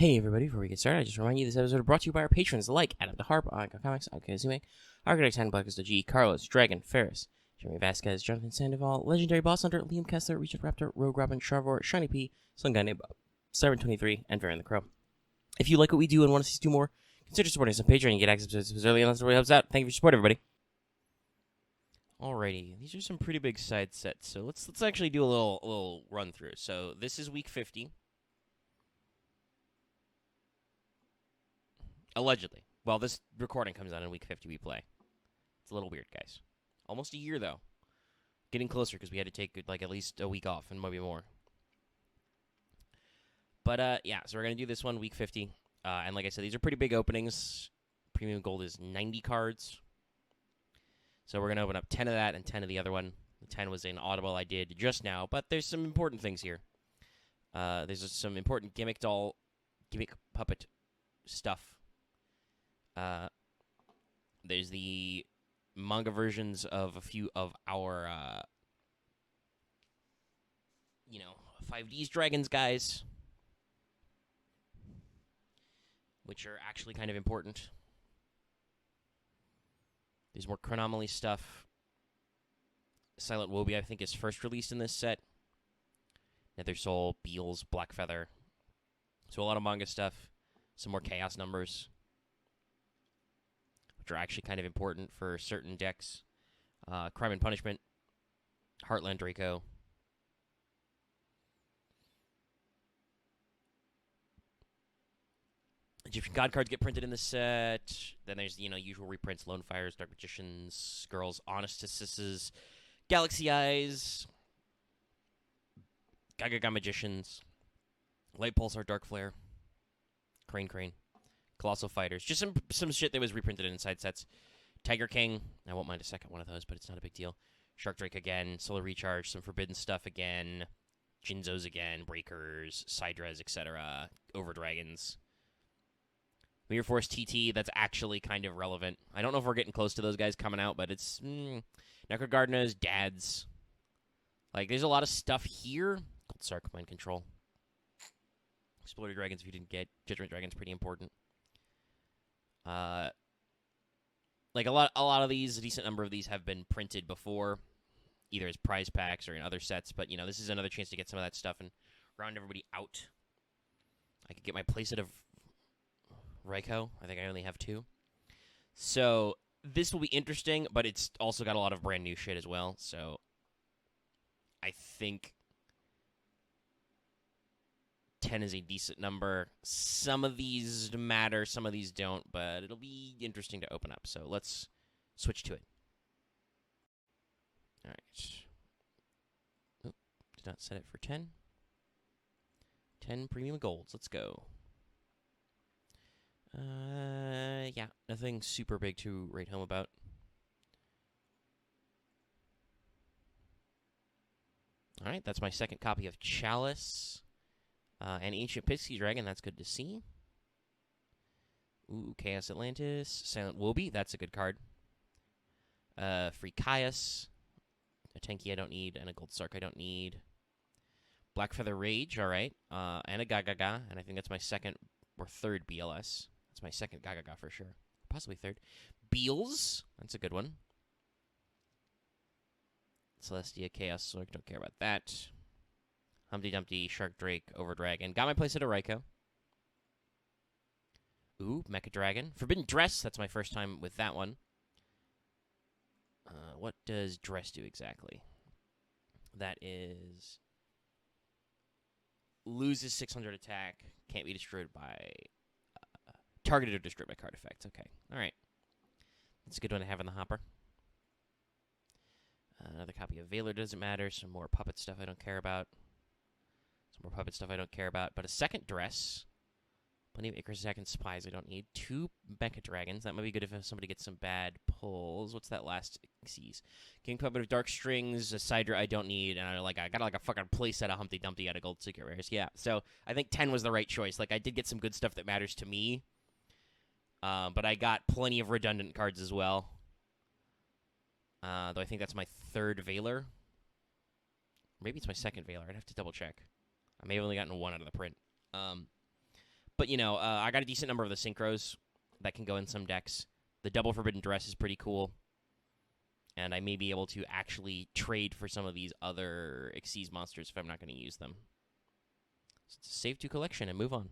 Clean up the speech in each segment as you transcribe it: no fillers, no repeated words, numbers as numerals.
Hey everybody, before we get started, I just remind you this episode is brought to you by our patrons like Adam the Harp, Icon Comics, Kazume, Architect 10 Blackest of G, Carlos, Dragon, Ferris, Jeremy Vasquez, Jonathan Sandoval, Legendary Boss Hunter, Liam Kessler, Richard Raptor, Rogue Robin, Charvor, Shiny P, Sun Guy named Bob, Siren23, and Varian the Crow. If you like what we do and want to see us do more, consider supporting us on Patreon and get access to episodes early, and that's really helps out. Thank you for your support, everybody. Alrighty, these are some pretty big side sets, so let's actually do a little run through. So this is week 50. Allegedly. Well, this recording comes out in week 50 we play. It's a little weird, guys. Almost a year, though. Getting closer because we had to take, like, at least a week off and maybe more. But, yeah, so we're going to do this one, week 50. And like I said, these are pretty big openings. Premium Gold is 90 cards. So we're going to open up 10 of that and 10 of the other one. The 10 was an audible I did just now, but there's some important things here. There's some important gimmick puppet stuff. There's the manga versions of a few of our, 5D's Dragons guys, which are actually kind of important. There's more Chronomaly stuff. Silent Woby, I think, is first released in this set. Nether Soul, Beals, Blackfeather. So a lot of manga stuff. Some more Chaos numbers, which are actually kind of important for certain decks. Crime and Punishment, Heartland Draco. Egyptian God cards get printed in this set. Then there's, usual reprints, Lone Fires, Dark Magicians, Girls, Honestesses, Galaxy Eyes, Gaga Magicians, Light Pulsar, Dark Flare, Crane, Colossal Fighters. Just some shit that was reprinted inside sets. Tiger King. I won't mind a second one of those, but it's not a big deal. Shark Drake again. Solar Recharge. Some Forbidden stuff again. Jinzos again. Breakers. Sidres, etc. Over Dragons. Mirror Force TT. That's actually kind of relevant. I don't know if we're getting close to those guys coming out, but it's... Necro Gardeners. Dads. Like, there's a lot of stuff here. Gold Sark, Mind Control. Explorer Dragons, if you didn't get. Judgment Dragon's pretty important. Like a lot of these, a decent number of these have been printed before, either as prize packs or in other sets. But this is another chance to get some of that stuff and round everybody out. I could get my playset of Raikou. I think I only have 2. So this will be interesting, but it's also got a lot of brand new shit as well. So I think 10 is a decent number. Some of these matter, some of these don't, but it'll be interesting to open up. So let's switch to it. All right. Oop, did not set it for 10. 10 premium golds. Let's go. Yeah, nothing super big to write home about. All right, that's my second copy of Chalice. And Ancient Pixie Dragon, that's good to see. Ooh, Chaos Atlantis. Silent Woby, that's a good card. Free Caius. A Tenki I don't need, and a Gold Sark I don't need. Blackfeather Rage, alright. And a Gagaga, and I think that's my second or third BLS. That's my second Gagaga for sure. Possibly third. Beals, that's a good one. Celestia, Chaos Sork, don't care about that. Humpty Dumpty, Shark Drake, Over Dragon. Got my place at a Raikou. Ooh, Mecha Dragon. Forbidden Dress, that's my first time with that one. What does Dress do exactly? That is... Loses 600 attack. Can't be destroyed by... targeted or destroyed by card effects. Okay, alright. That's a good one to have in the hopper. Another copy of Veiler doesn't matter. Some more puppet stuff I don't care about. Some more puppet stuff I don't care about. But a second dress. Plenty of Icarus Attack and Spies I don't need. 2 Mecha Dragons. That might be good if somebody gets some bad pulls. What's that last Xyz? King Puppet of Dark Strings. A Sidra I don't need. And I got like a fucking playset of Humpty Dumpty out of Gold Secret Rares. Yeah, so I think 10 was the right choice. Like, I did get some good stuff that matters to me. But I got plenty of redundant cards as well. Though I think that's my third Veiler. Maybe it's my second Veiler. I'd have to double check. I may have only gotten 1 out of the print. But, you know, I got a decent number of the synchros that can go in some decks. The double Forbidden Dress is pretty cool. And I may be able to actually trade for some of these other Xyz monsters if I'm not going to use them. So it's a save 2 collection and move on.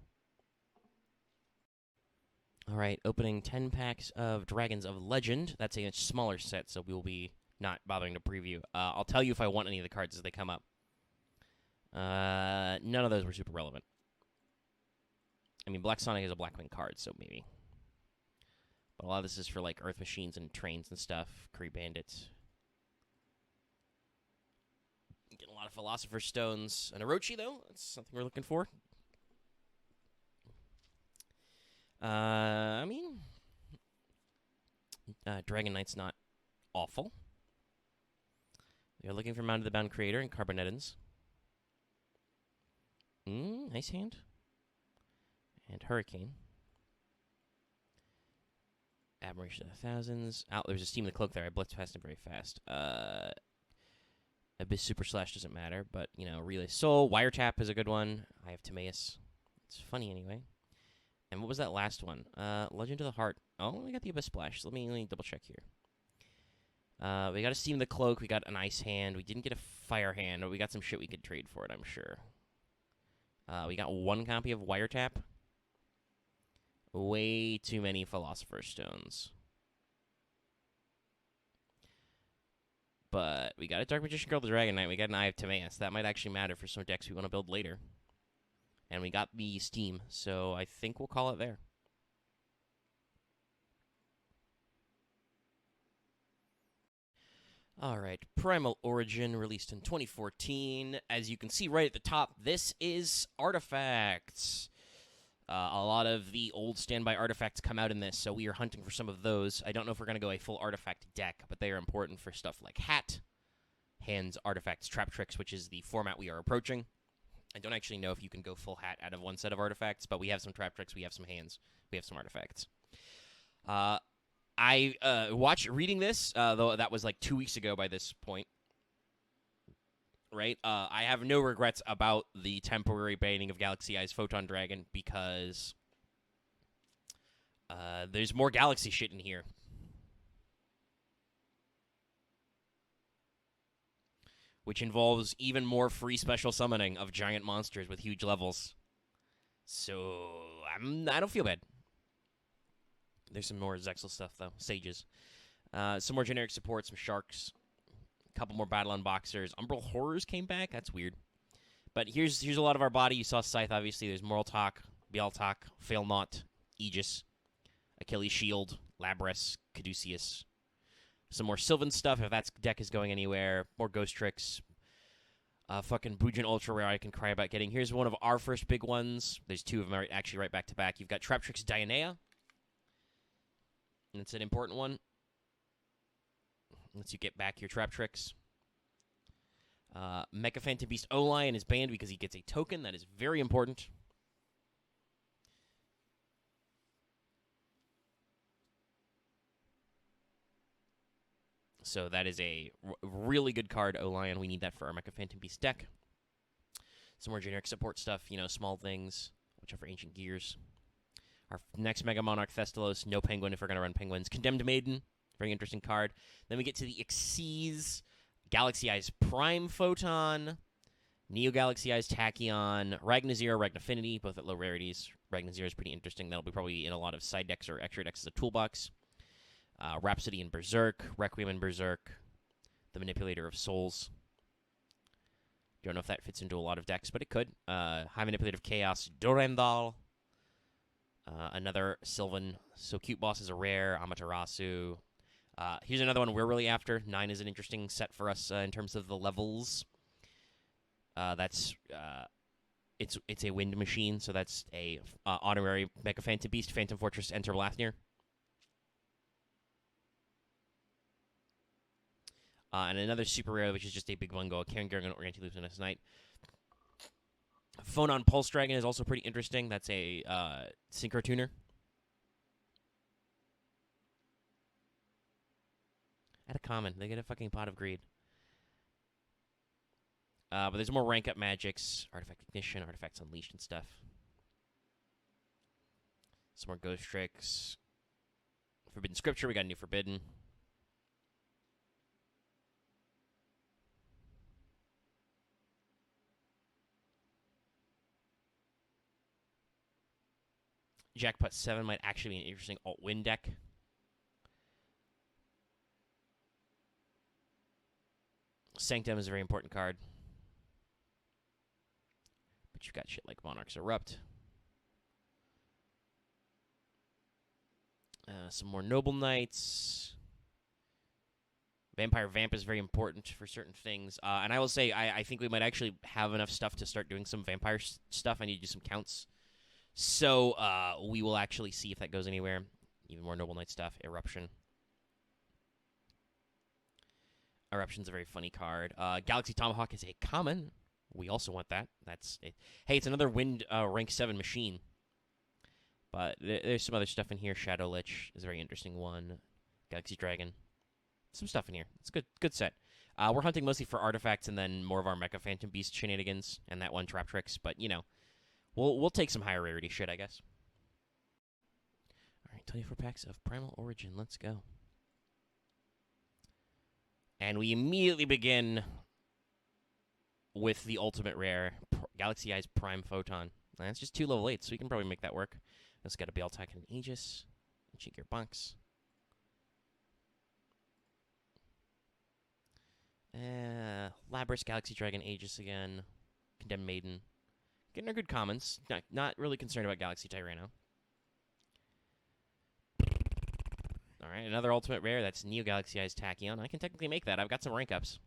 All right, opening 10 packs of Dragons of Legend. That's a much smaller set, so we will be not bothering to preview. I'll tell you if I want any of the cards as they come up. None of those were super relevant. I mean, Black Sonic is a Blackwing card, so maybe. But a lot of this is for, like, Earth Machines and Trains and stuff. Kree Bandits. Getting a lot of Philosopher's Stones. An Orochi, though. That's something we're looking for. I mean, Dragon Knight's not awful. They're looking for Mound of the Bound Creator and Carbonettins. Nice hand. And Hurricane. Admiration of the Thousands. Oh, there's a Steam of the Cloak there. I blitzed past him very fast. Abyss Super Slash doesn't matter, but, you know, Relay Soul. Wiretap is a good one. I have Timaeus. It's funny anyway. And what was that last one? Legend of the Heart. Oh, we got the Abyss Splash. So let me double check here. We got a Steam of the Cloak. We got an Ice hand. We didn't get a Fire hand, but we got some shit we could trade for it, I'm sure. We got one copy of Wiretap. Way too many Philosopher's Stones. But we got a Dark Magician Girl, the Dragon Knight. We got an Eye of Timaeus. That might actually matter for some decks we want to build later. And we got the Steam, so I think we'll call it there. All right, Primal Origin, released in 2014. As you can see right at the top, this is artifacts. A lot of the old standby artifacts come out in this, so we are hunting for some of those. I don't know if we're going to go a full artifact deck, but they are important for stuff like Hat, Hands, Artifacts, Trap Tricks, which is the format we are approaching. I don't actually know if you can go full Hat out of one set of artifacts, but we have some Trap Tricks, we have some Hands, we have some Artifacts. I watched reading this, though that was like 2 weeks ago by this point. Right? I have no regrets about the temporary banning of Galaxy Eyes Photon Dragon because there's more Galaxy shit in here. Which involves even more free special summoning of giant monsters with huge levels. So, I don't feel bad. There's some more Zexal stuff, though. Sages. Some more generic support, some Sharks. A couple more Battle Unboxers. Umbral Horrors came back? That's weird. But here's a lot of our body. You saw Scythe, obviously. There's Moral Talk, Bialtok, Fail Not, Aegis, Achilles Shield, Labras, Caduceus. Some more Sylvan stuff, if that deck is going anywhere. More Ghost Tricks. Fucking Bujin Ultra Rare I can cry about getting. Here's one of our first big ones. There's two of them actually right back to back. You've got Trap Tricks Dionea. And it's an important one. Once you get back your Trap Tricks. Mecha Phantom Beast O-Lion is banned because he gets a token. That is very important. So that is a really good card, O-Lion. We need that for our Mecha Phantom Beast deck. Some more generic support stuff, you know, small things. Watch out for Ancient Gears. Our next Mega Monarch, Thestalos. No Penguin if we're going to run Penguins. Condemned Maiden. Very interesting card. Then we get to the Xyz, Galaxy Eyes Prime Photon, Neo Galaxy Eyes Tachyon, Ragnazir, Ragnafinity, both at low rarities. Ragnazir is pretty interesting. That'll be probably in a lot of side decks or extra decks as a toolbox. Rhapsody and Berserk, Requiem and Berserk, the Manipulator of Souls. Don't know if that fits into a lot of decks, but it could. High Manipulative Chaos, Durandal. Another Sylvan. So Cute Boss is a rare. Amaterasu. Here's another one we're really after. 9 is an interesting set for us in terms of the levels. It's a wind machine, so that's a honorary Mecha Phantom Beast, Phantom Fortress, Enter Blathnir. And another super rare, which is just a big bungo, Karen Gargan or Anti-Luminous Knight. Phonon Pulse Dragon is also pretty interesting. That's a Synchro Tuner. At a common. They get a fucking Pot of Greed. But there's more rank up magics, Artifact Ignition, Artifacts Unleashed and stuff. Some more ghost tricks. Forbidden Scripture, we got a new Forbidden. Jackpot 7 might actually be an interesting alt-win deck. Sanctum is a very important card. But you've got shit like Monarch's Erupt. Some more Noble Knights. Vampire Vamp is very important for certain things. And I will say, I think we might actually have enough stuff to start doing some vampire stuff. I need to do some counts. So we will actually see if that goes anywhere. Even more Noble Knight stuff. Eruption. Eruption's a very funny card. Galaxy Tomahawk is a common. We also want that. That's it. Hey, it's another Wind rank 7 machine. But there's some other stuff in here. Shadow Lich is a very interesting one. Galaxy Dragon. Some stuff in here. It's a good set. We're hunting mostly for artifacts and then more of our Mecha Phantom Beast shenanigans and that one Trap Tricks. But, you know, we'll take some higher rarity shit, I guess. All right, 24 packs of Primal Origin. Let's go. And we immediately begin with the ultimate rare, Galaxy Eyes Prime Photon. That's just 2 level 8s, so we can probably make that work. Let's get a Bealtac and an Aegis. Check your box. Labrys, Galaxy Dragon, Aegis again. Condemned Maiden. Getting our good commons. Not really concerned about Galaxy Tyranno. Alright, another ultimate rare. That's Neo Galaxy Eyes Tachyon. I can technically make that. I've got some rank ups.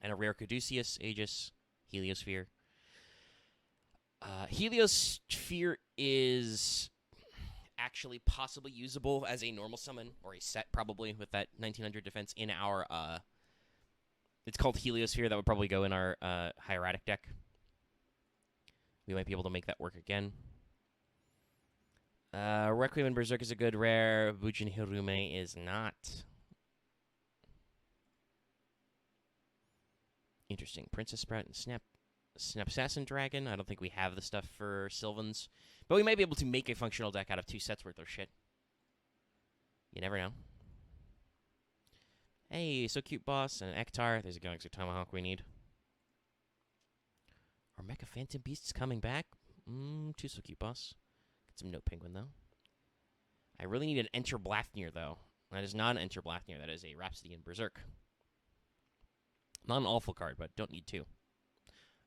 And a rare Caduceus, Aegis, Heliosphere. Heliosphere is actually possibly usable as a normal summon, or a set probably, with that 1900 defense in our, it's called Heliosphere. That would probably go in our Hieratic deck. We might be able to make that work again. Requiem and Berserk is a good rare. Bujin Hirume is not. Interesting. Princess Sprout and Snap Assassin Dragon. I don't think we have the stuff for Sylvans. But we might be able to make a functional deck out of 2 sets worth of shit. You never know. Hey, so cute boss. And Ektar. There's a Galaxy Tomahawk we need. Are Mecha Phantom Beasts coming back? Too so cute boss. Get some No Penguin, though. I really need an Enter Blathnir, though. That is not an Enter Blathnir. That is a Rhapsody in Berserk. Not an awful card, but don't need 2.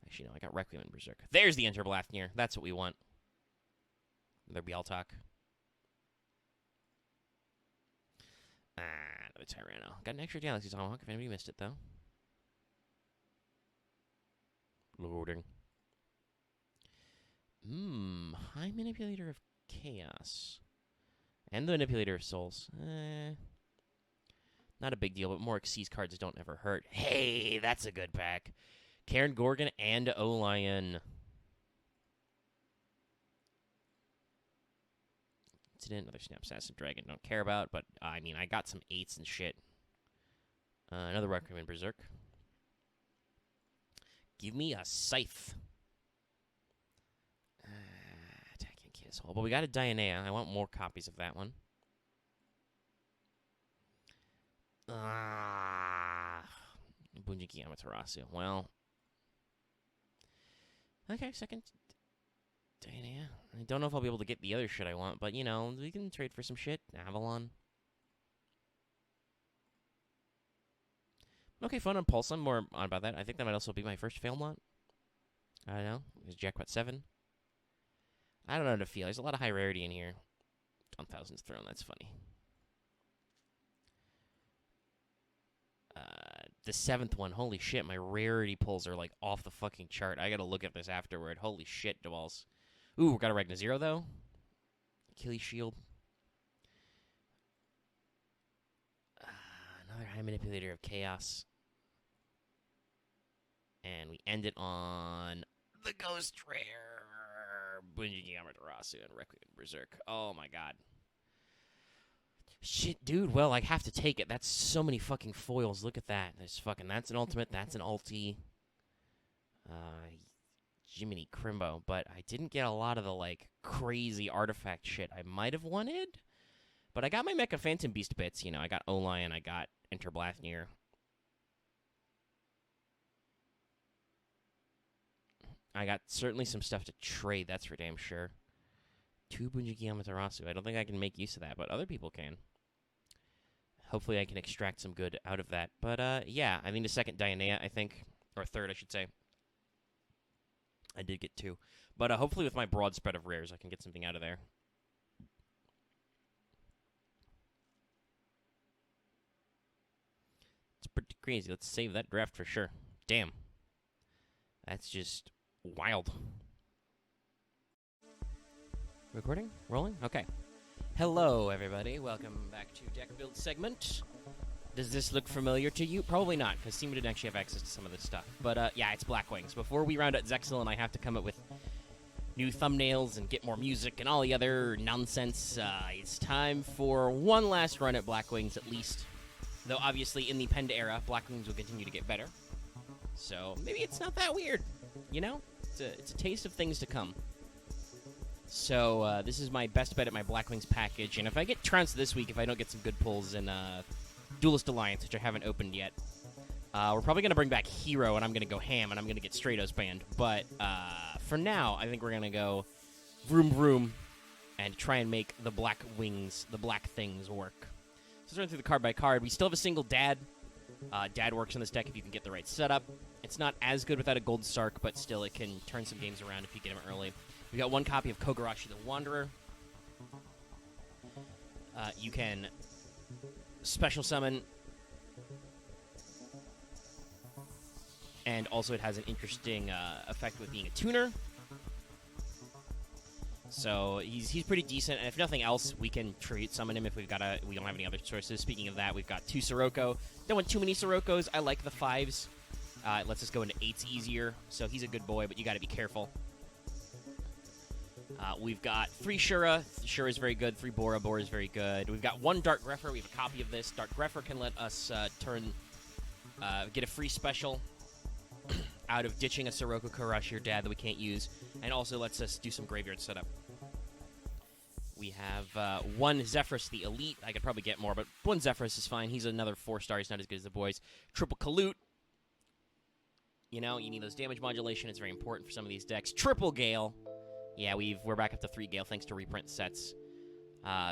Actually, no, I got Requiem and Berserk. There's the Enter Blathnir. That's what we want. Another Bealtac. Another Tyranno. Got an extra Galaxy Tomahawk if anybody missed it, though. Loading. High Manipulator of Chaos. And the Manipulator of Souls. Not a big deal, but more Xyz cards don't ever hurt. Hey, that's a good pack. Karen Gorgon and Olion. Incident, another Snap Assassin Dragon. Don't care about, but I mean, I got some 8s and shit. Another Requiem and Berserk. Give me a Scythe. Attacking Kiss Hole. But we got a Dionea. I want more copies of that one. Bunjiki Amaterasu. Well. Okay, second Dionea. I don't know if I'll be able to get the other shit I want, but, you know, we can trade for some shit. Avalon. Okay, fun on Pulse. I'm more on about that. I think that might also be my first fail lot. I don't know. There's Jackpot 7. I don't know how to feel. There's a lot of high rarity in here. On Thousand's Throne. That's funny. The 7th one. Holy shit. My rarity pulls are, like, off the fucking chart. I gotta look at this afterward. Holy shit, Dwalls. Ooh, we got a Ragna Zero, though. Achilles Shield. Another High Manipulator of Chaos. And we end it on the Ghost Rare. Bunjiki Amaterasu and Requiem Berserk. Oh, my God. Shit, dude. Well, I have to take it. That's so many fucking foils. Look at that. There's fucking... That's an ultimate. That's an ulti. Jiminy Crimbo, but I didn't get a lot of the, like, crazy artifact shit I might have wanted. But I got my Mecha Phantom Beast bits. You know, I got O-Lion, I got Interblathnir. I got certainly some stuff to trade, that's for damn sure. 2 Bunjiki Amaterasu. I don't think I can make use of that, but other people can. Hopefully I can extract some good out of that. But, yeah, I think the second Dionea, I think. Or third, I should say. I did get 2. But hopefully with my broad spread of rares, I can get something out of there. It's pretty crazy. Let's save that draft for sure. Damn. That's just wild. Recording? Rolling? Okay. Hello, everybody. Welcome back to Deck Build segment. Does this look familiar to you? Probably not, because Seema didn't actually have access to some of this stuff. But, yeah, it's Blackwings. Before we round out Zexal and I have to come up with new thumbnails and get more music and all the other nonsense, it's time for one last run at Blackwings, at least. Though, obviously, in the Pend era, Blackwings will continue to get better. So, maybe it's not that weird, you know? It's a taste of things to come. So, this is my best bet at my Blackwings package, and if I get trounced this week, if I don't get some good pulls in, Duelist Alliance, which I haven't opened yet. We're probably going to bring back Hero, and I'm going to go ham, and I'm going to get Stratos banned. But for now, I think we're going to go vroom vroom and try and make the Black Wings, the Black Things, work. So let's run through the card by card. We still have a single Dad. Dad works in this deck if you can get the right setup. It's not as good without a Gold Sark, but still it can turn some games around if you get him early. We got one copy of Kogarashi the Wanderer. You can special summon, and also it has an interesting effect with being a tuner. So he's pretty decent, and if nothing else, we can tribute summon him if we don't have any other sources. Speaking of that, we've got 2 Sirocco. Don't want too many Siroccos. I like the 5s. It lets us go into 8s easier, so he's a good boy, but you got to be careful. We've got 3 Shura. Shura is very good. 3 Bora. Bora is very good. We've got 1 Dark Grepher. We have a copy of this. Dark Grepher can let us get a free special out of ditching a Sirocco Kogarashi or Dad that we can't use, and also lets us do some graveyard setup. We have 1 Zephrys, the Elite. I could probably get more, but 1 Zephrys is fine. He's another 4-star. He's not as good as the boys. Triple Kalute. You know, you need those damage modulation. It's very important for some of these decks. Triple Gale. Yeah, we're back up to 3 Gale thanks to reprint sets.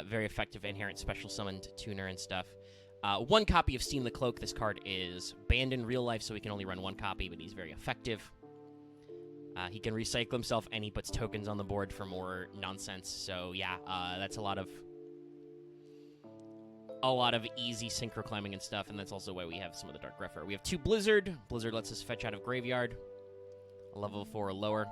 Very effective inherent special summoned tuner and stuff. 1 copy of Steam the Cloak. This card is banned in real life, so we can only run 1 copy, but he's very effective. He can recycle himself, and he puts tokens on the board for more nonsense. So yeah, that's a lot of easy synchro climbing and stuff, and that's also why we have some of the Dark Grepher. We have 2 Blizzard. Blizzard lets us fetch out of graveyard, a level 4 or lower.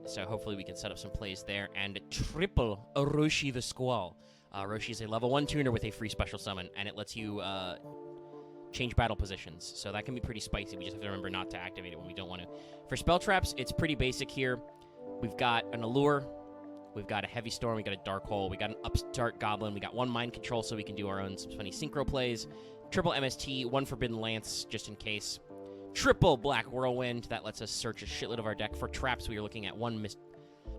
So hopefully we can set up some plays there. And triple Orochi the Squall. Orochi is a level 1 tuner with a free special summon, and it lets you change battle positions. So that can be pretty spicy. We just have to remember not to activate it when we don't want to. For spell traps, it's pretty basic here. We've got an Allure. We've got a Heavy Storm. We've got a Dark Hole. We got an Upstart Goblin. We got 1 Mind Control so we can do our own some funny synchro plays. Triple MST, 1 Forbidden Lance, just in case. Triple Black Whirlwind. That lets us search a shitload of our deck. For traps, we are looking at 1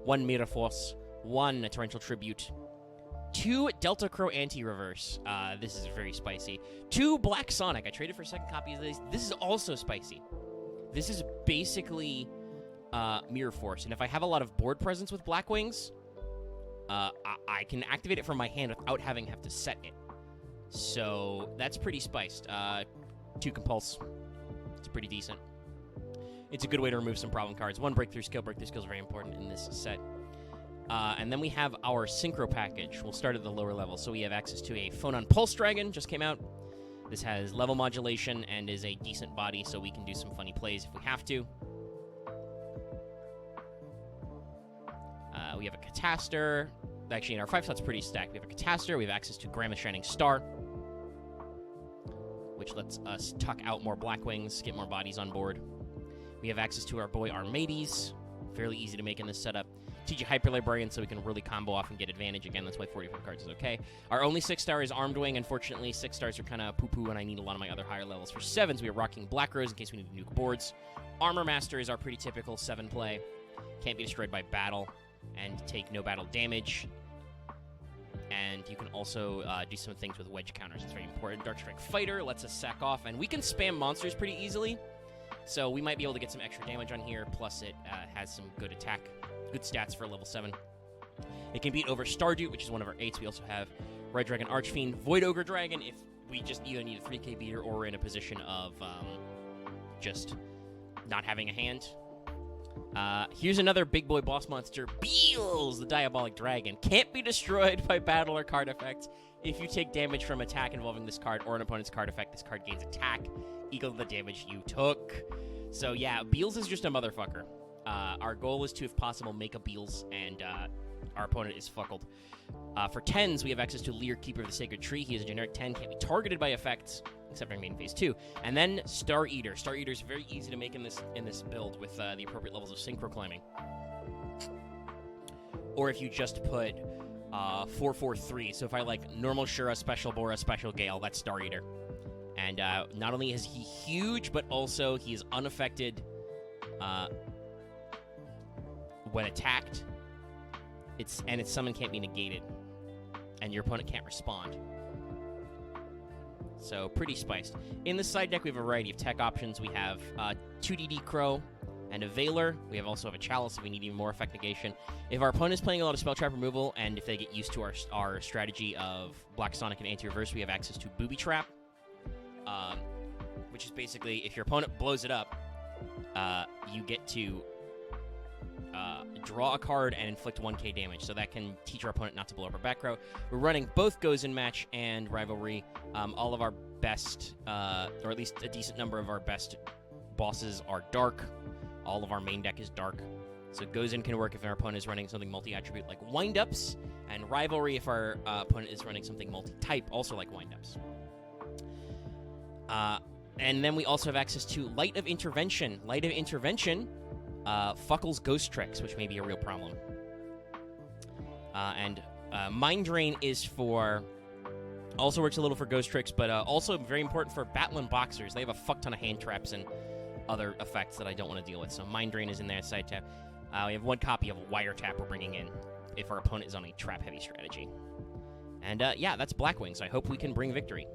Miraforce, 1 Torrential Tribute, 2 Delta Crow Anti-Reverse. This is very spicy. 2 Black Sonic. I traded for a second copy of this. This is also spicy. This is basically Mirror Force. And if I have a lot of board presence with Blackwings, I can activate it from my hand without having to set it. So that's pretty spiced. 2 Compulse. It's pretty decent. It's a good way to remove some problem cards. 1 Breakthrough Skill. Breakthrough Skill is very important in this set. And then we have our Synchro package. We'll start at the lower level. So we have access to a Phonon Pulse Dragon, just came out. This has level modulation and is a decent body, so we can do some funny plays if we have to. We have a Cataster. Actually, in our 5 slot's pretty stacked. We have a Cataster. We have access to Grandma Shining Star, which lets us tuck out more Blackwings, get more bodies on board. We have access to our boy Armades. Fairly easy to make in this setup. TG Hyper Librarian so we can really combo off and get advantage. Again, that's why 44 cards is okay. Our only 6-star is Armed Wing. Unfortunately, 6 stars are kind of poo-poo, and I need a lot of my other higher levels. For 7s, we are rocking Black Rose in case we need to nuke boards. Armor Master is our pretty typical 7 play. Can't be destroyed by battle and take no battle damage. And you can also do some things with wedge counters. It's very important. Dark Strike Fighter lets us sack off, and we can spam monsters pretty easily. So we might be able to get some extra damage on here, plus it has some good attack, good stats for level 7. It can beat over Stardew, which is one of our 8s. We also have Red Dragon Archfiend, Void Ogre Dragon, if we just either need a 3k beater or we're in a position of just not having a hand. Here's another big boy boss monster, Beels, the Diabolic Dragon. Can't be destroyed by battle or card effects. If you take damage from attack involving this card or an opponent's card effect, this card gains attack equal to the damage you took. So yeah, Beels is just a motherfucker. Our goal is to, if possible, make a Beels, and our opponent is fuckled. For 10s, we have access to Leer, Keeper of the Sacred Tree. He is a generic 10, can't be targeted by effects, except during main phase 2. And then Star Eater. Star Eater is very easy to make in this build with the appropriate levels of Synchro Climbing. Or if you just put 4-4-3. So if I like normal Shura, Special Bora, Special Gale, that's Star Eater. And not only is he huge, but also he is unaffected when attacked. Its summon can't be negated, and your opponent can't respond. So pretty spiced. In the side deck, we have a variety of tech options. We have 2DD Crow and a Veiler. We also have a Chalice if we need even more effect negation. If our opponent is playing a lot of spell trap removal, and if they get used to our strategy of Black Sonic and Anti-Reverse, we have access to Booby Trap, which is basically if your opponent blows it up, you get to draw a card and inflict 1k damage, so that can teach our opponent not to blow up our back row. We're running both Goes in Match and Rivalry. All of our best, or at least a decent number of our best bosses are dark. All of our main deck is dark. So Goes in can work if our opponent is running something multi-attribute like Wind-Ups, and Rivalry if our opponent is running something multi-type, also like Wind-Ups. And then we also have access to Light of Intervention. Light of Intervention fuckles Ghost Tricks, which may be a real problem. And Mind Drain is for... also works a little for Ghost Tricks, but also very important for Battling Boxers. They have a fuck ton of hand traps and other effects that I don't want to deal with. So Mind Drain is in there, side tap. We have 1 copy of Wiretap we're bringing in if our opponent is on a trap-heavy strategy. And yeah, that's Blackwing, so I hope we can bring victory.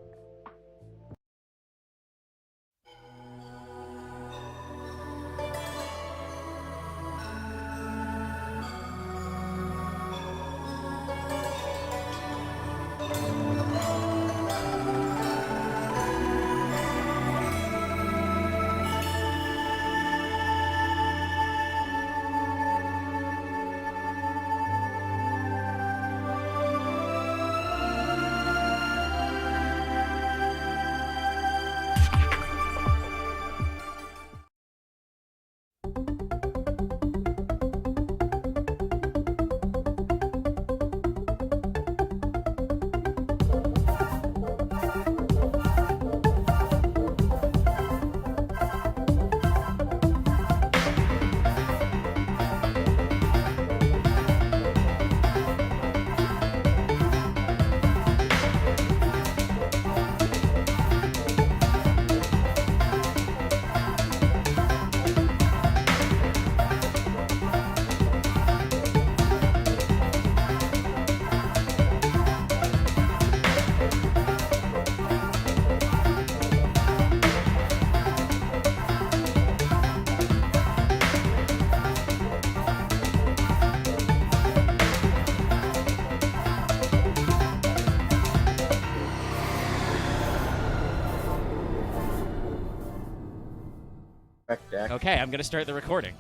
Okay, I'm going to start the recording.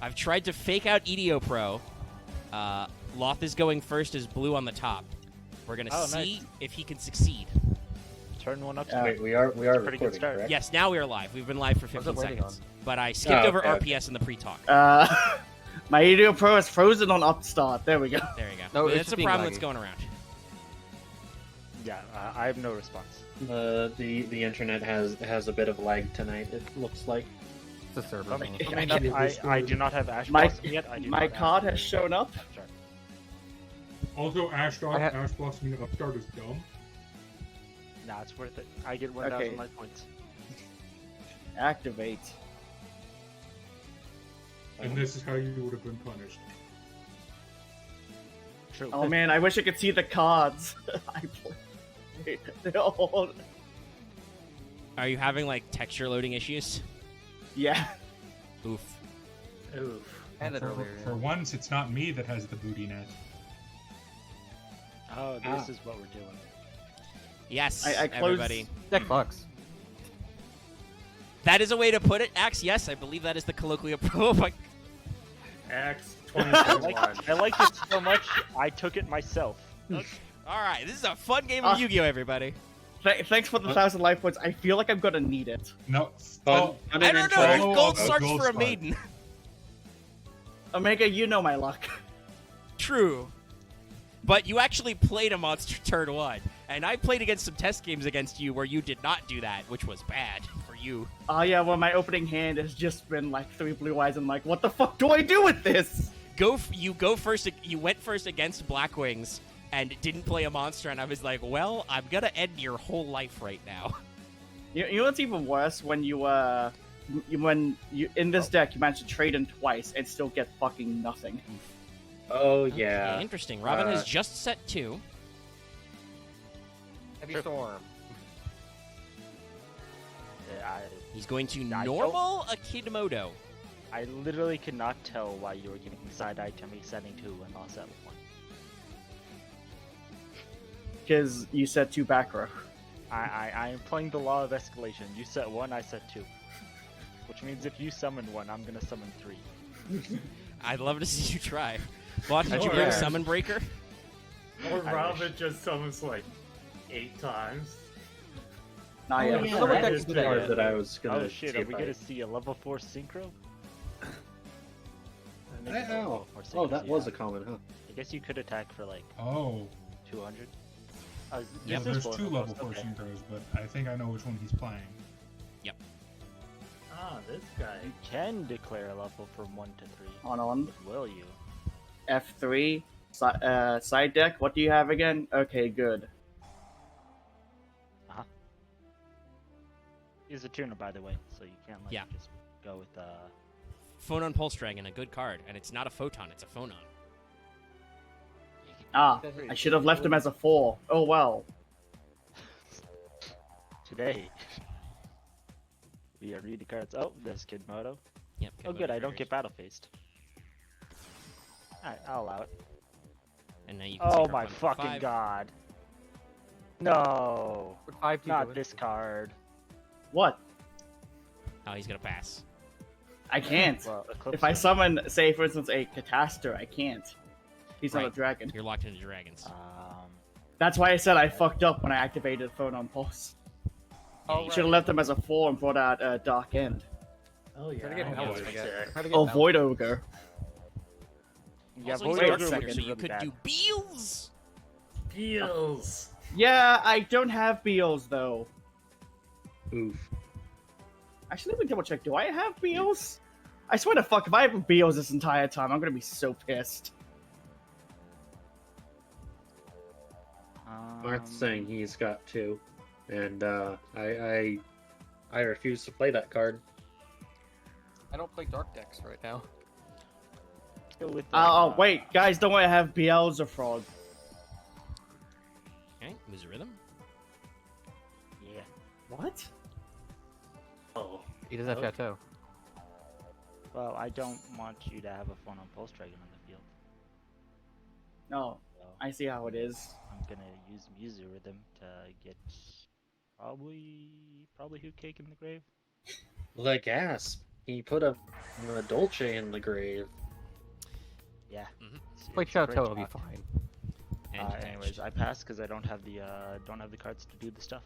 I've tried to fake out EDO Pro. Loth is going first as blue on the top. We're going to see if he can succeed. Turn one up. Wait, we are recording, correct? Yes, now we are live. We've been live for 15 seconds. But I skipped over RPS in the pre-talk. My EDO Pro is frozen on upstart. There we go. There you go. No, that's a problem that's going around. Yeah, I have no response. The internet has a bit of lag tonight, it looks like. It's a server. I thing. I do not have Ash My- Blossom yet. I do My not card have has shown up. Upstart. Also, Ash I ha- Blossom and Upstart is dumb. Nah, it's worth it. I get 1,000 Okay. life points. Activate. And this is how you would have been punished. True. Oh man, I wish I could see the cards. I play. They're all... Are you having like texture loading issues? Yeah. Oof. Oof. Had it For, earlier. for once, it's not me that has the booty net. Oh, this is what we're doing. Yes, I closed- everybody. Deck bucks. That is a way to put it, Axe. Yes, I believe that is the colloquial pro. Like, X I 2021. liked it so much, I took it myself. all right, this is a fun game of Yu-Gi-Oh, everybody. Thanks for the 1,000 life points. I feel like I'm gonna need it. No. Fun, I don't know. follow If gold a starts gold for a spot. maiden. Omega, you know my luck. True. But you actually played a monster turn 1. And I played against some test games against you where you did not do that, which was bad for you. Oh yeah, well my opening hand has just been like 3 blue eyes and like, what the fuck do I do with this? You went first against Blackwings and didn't play a monster, and I was like, well, I'm gonna end your whole life right now. You know what's even worse? When you in this deck you manage to trade in twice and still get fucking nothing. Oh Okay, yeah. interesting. Robin has Uh, just set 2. Heavy storm. He's going to I normal a Kidmodo. I literally could not tell why you were giving me side eye to me setting 2 and lost at 1. Because you said 2 back row. I am playing the law of escalation. You set 1, I set 2. Which means if you summon 1, I'm gonna summon 3. I'd love to see you try. Loth, did you Oh, bring yeah. Summon Breaker? Or I Robin wish. just summons like 8 times. Nah, Oh, yeah. yeah, Some of that that is is the good. card that I was gonna. Oh shit, see are if we I- gonna see a level 4 synchro? Oh, oh, that was a common, huh? I guess you could attack for like Oh. 200. Yeah, Yeah, there's 2 level 4 synchros, but I think I know which one he's playing. Ah, this guy. You can declare a level from 1 to 3. On. But will you? F3. Side deck, what do you have again? Okay, good. He's a tuner, by the way, so you can't like Yeah. just go with Phonon Pulse Dragon, a good card, and it's not a photon, it's a phonon. Ah, I should have left him as a 4. Oh well. today. We are reading cards. Oh, there's Kid Moto. Yep. Oh, good. I don't get battle faced. Alright, I'll allow it. And now you can Oh sync our my opponent for fucking 5. god. No. What 5 do you Not do? this card. What? Oh, he's gonna pass. I can't. Well, Eclipse If I does. summon, say for instance, a Catastor, I can't. He's not a Right. dragon. You're locked into dragons. That's why I said I fucked up when I activated Phonon Pulse. Oh, Should have left him as a 4 and brought out Dark End. Oh yeah. Try to get I an know Elvis, it's I guess. sick. Try to get Oh, an Elvis. Void Ogre. Yeah, Also, Void he's wait a Dark Ogre Sector, would so be you really could bad. do Beals. Feels. Yeah, I don't have Beals though. Oof. Actually, let me double check. Do I have Beals? I swear to fuck, if I have Beals this entire time, I'm gonna be so pissed. Marth's saying he's got 2, and I refuse to play that card. I don't play dark decks right now. Go with Oh, wait, guys, don't worry, I have Beelzefrog. Okay, Musa Rhythm. Yeah. What? Oh. He does have Chateau. Well, I don't want you to have a phone on Pulse Dragon on the field. No, So I see how it is. I'm gonna use Musa Rhythm to get probably Hoot Cake in the grave. The gasp! He put a Dolce in the grave. Yeah. Mhm. Play It's a great Chateau, it'll be shot. fine. And Anyways, I pass because I don't have the cards to do the stuff.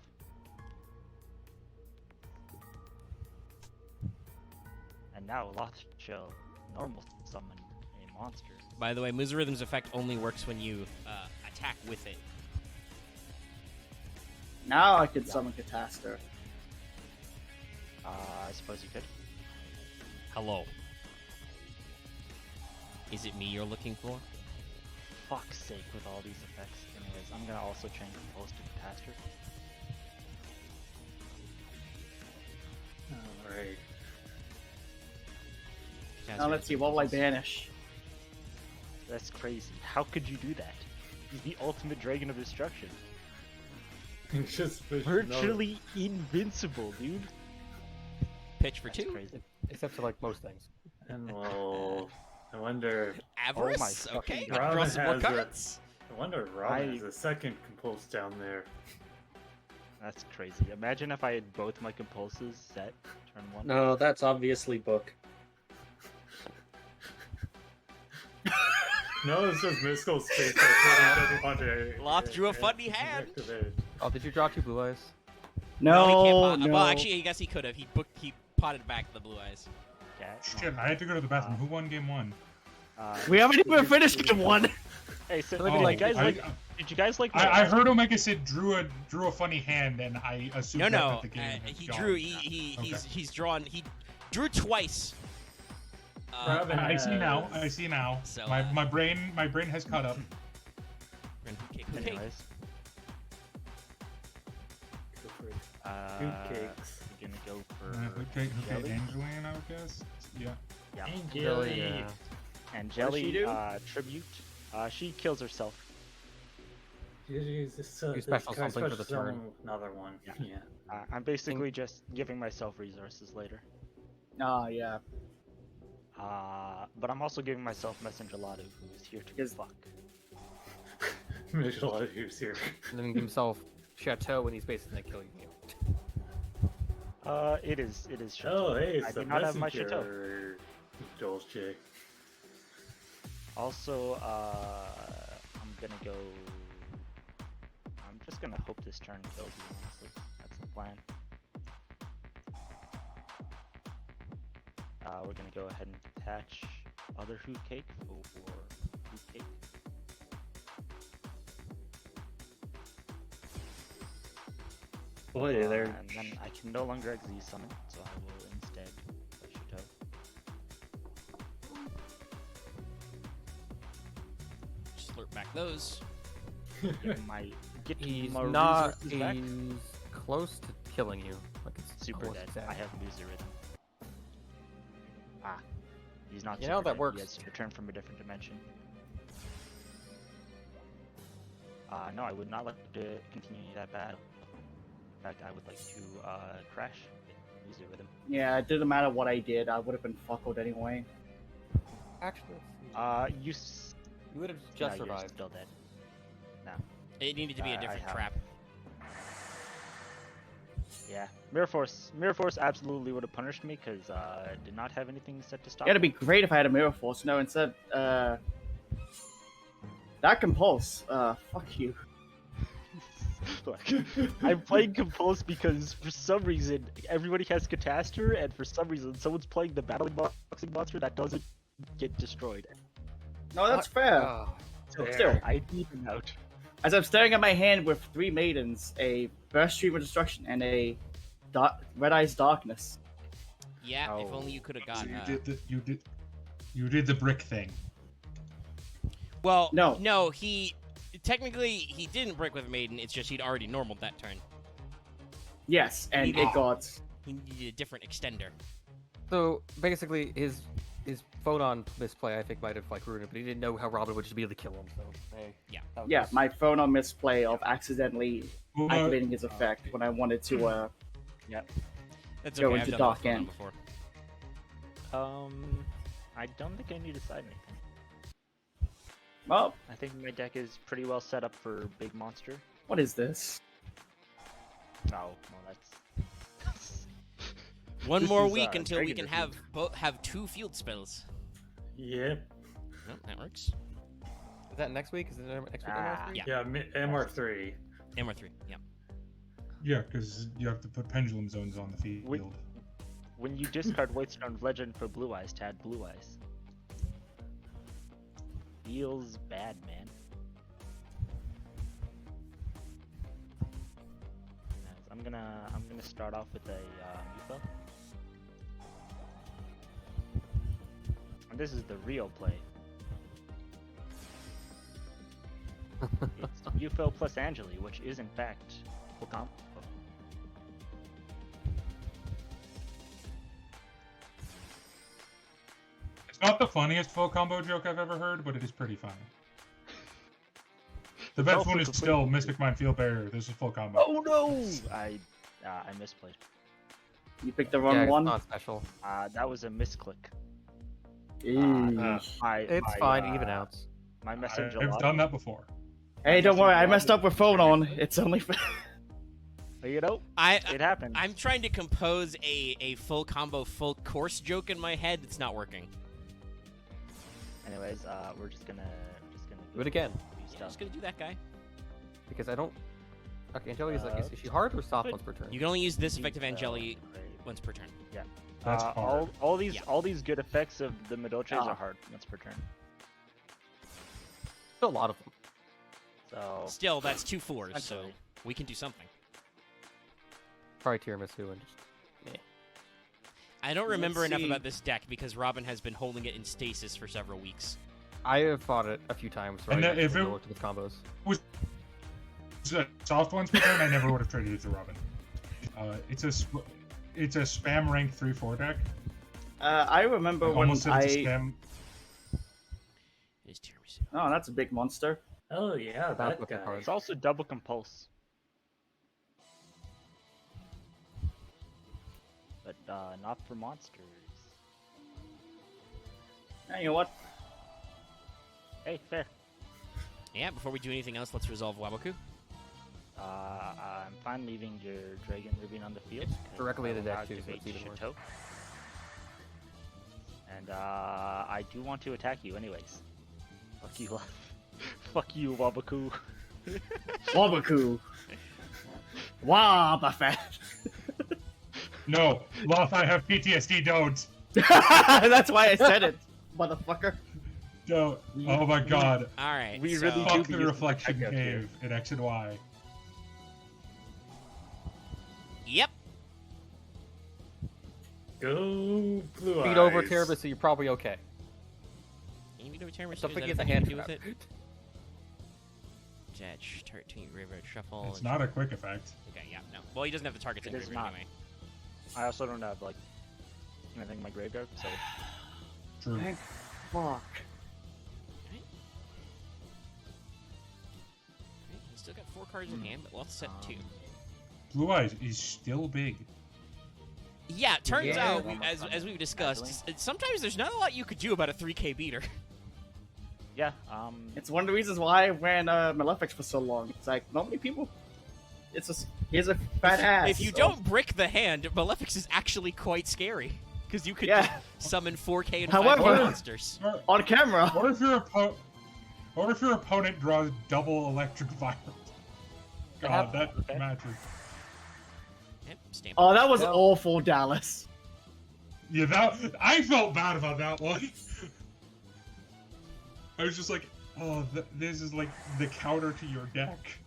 And now Loth shall normal summon a monster. by the way, Musa Rhythm's effect only works when you attack with it. Now I can summon Catastor. I suppose you could. Hello. Is it me you're looking for? Fuck's sake with all these effects. Anyways, I'm gonna also change compose to catastrophe. Alright. Now let's see, what will I banish? That's crazy. How could you do that? He's the ultimate dragon of destruction. Just Virtually invincible, dude. Pitch for That's 2. crazy. Except for like most things. And well, I wonder. Avarice. fucking Okay, God. draw Robin some more has a- cards. I wonder if Robin has a second compulse down there. That's crazy. Imagine if I had both my compulses set turn 1. No, that's obviously book. No, it's just mystical space. That doesn't want to. Loth drew a funny hand. activate. Oh, did you draw 2 blue eyes? No, he No, can't no. Well, actually, I guess he could have. He potted back the blue eyes. Yeah, Shit, I had to go to the bathroom. Who won game 1? We haven't even finished game 1. Hey, so Oh, did you guys like? I heard Omega said drew a funny hand, and I assumed No, that the game had he gone. drew. He's drawn. He drew twice. Robin I see now. has- I see now. So, my brain has caught up. Okay. Anyways, Go for it. we're cakes. gonna go for Okay, Jelly? Angeline, I would guess. Yeah. Yeah. And Jelly, jelly. yeah. And What does Jelly she do? tribute. She kills herself. Use this, You special card something for the special turn. summon Another one. Yeah. Yeah. I'm basically just giving myself resources later. Ah, yeah. But I'm also giving myself Messenger Ladu, who is here to Yes. fuck. There's a lot of who's here. And then give himself Chateau when he's basically killing you. It is Oh, hey, it's I the do not have my messenger. Dolce. Also, I'm gonna go. I'm just gonna hope this turn kills you. Honestly, that's the plan. We're gonna go ahead and attach other hoot cake for hoot cake. Boy, they're And then I can no longer XZ summon, so I will instead play Chateau. Slurp back those. Get He's my not. resources back. He's close to killing you. Like it's Super close dead. to I have Muser Rhythm. He's not. You know, super that dead. works. He has returned from a different dimension. No, I would not like to continue that battle. In fact, I would like to crash Muser Rhythm. Yeah, it didn't matter what I did, I would have been fuckled anyway. Actually, You would have no, just you're survived. still dead. It needed to be a I different have- trap. Yeah, Mirror Force absolutely would have punished me because I did not have anything set to stop. Yeah, it'd be great if I had a Mirror Force. No, instead, that Compulse. Fuck you. Look, I'm playing Compulse because for some reason everybody has Catastrophe, and for some reason someone's playing the Battling Boxing Monster that doesn't get destroyed. No, that's fair. Oh, Still, I even out. as I'm staring at my hand with 3 Maidens, a Burst Stream of Destruction, and a Red Eyes Darkness. Yeah, if Oh. only you could have So gotten. you did the brick thing. Well, No. no, he technically didn't break with Maiden. It's just he'd already normaled that turn. Yes, and Needed- it got. He needed a different extender. So basically, his photon misplay I think might have like ruined it, but he didn't know how Robin would just be able to kill him. So hey, Yeah. that was Yeah, nice. my phone on misplay of accidentally Well, activating his effect when I wanted to. That's Go okay. into I've done Dark that with End. before. I don't think I need to side anything. Well, I think my deck is pretty well set up for big monster. what is this? No, that's. One This more is, week until we Dragon can Defeat. have 2 field spells. Yep. No, that works. Is that next week? Is it next week? Ah. Yeah. Yeah, MR3. MR3. Yeah. Yeah, because you have to put pendulum zones on the field. Wait. When you discard Whitestone Legend for Blue Eyes to add Blue Eyes. Feels bad, man. I'm gonna start off with a Mufa. And this is the real play. It's UFO plus Angeli, which is in fact full combo. It's not the funniest full combo joke I've ever heard, but it is pretty funny. The best Also one is complete- still Mystic Minefield Barrier. This is full combo. Oh no! I misplayed. You picked the wrong Yeah, it's one. not special. That was a misclick. Eesh. It's fine, even outs. My messenger. I've done that before. Hey, don't worry. I messed up with phone on. It's only. You know, I it happens. I'm trying to compose a full combo full course joke in my head. It's not working. Anyways, we're just gonna Do it again. do Yeah, stuff. just gonna do that guy. Because I don't. Okay, Angeli is like, is she hard or soft once per turn? You can only use this effective Detail, Angeli right. once per turn. That's hard. all these Yeah. all these good effects of the Midoches Ah. are hard once per turn. Still a lot of them. So Still, that's 2 4s, so Essentially. we can do something. Probably tiramisu and just. I don't remember Let's enough see. about this deck because Robin has been holding it in stasis for several weeks. I have fought it a few times. So And I if actually it- looked at the combos. Soft ones per turn, I never would have traded it to Robin. It's a spam rank 3/4 deck. I remember when Almost said it's a I. spam. It is tiramisu. Oh, that's a big monster. Oh yeah, Not that looking guy. hard. it's also double compulse. But not for monsters. Hey, you know what? Hey, fair. Yeah, before we do anything else, let's resolve Waboku. I'm fine leaving your Dragon Ribbon on the field. 'cause directly in the that will deck, too, so activate it's even worse. Chateau. And I do want to attack you anyways. Fuck you, fuck you, Wabaku. Wabaku. Wabafet. No, Loth, I have PTSD. Don't. That's why I said it, motherfucker. Don't. Oh my God. All right. We so, really do Fuck be the using reflection Echo, too. cave in X and Y. Yep. Go blue Beat over eyes. tiramisu, you're probably okay. Can you beat over tiramisu? Don't Is that forget the a thing you hand can do trap. with it? Jetch, Tartine, River, Shuffle. It's not a quick effect. Okay, yeah, no. Well, he doesn't have the targets in It is River not. anyway. I also don't have like anything in my graveyard, so True. Thank fuck. Alright, he's still got 4 cards in hand, but Loth's set 2. Blue Eyes is still big. Yeah, it turns Yeah. out, as we've discussed, sometimes there's not a lot you could do about a 3K beater. yeah. It's one of the reasons why I ran Malefics for so long. It's like not many people. It's just here's a fat ass. If you don't brick the hand, Malefics is actually quite scary. Because you could Yeah. summon 4K and However- 5K monsters. Or, on camera. or if your opponent draws double electric violence. God, that Okay. matches. Yep, stamp. Oh, that was Yeah. awful, Dallas. Yeah, that I felt bad about that one. I was just like, oh, this is like the counter to your deck.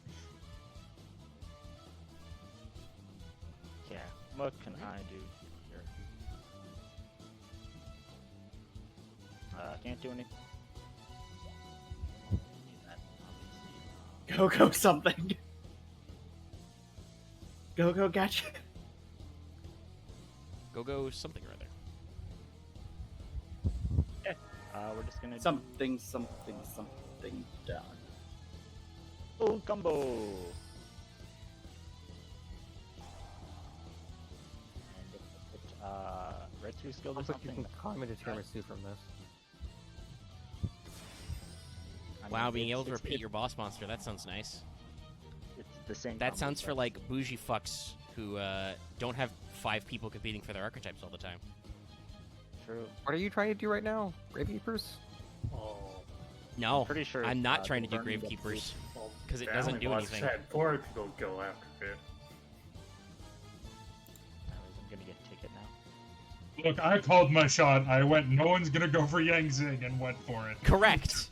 Yeah. What can I do here? Can't do anything. Go something. Go gotcha. Go something or other. We're just gonna Something down. full combo. And red 2 skill or Looks like you something. can climb into tiramisu from this. I mean, Wow, being able to it's- repeat your boss monster, that sounds nice. It's the same. That combo, sounds for but- like bougie fucks who don't have 5 people competing for their archetypes all the time. True. What are you trying to do right now? Gravekeepers? Oh, No, Pretty sure. I'm not trying to do burning the Gravekeepers. well, 'Cause it the doesn't only do boss anything. Had 4 people go after it. Anyways, I'm gonna get a ticket now. Look, I called my shot. I went, no one's gonna go for Yang Zing, and went for it. Correct.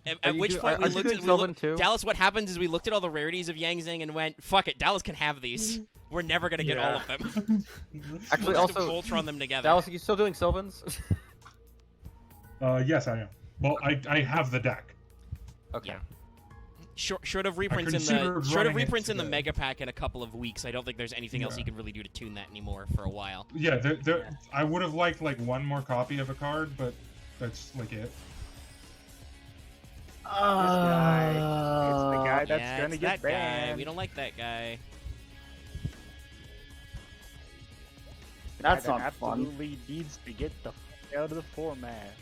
At which point we looked at Dallas. What happens is we looked at all the rarities of Yang Zing and went, "Fuck it, Dallas can have these. We're never gonna get all of them. Actually, We'll just also, Voltron them together." Dallas, are you still doing Sylvans? Yes, I am. Well, I have the deck. Okay. Yeah. Short of reprints considered short of running it reprints in the today. Mega Pack in a couple of weeks, I don't think there's anything else Yeah. you can really do to tune that anymore for a while. Yeah, I would have liked like one more copy of a card, but that's like it. This guy. It's the guy that's yeah, gonna it's get that guy. banned. We don't like that guy. That's Guy that not fun. absolutely needs to get the fuck out of the format.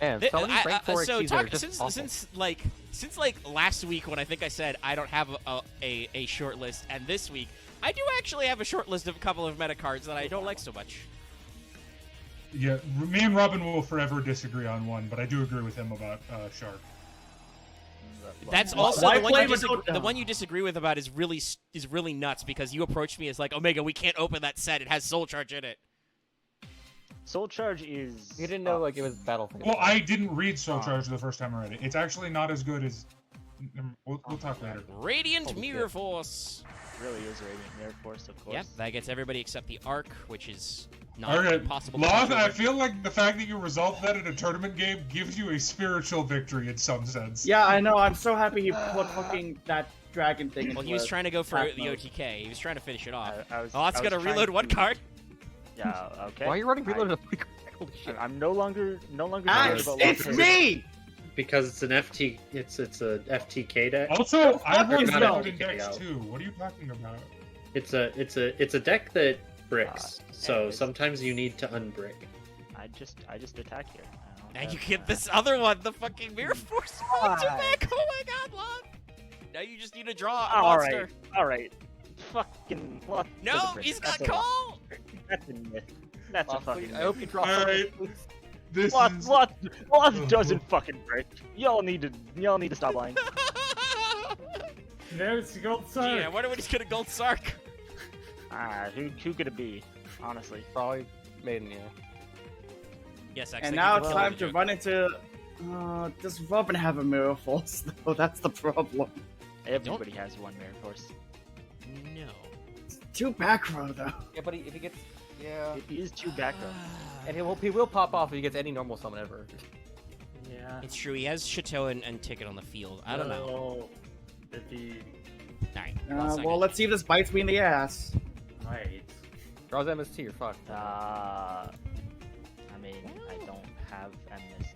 Man, Th- some of these rank 4 so XPs are talk, just awful. since last week when I think I said I don't have a short list, and this week I do actually have a short list of a couple of meta cards that I don't like so much. Yeah, me and Robin will forever disagree on one, but I do agree with him about Shark. That's Why also the one, play you with disagree, no- the one you disagree with about is really nuts because you approached me as like, Omega, we can't open that set. It has Soul Charge in it. Soul Charge is. You didn't know like it was Battlefield. Well, I didn't read Soul Charge the first time I read it. It's actually not as good as. We'll talk later. Radiant Mirror Force. Really is Radiant Mirror Force, of course. Yep, that gets everybody except the Arc, which is not Okay, possible. Loth, I feel like the fact that you resolved that in a tournament game gives you a spiritual victory in some sense. Yeah, I know. I'm so happy he put fucking that dragon thing. Well, into he was it. trying to go for Back the mode. OTK. He was trying to finish it off. Loth's Loth's gonna reload one card. Yeah. Okay. Why are you running reload? Holy shit. I'm no longer worried Axe, about it's Loth's me. Because it's an FT. It's a FTK deck. Also, I fuck run is reload that? index too. What are you talking about? It's a deck that bricks. So anyways. sometimes you need to unbrick. I just attack here. I don't And you have, get this other one, the fucking Mirror Force monster back. Oh my god, Loth. Now you just need to draw a All monster. right. All right. Fucking Loth. No, doesn't break. he's got That's a lie. call. That's a myth. That's a Loth, fucking please, myth. I hope you draw Alright. something, please. This Loth, is. Loth doesn't fucking break. Y'all need to stop lying. No, it's Gold Sark. Yeah, why don't we just get a Gold Sark? Who could it be? Honestly. Probably Maiden, yeah. Yes, actually. And now it's time to run into. Does Robin have a mirror force? though? That's the problem. Everybody has one Mirror Force. No. Two back row though. Yeah, but if he gets, yeah, It is two back row. and he will pop off if he gets any normal summon ever. Yeah. It's true. He has Chateau and Ticket on the field. I don't know. If he. Alright. Well, let's see if this bites me in the ass. Right. Draws MST, you're fucked. I mean, I don't have MST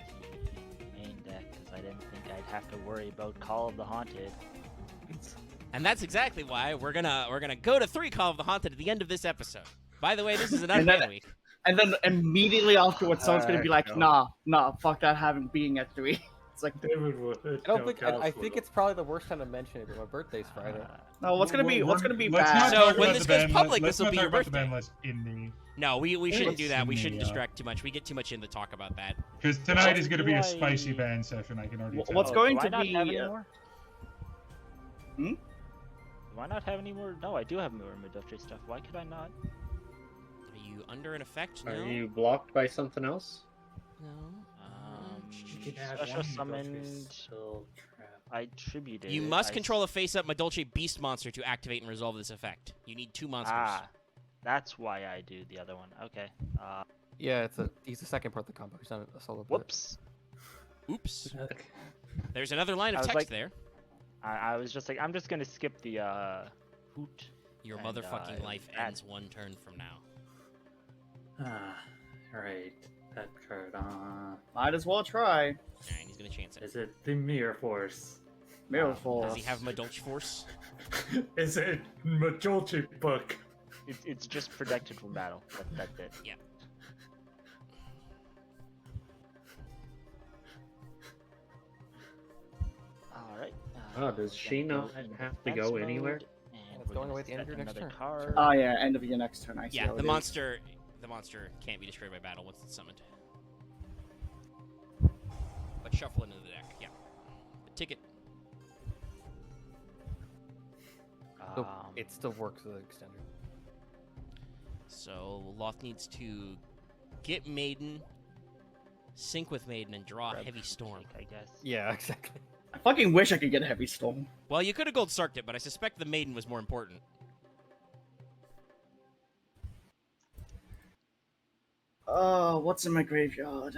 in main deck because I didn't think I'd have to worry about Call of the Haunted. And that's exactly why we're gonna go to 3 Call of the Haunted at the end of this episode. By the way, this is an And then- unban week. And then immediately afterwards, someone's gonna be like, no. nah, fuck that having being at 3. It's like, David would. I don't think. I think it's probably the worst time to mention it, but my birthday's Friday. no, what's gonna be Let's bad? not So talk when about this the goes ban public, list. this will Let's be not your talk about the birthday. ban list in No, we shouldn't do that. We Let's shouldn't see, distract too much. We get too much in to talk about that. because tonight is going to be do a spicy I- ban session. I can already tell. What's going do I to not be, have any more? Hmm? Do I not have any more? No, I do have more Midofre stuff. Why could I not? Are you under an effect? No. Are you blocked by something else? No. You can add Special one summoned. Midofre trap. I tributed. You it. must I control a face-up Madolche Beast monster to activate and resolve this effect. You need 2 monsters. Ah, that's why I do the other one. Okay. Yeah, he's the second part of the combo. He's not a solo. player. Whoops. Oops. Okay. There's another line I of was text like- there. I was just like, I'm just gonna skip the hoot. Your and, motherfucking life that- ends 1 turn from now. Right. That card. Might as well try. Alright, he's gonna chance it. Is it the Mirror Force? Mirror force. Does he have Madolche Force? Is it Majolchi book? It's just protected from battle. That's it. Yeah. All right. Oh, does she not have to go anywhere? It's going away at the end of your next turn. Card. Oh yeah, end of your next turn. I see Yeah, how the it is. monster can't be destroyed by battle once it's summoned. But shuffle into the deck, yeah. But Ticket. So it still works with the extender. So Loth needs to get Maiden, sync with Maiden, and draw a grab Heavy Storm. I guess. Yeah, exactly. I fucking wish I could get a heavy storm. Well, you could have Gold Sarked it, but I suspect the Maiden was more important. Oh, what's in my graveyard?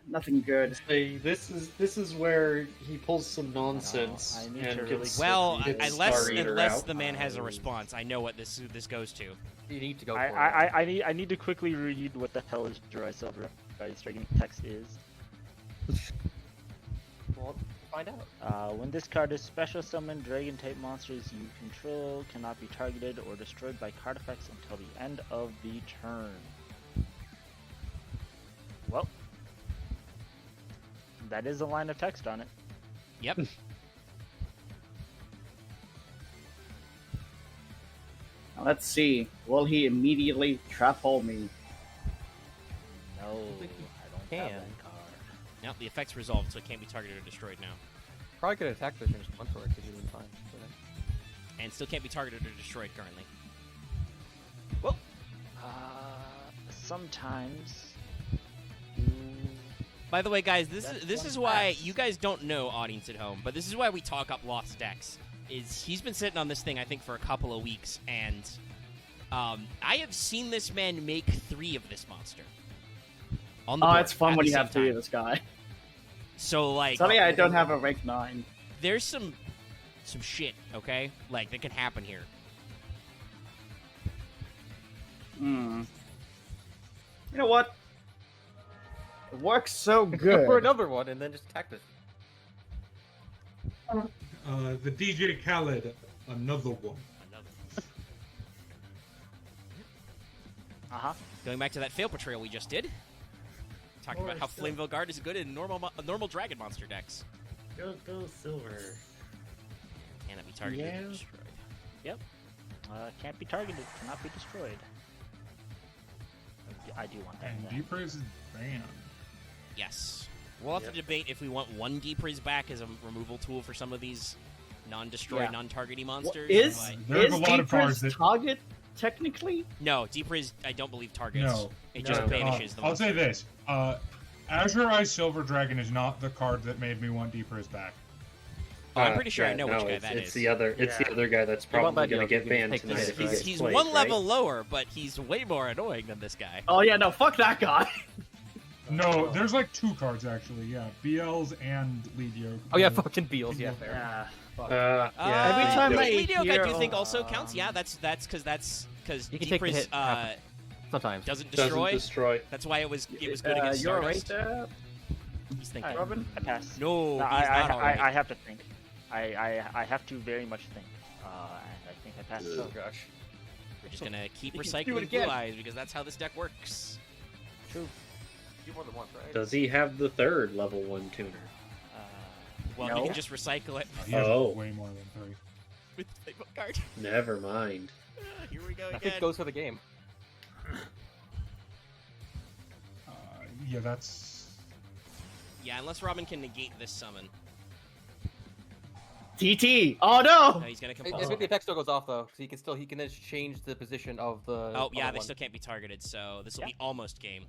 Nothing good. Say, this is where he pulls some nonsense I need to and really gets, Well, gets unless Star Eater unless out. the man has a response, I know what this goes to. You need to go for it. I need to quickly read what the hell is Dry Silver Guy's Dragon text is. Well, find out. When this card is special summoned, dragon type monsters you control cannot be targeted or destroyed by card effects until the end of the turn. Well, that is a line of text on it. Yep. Now, let's see. Will he immediately trap hole me? No, I think don't he have can. that card. Now the effect's resolved, so it can't be targeted or destroyed now, Probably could attack this and just one for it because you didn't find. and still can't be targeted or destroyed currently. Sometimes. By the way, guys, this That's is one why pass. you guys don't know, audience at home, but this is why we talk up Loth's decks. Is he's been sitting on this thing I think for a couple of weeks, and I have seen this man make 3 of this monster. On the Oh, board it's fun at when the you have same 3 of time. this guy. So like, Sorry, I don't have a rank 9. there's some shit, okay, like that can happen here. Hmm. You know what? It works so Go for good. another one and then just attack this. The DJ Khaled, another one. Another. Going back to that fail portrayal we just did, talking about how Flameville Guard is good in normal dragon monster decks. Go silver. Can it be targeted Yeah. or destroyed? Can't be targeted, cannot be destroyed. I do want that. And then. Deepers is banned. Yes. We'll have to debate if we want one Deepris back as a removal tool for some of these non-destroy, Yeah. non-targety monsters. Is but- There's is a lot of cards Deeper's that- target technically? No, Deepris, I don't believe targets. No. It just No. banishes the I'll monster. say this. Azure Eye Silver Dragon is not the card that made me want Deepers back. Oh, I'm pretty sure I yeah, know no, which guy it's, that it's is. The other, it's the Yeah. other guy that's They won't probably let going to you. get You can banned take tonight this. if he He's, gets he's played, one right? level lower, but he's way more annoying than this guy. Oh yeah, no, fuck that guy. No, there's like 2 cards actually. Yeah, BLs and Legio. Oh yeah, fucking Beals. Yeah, fair. Yeah. Fuck. Yeah. Every time I Ledio, I hear- do think also counts. Yeah, that's because You can take the Deepris hit half- Sometimes. doesn't Doesn't destroy. destroy. That's why it was good against You're right Stardust. there. He's thinking. Alright, Robin? I pass. No, No, he's not alright. I have to think. I have to very much think. I think I passed. Oh gosh. We're just gonna keep You can do it recycling again. Blue Eyes because that's how this deck works. True. Do more than once, right? Does he have the 3rd level 1 tuner? Well, No. you can just recycle it He has Oh. way more than 3. with the playbook card. Never mind. Here we go I think again. it goes for the game. Yeah, that's. Yeah, unless Robin can negate this summon. TT. Oh no. No, he's gonna I compulse. think the effect still goes off though, because he can then change the position of the. Oh yeah, other they one. still can't be targeted, so this will be almost game.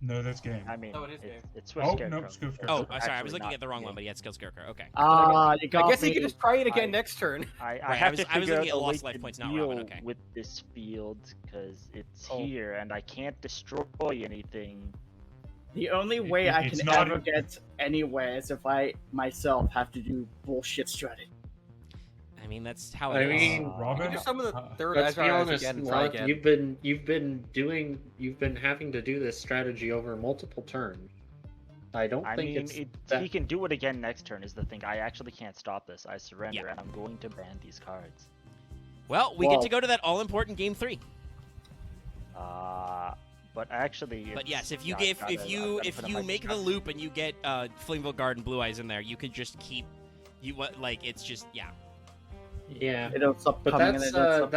No, that's game. I mean, No, it is game. it's Swift Oh, Scarecrow. nope, Swift It's Scarecrow. Oh, sorry, I actually was looking not at the wrong game. one, but yeah, it's Skill Scarecrow. Okay. You I got guess he me. can just try it again I- next turn. I Right, have I to was figure looking out at a way lost life to points, not deal Robin, okay. with this field because it's Oh. here and I can't destroy anything. The only way I It's can not ever a- get anywhere is if I myself have to do bullshit strategy. I mean, that's how I it is. mean, Robin. Just some of the third Let's be Azure Eyes honest, again and try Loth, again. you've been having to do this strategy over multiple turns. I don't I think mean, it's that. he can do it again next turn is the thing. I actually can't stop this. I surrender Yeah. and I'm going to ban these cards. Well, we Well- get to go to that all-important game 3. But actually, But it's yes, if you not- give, gotta- if I've you gotta if put on you my make the discount. loop and you get Flameville Guard and Blue Eyes in there, you could just keep you what like it's just yeah. Yeah, They don't stop but coming that's and they don't stop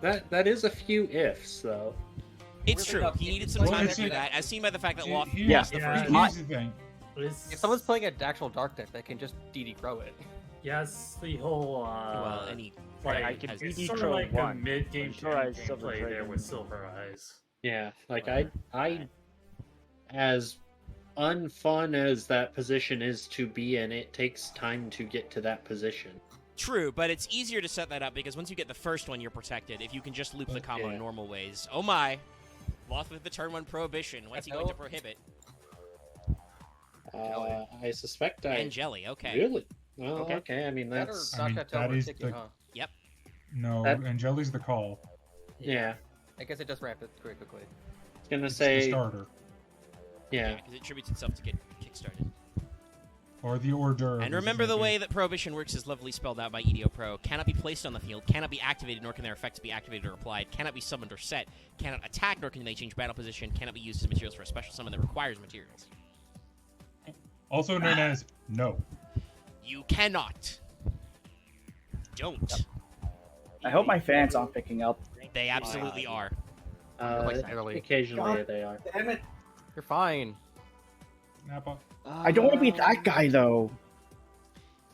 that's that is a few ifs though. It's Really true. not- He needed some Well, time to it's do a- that, as seen by the fact that Loth Here- lost the yeah. first. My- Here's the thing. If someone's playing an actual dark deck, they can just DD Crow it. Yes, the whole Well, any like I can has- it's DD sort of Crow like one, a mid-game Silver Eyes, Silver gameplay there Dragon. with Silver Eyes. Yeah, like I as unfun as that position is to be in, it takes time to get to that position. True, but it's easier to set that up because once you get the first one, you're protected. If you can just loop the combo in Yeah. normal ways. Oh my. Loth with the turn 1 prohibition. What's he going to prohibit? I suspect I And jelly, okay. really. Well, Okay. okay. I mean That or that's I mean, Knockout that Tower is ticket, the- huh? No, That- Angeli's the call. yeah. I guess it does ramp it very quickly. I was gonna It's the say starter. yeah. Because it tributes itself to get kickstarted. Or the hors d'oeuvre. And remember the way that Prohibition works is lovely spelled out by EDO Pro. Cannot be placed on the field, cannot be activated, nor can their effects be activated or applied, cannot be summoned or set, cannot attack, nor can they change battle position, cannot be used as materials for a special summon that requires materials. Also known as no. You cannot. Don't. I hope my fans aren't picking up. They absolutely are. Like early. Occasionally God they are. Damn it! You're fine. Nappa. I don't want to be that guy though.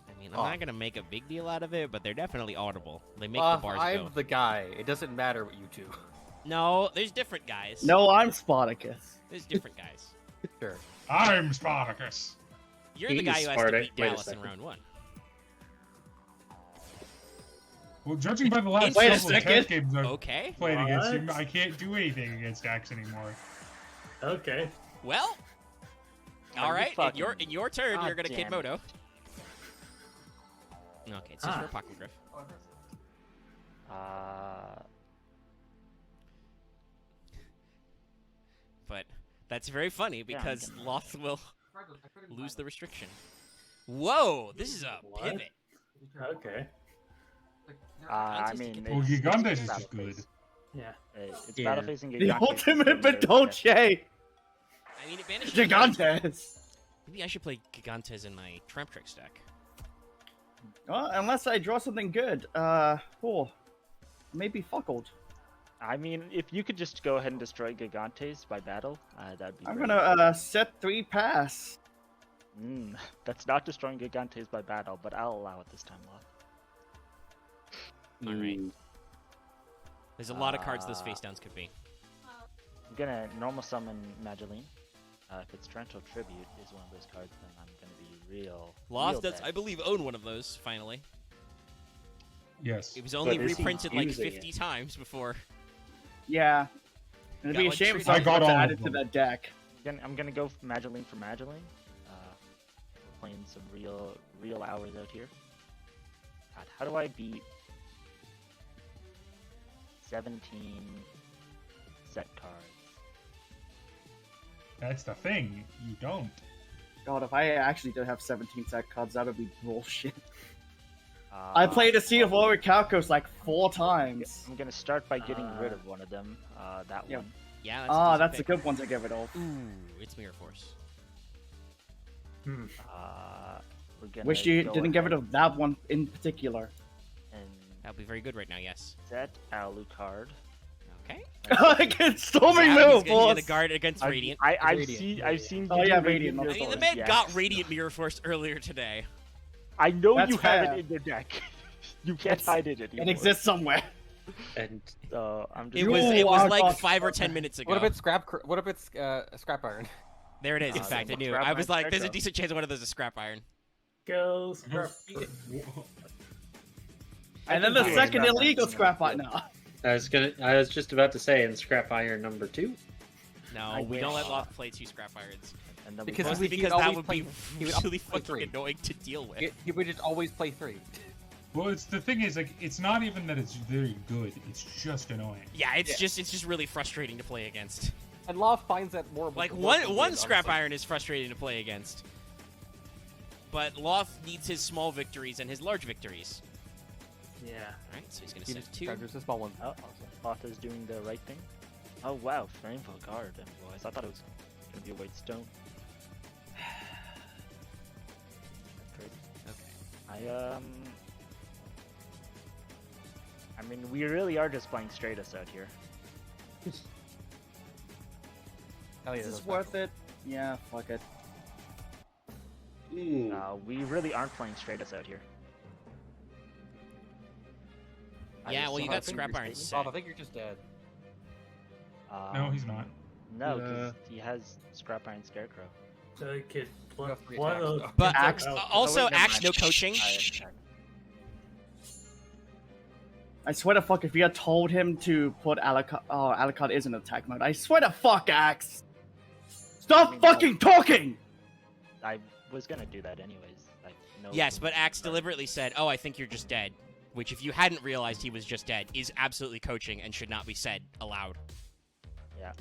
I mean, I'm not gonna make a big deal out of it, but they're definitely audible. They make the Loth, bars I'm go. the guy. It doesn't matter what you do. No, there's different guys. No, I'm Spartacus. There's different guys. Sure. I'm Spartacus. You're the He's guy who has to Sparta. beat Wait a Dallas in second. round 1. Well, judging by the last Wait a couple of second. chess games I've Okay. played against him, What? I can't do anything against Dax anymore. Okay. Well. Are All you right. fucking- In your turn, God you're gonna Kid damn Moto. Okay, it's just Ah. for Apocryph. But that's very funny Yeah, I'm because gonna- Loth will lose the restriction. Whoa, this is a What? pivot. Okay. I mean, Well, it's Gigantes is battle good. phase. Yeah. It's Yeah. battle facing The Gigantes. ultimate Dolce! I mean, it banishes Gigantes! Maybe I should play Gigantes in my Tramp Trick stack. Well, unless I draw something good. Maybe fuckled. I mean, if you could just go ahead and destroy Gigantes by battle, that'd be I'm great. gonna set 3 pass. That's not destroying Gigantes by battle, but I'll allow it this time, Loth. All right. There's a lot of cards those Ah. face downs could be. I'm gonna normal summon Mageline. If it's Torrential Tribute is one of those cards, then I'm gonna be real. Loth real does, dead. I believe, own one of those finally. Yes. It was only is he reprinted like using 50 times before. Yeah. It'd Got be a one shame tree. if I I got got all to of add it to them. that deck. I'm gonna go Mageline for Mageline. We're playing some real hours out here. God, how do I beat 17 set cards? That's the thing. You don't. God, if I actually did have 17 set cards, that would be bullshit. I played a Sea of Orichalcos like 4 times. I'm gonna start by getting rid of one of them. That Yeah. one. Yeah, That's a decent good one to get rid of. pick. Ooh, it's Mirror Force. We're gonna Wish you go didn't get rid ahead of that one in particular. and That would be very good right now, yes. set Alucard. Okay. Against Storming Yeah, Mill, he's gonna boss! guard against Radiant. I've Radiant. seen I've seen. Oh, you do yeah, Radiant, I that's mean, the all. man yeah. got Radiant Mirror Force earlier today. I know That's you have fair. it in your deck. You can't hide it anymore. It exists somewhere. And So I'm just. It was You are like not 5 or 10 minutes ago. What if it's What if it's scrap iron? There it is. In Uh, fact, I knew. scrap I was iron like, there's a Scarecrow. decent chance one of those is scrap iron. Go scrap. And then the think second it's not illegal that scrap good. iron now. I was just about to say in scrap iron number 2. No, I we don't wish. let Loth play 2 scrap irons. And then Because we Mostly he because would that always would play- be he would really always play fucking 3. annoying to deal with. He would just always play 3. Well, it's the thing is like it's not even that it's very good. It's just annoying. Yeah, it's just really frustrating to play against. And Loth finds that more. Like more one good, scrap honestly. iron is frustrating to play against. But Loth needs his small victories and his large victories. Yeah. Alright, so he's gonna He set just 2. charges the small one. Oh, Loth is doing the right thing. Oh wow, Rainbow Guard, boys. I thought it was gonna be a white stone. Great. Okay. I mean, we really are just playing Stratus out here. Hell yeah, Is this those worth it? Yeah, fuck it. Ooh. We really aren't playing Stratus out here. Yeah, well, still you have got scrap fingers iron taken. set. Loth, I think you're just dead. No, he's not. No, because he has Scrap Iron Scarecrow. So you could You have 3 one of attacks, those. though. But Axe- also, Oh, wait, never Axe, mind. no coaching. I swear to fuck, if you had told him to put Alucard, oh, Alucard is in attack mode. I swear to fuck, Axe! Stop I mean, fucking talking! I was gonna do that anyways. I know. Yes, but Axe deliberately said, "Oh, I think you're just dead," which, if you hadn't realized he was just dead, is absolutely coaching and should not be said aloud. Yeah.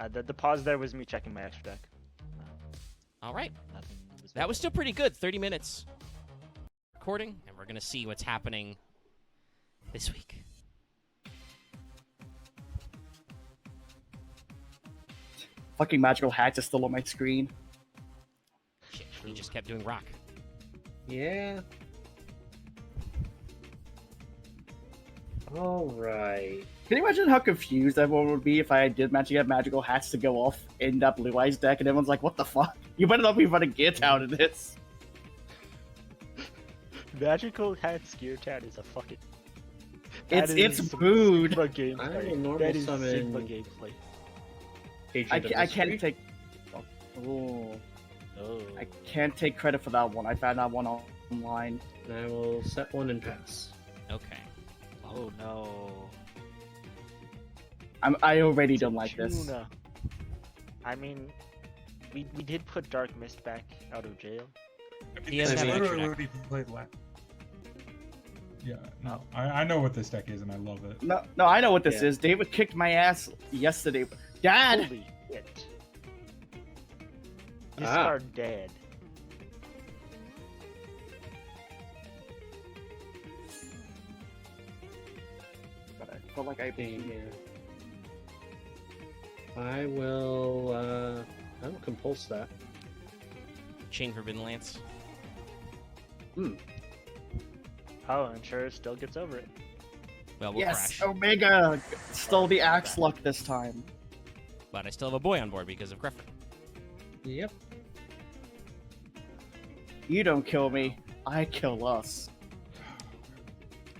The pause there was me checking my extra deck. All right, Nothing was that was still pretty good. 30 minutes recording, and we're gonna see what's happening this week. Fucking magical hats is still on my screen. Shit, he just kept doing rock. Yeah. All right. Can you imagine how confused everyone would be if I did manage to get magical hats to go off in that Blue Eyes deck and everyone's like, what the fuck? You better not be running Gear out of this. Magical Hat Scare Tat is a fucking. It's booed. Sigma gameplay. I will normal That is summon Sigma gameplay. Agent of I can't Mystery. take. Oh, Oh. I can't take credit for that one. I found that one online. And I will set one and pass. Okay. Oh no. I already don't like this. Tuna. I mean, we did put Dark Mist back out of jail. He doesn't have I an mean, extra deck. already played Yeah, no, I know what this deck is and I love it. No, I know what this Yeah. is. David kicked my ass yesterday. Dad! Holy shit. You Ah. are dead. But I felt like I I will compulse that. Chain Forbidden Lance. Oh, and sure still gets over it. Well, we'll yes, crash. Omega stole the axe luck this time. But I still have a boy on board because of Greffer. Yep. You don't kill me, I kill us.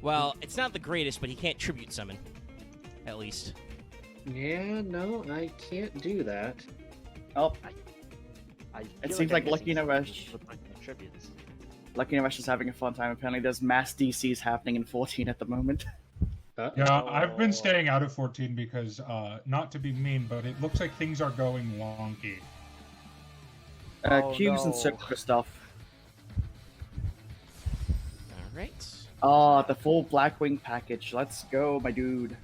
Well, it's not the greatest, but he can't tribute summon. At least. Yeah, no, I can't do that. Oh, I It feel seems I'm like missing Lucky something Naresh- with my tributes. Lucky Naresh is having a fun time. Apparently, there's mass DCs happening in 14 at the moment. Yeah, I've been Oh. staying out of 14 because, not to be mean, but it looks like things are going wonky. Oh, Cubes and no. circular stuff. Alright. Oh, the full Blackwing package. Let's go, my dude.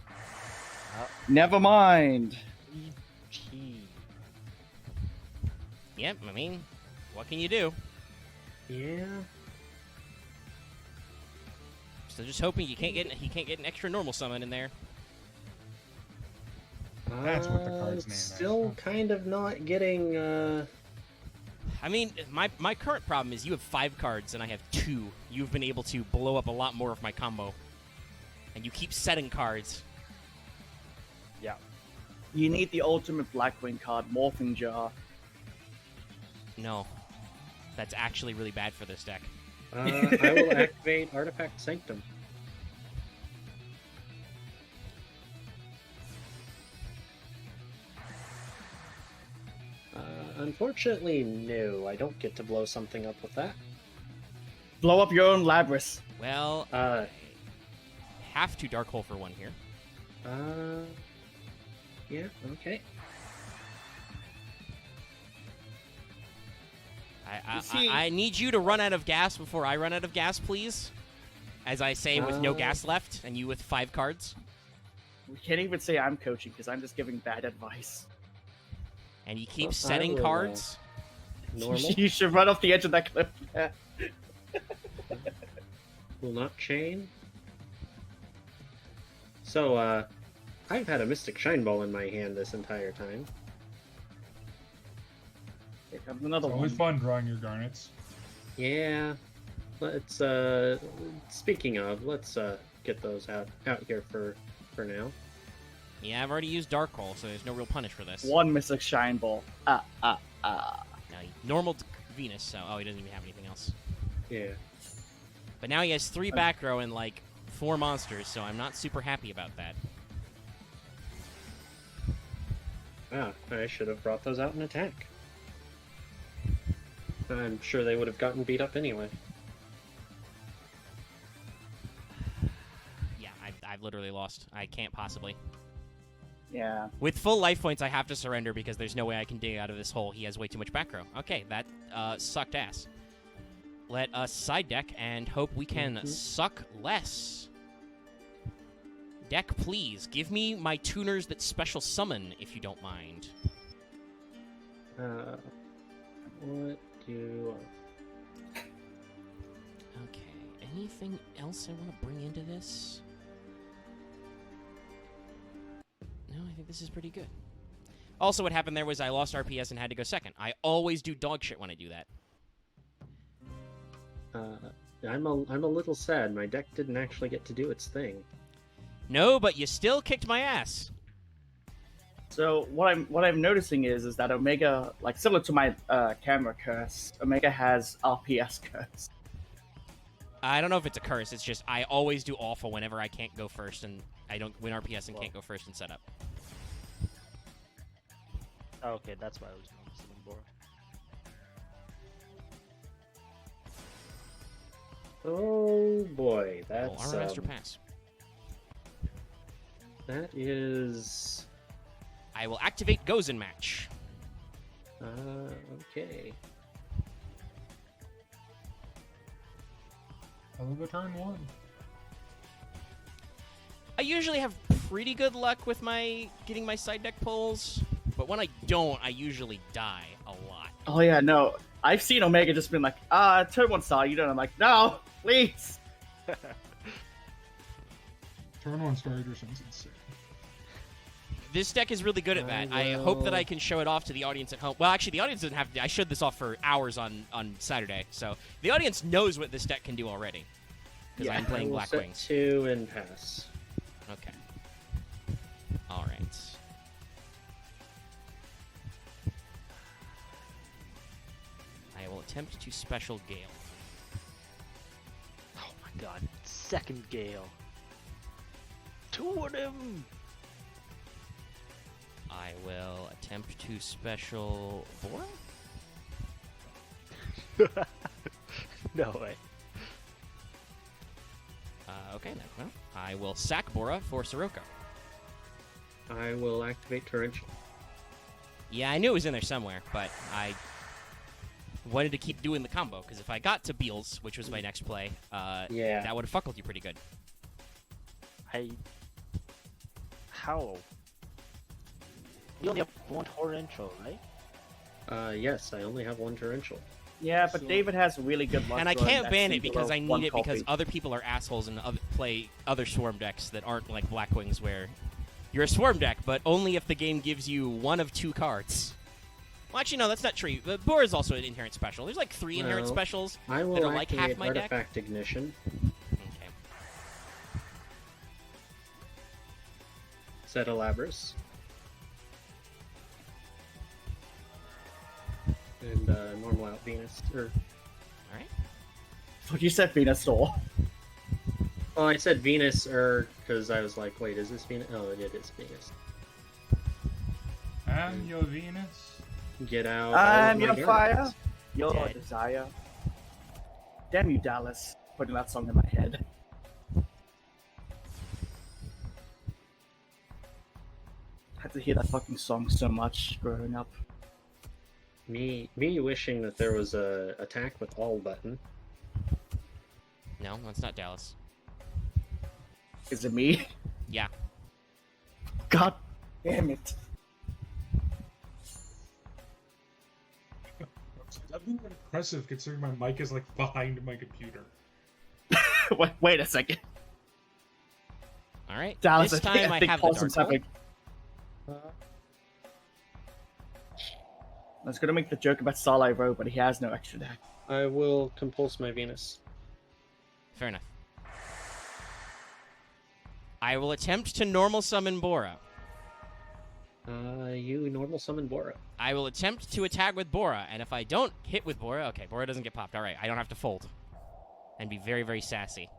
Oh. Never mind. EG. Yep, I mean, what can you do? Yeah. So just hoping he can't get an extra normal summon in there. That's what the card's name is. Still kind of not getting. I mean, my current problem is you have 5 cards and I have 2. You've been able to blow up a lot more of my combo. And you keep setting cards. Yeah. You need the ultimate Blackwing card, Morphing Jar. No. That's actually really bad for this deck. I will activate Artifact Sanctum. Unfortunately, no. I don't get to blow something up with that. Blow up your own Labrys. Well, Uh, have to Dark Hole for 1 here. Yeah, okay. I need you to run out of gas before I run out of gas, please. As I say, with no gas left, and you with 5 cards. We can't even say I'm coaching because I'm just giving bad advice. And you keep Well, I setting will, cards. Normal. You should run off the edge of that cliff. Will not chain. So, I've had a Mystic Shine Ball in my hand this entire time. Here comes another It's one. always fun drawing your garnets. Yeah. Let's, speaking of, let's, get those out here for now. Yeah, I've already used Dark Hole, so there's no real punish for this. One Mystic Shine Ball. Now, normal Venus, so... Oh, he doesn't even have anything else. Yeah. But now he has 3 back row and, like, 4 monsters, so I'm not super happy about that. Ah, I should have brought those out in attack. I'm sure they would have gotten beat up anyway. Yeah, I I've literally lost. I can't possibly. Yeah. With full life points, I have to surrender because there's no way I can dig out of this hole. He has way too much back row. Okay, that sucked ass. Let us side deck and hope we can suck less. Deck, please. Give me my tuners that special summon, if you don't mind. What do Okay, anything else I want to bring into this? No, I think this is pretty good. Also, what happened there was I lost RPS and had to go second. I always do dog shit when I do that. I'm a little sad. My deck didn't actually get to do its thing. No, but you still kicked my ass. So what I'm noticing is that Omega, like similar to my camera curse, Omega has RPS curse. I don't know if it's a curse. It's just I always do awful whenever I can't go first, and I don't win RPS and can't go first in setup. Oh, okay, that's why I was noticing Bora. Oh boy, Oh, that's Armor Master Pass. that is I will activate Gozen Match. okay. I will go turn 1. I usually have pretty good luck with my getting my side deck pulls, but when I don't, I usually die a lot. Oh yeah, no. I've seen Omega just been like, turn 1 star, you know, and I'm like, no, please. Turn 1 starter sounds insane. This deck is really good at that. I hope that I can show it off to the audience at home. Well, actually, the audience doesn't have to. I showed this off for hours on Saturday, so the audience knows what this deck can do already. Because I'm playing I will Black set Wings. 2 and pass. Okay. All right. I will attempt to special Gale. Oh my god, second Gale. 2 of them! I will attempt to special Bora? No way. Okay, then. Well, I will sack Bora for Sirocco. I will activate Torrential. Yeah, I knew it was in there somewhere, but I wanted to keep doing the combo, because if I got to Beals, which was my next play, Yeah. that would have fucked with you pretty good. How? You only have 1 torrential, right? Yes, I only have 1 Torrential. Yeah, but David has really good luck. And I drawing can't that ban C it because below I need 1 it because copy. other people are assholes and play other Swarm decks that aren't like Black Wings, where you're a Swarm deck, but only if the game gives you 1 of 2 cards. Well, actually, no, that's not true. Bora is also an inherent special. There's like 3 inherent Well, specials I will that are like half activate my deck. Artifact Ignition. Okay. Set Elabras. And normal out Venus. Or, All right. What you said, Venusaur. well, I said Venus, because I was like, wait, is this Venus? Oh, it is Venus. And your Venus. Get out. I'm all of your my fire. guards. Your Dead. desire. Damn you, Dallas. Putting that song in my head. Had to hear that fucking song so much growing up. Me wishing that there was a attack with all button. No, that's not Dallas. Is it me? Yeah. God damn it. That'd be impressive considering my mic is like behind my computer. Wait a second. All right. Dallas, this I time I think have the Paulson's Dark Hole. having... I was gonna make the joke about Starlight Road, but he has no extra deck. I will compulse my Venus. Fair enough. I will attempt to normal summon Bora. You normal summon Bora. I will attempt to attack with Bora, and if I don't hit with Bora, okay, Bora doesn't get popped. All right, I don't have to fold. And be very, very sassy.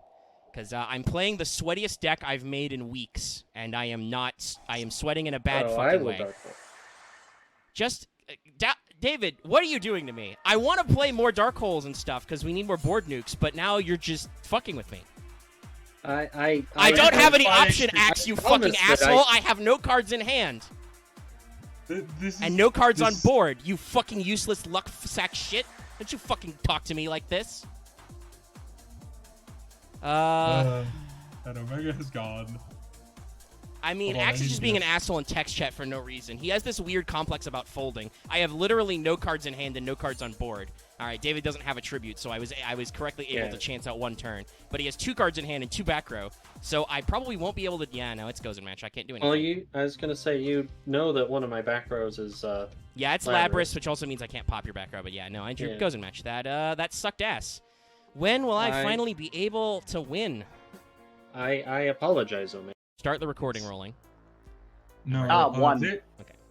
Because I'm playing the sweatiest deck I've made in weeks, and I am sweating in a bad I fucking will way. Dark Hole. Just, David, what are you doing to me? I want to play more Dark Holes and stuff, because we need more board nukes, but now you're just fucking with me. I don't have any option, Axe, you fucking promised that asshole. I have no cards in hand. This is, And no cards on this- board, you fucking useless luck sack shit. Don't you fucking talk to me like this. And Omega has gone. I mean, Hold on, Axe I is need just to being go. an asshole in text chat for no reason. He has this weird complex about folding. I have literally no cards in hand and no cards on board. All right, David doesn't have a tribute, so I was correctly able to chance out one turn. But he has 2 cards in hand and 2 back row, so I probably won't be able to. Yeah, no, it's goes in match. I can't do anything. Well, I was gonna say, you know that one of my back rows is Yeah, it's Labrys, which also means I can't pop your back row. But yeah, no, I drew goes in match. That sucked ass. When will I finally be able to win? I apologize, Omega. Start the recording rolling. No. one. Okay,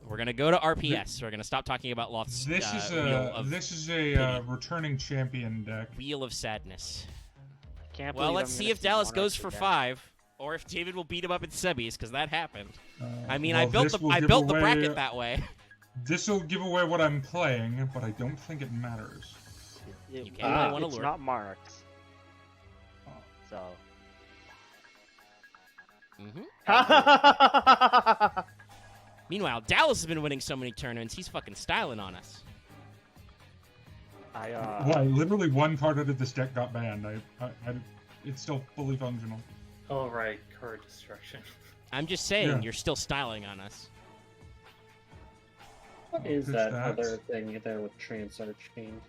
we're gonna go to RPS. We're gonna stop talking about Loth's This is a returning champion deck. Wheel of Sadness. Can't Well, believe let's I'm see gonna if Dallas Monarch goes for again. 5, or if David will beat him up in semis, because that happened. I mean, well, I built this will the give bracket away- that way. This will give away what I'm playing, but I don't think it matters. It, You can't play one it's allure. not Monarchs. So Meanwhile, Dallas has been winning so many tournaments. He's fucking styling on us. Well, literally one card out of this deck got banned. It's still fully functional. All right, card destruction. I'm just saying, Yeah. you're still styling on us. What is good that stats. other thing there with Trans Archfiend?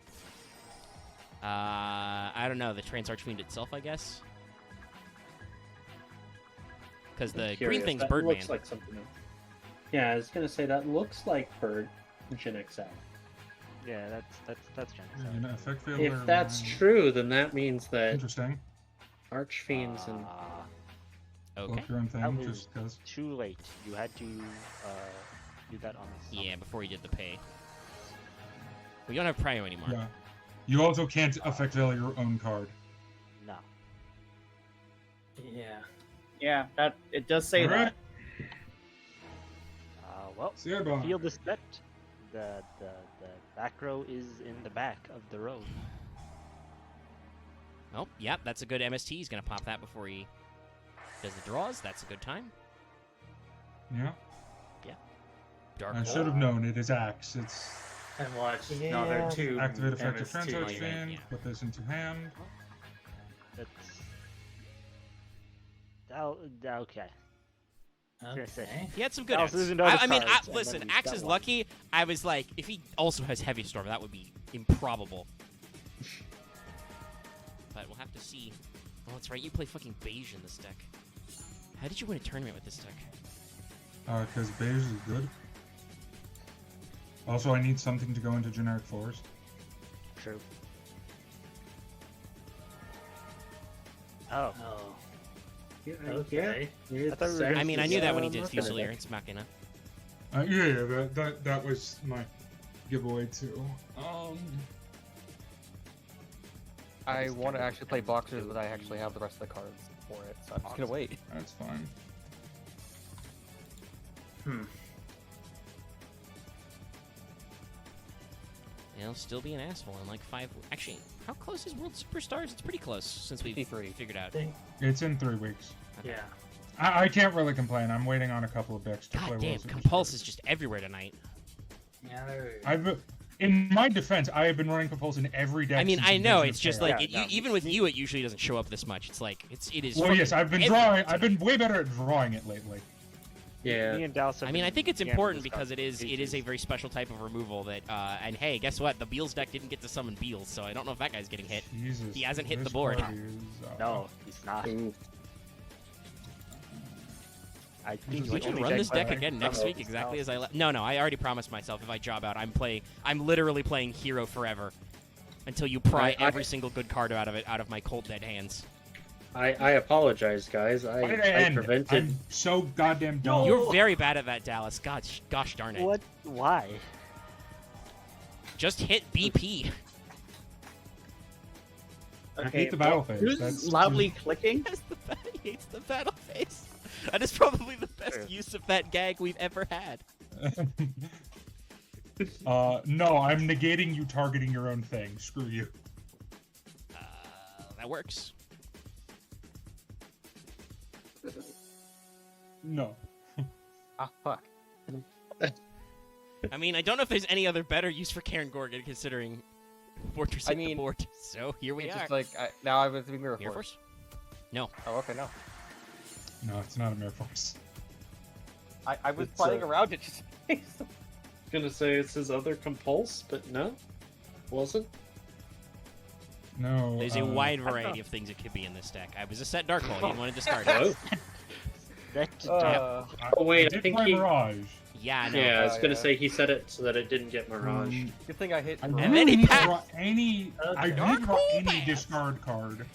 I don't know, the Trans Archfiend itself, I guess. Because the green Curious, thing's that Birdman. looks like something else. Yeah, I was gonna say that looks like Bird Gen XL. yeah, that's Genesis. You know, effect failure, If that's true, then that means that interesting. Archfiends and Okay. Both your own thing, That was- just because. Too late. You had to do that on the Yeah, before you did the pay. We don't have Prio anymore. Yeah. You also can't effect failure your own card. No. Yeah. Yeah, that it does say Alright. that. Well, See you, Bob. field is set. The back row is in the back of the road. Oh, yep, that's a good MST. He's going to pop that before he does the draws. That's a good time. Yeah. Dark I Hole. should have known it is Axe. It's And watch Yeah. another 2 activate effective MS2. transfer yeah, chain, yeah. put this into hand. That's okay. gonna say. Okay. He had some good Dallas acts. isn't other I mean, cards, and listen, then he's Axe got is one. lucky. I was like, if he also has Heavy Storm, that would be improbable. But we'll have to see. Oh, that's right. You play fucking beige in this deck. How did you win a tournament with this deck? Because beige is good. Also, I need something to go into generic floors. True. Oh. Oh. Yeah, Okay. I thought we were gonna I mean, I see knew that when he did Machina Fusilier. deck. It's Machina. Yeah, that was my giveaway too. I want to actually play boxers, but I actually have the rest of the cards for it, so I'm just gonna wait. That's fine. He'll still be an asshole in like 5. Actually, how close is World Superstars? It's pretty close since we've 53. figured out. It's in 3 weeks. Yeah. I can't really complain. I'm waiting on a couple of decks to play God damn, World Superstars. Compulse is just everywhere tonight. Yeah. There In my defense, I have been running Compulse in every deck. I mean, since I know Invasion it's of just Chaos. like even with you, it usually doesn't show up this much. It's like it is. Well, fucking yes, I've been everywhere drawing. I've tonight. been way better at drawing it lately. Yeah. Me and Dallas have I mean, I been think it's jamming important this because card it is for a ages. very special type of removal that. And hey, guess what? The Beals deck didn't get to summon Beals, so I don't know if that guy's getting hit. Jesus, He hasn't hit the this board. card is, No, he's not. Ooh. I think Do the I should only run this deck playing again next Dallas week is exactly as Dallas. I No, I already promised myself if I job out, I'm literally playing Hero forever until you pry I- every single good card out of my cold dead hands. I apologize, guys. Why did I I end? prevented. I'm so goddamn dumb. You're very bad at that, Dallas. Gosh darn it. What? Why? Just hit BP. I hate the battle phase. Who's That's loudly clicking? He hates the battle phase. That is probably the best True. use of that gag we've ever had. No, I'm negating you targeting your own thing. Screw you. That works. No. Ah, fuck. I mean, I don't know if there's any other better use for Karen Gorgon considering Fortress hit the board. So here we It's are. just like now I was thinking Mirror Mirror Force. Force? No. Oh, okay, no. No, it's not a Mirror Force. I was It's, playing around it just. Gonna say it's his other compulse, but no, wasn't. No. There's a wide variety of things it could be in this deck. I was a set Dark Hole. You didn't want to discard it. Oh wait, I think play he. Mirage. Yeah, no. Yeah, I was Oh, gonna yeah. say he said it so that it didn't get miraged. Good thing I hit. I Mirage. And really then he didn't passed. draw any. I Dark didn't draw Hole any passed. discard card.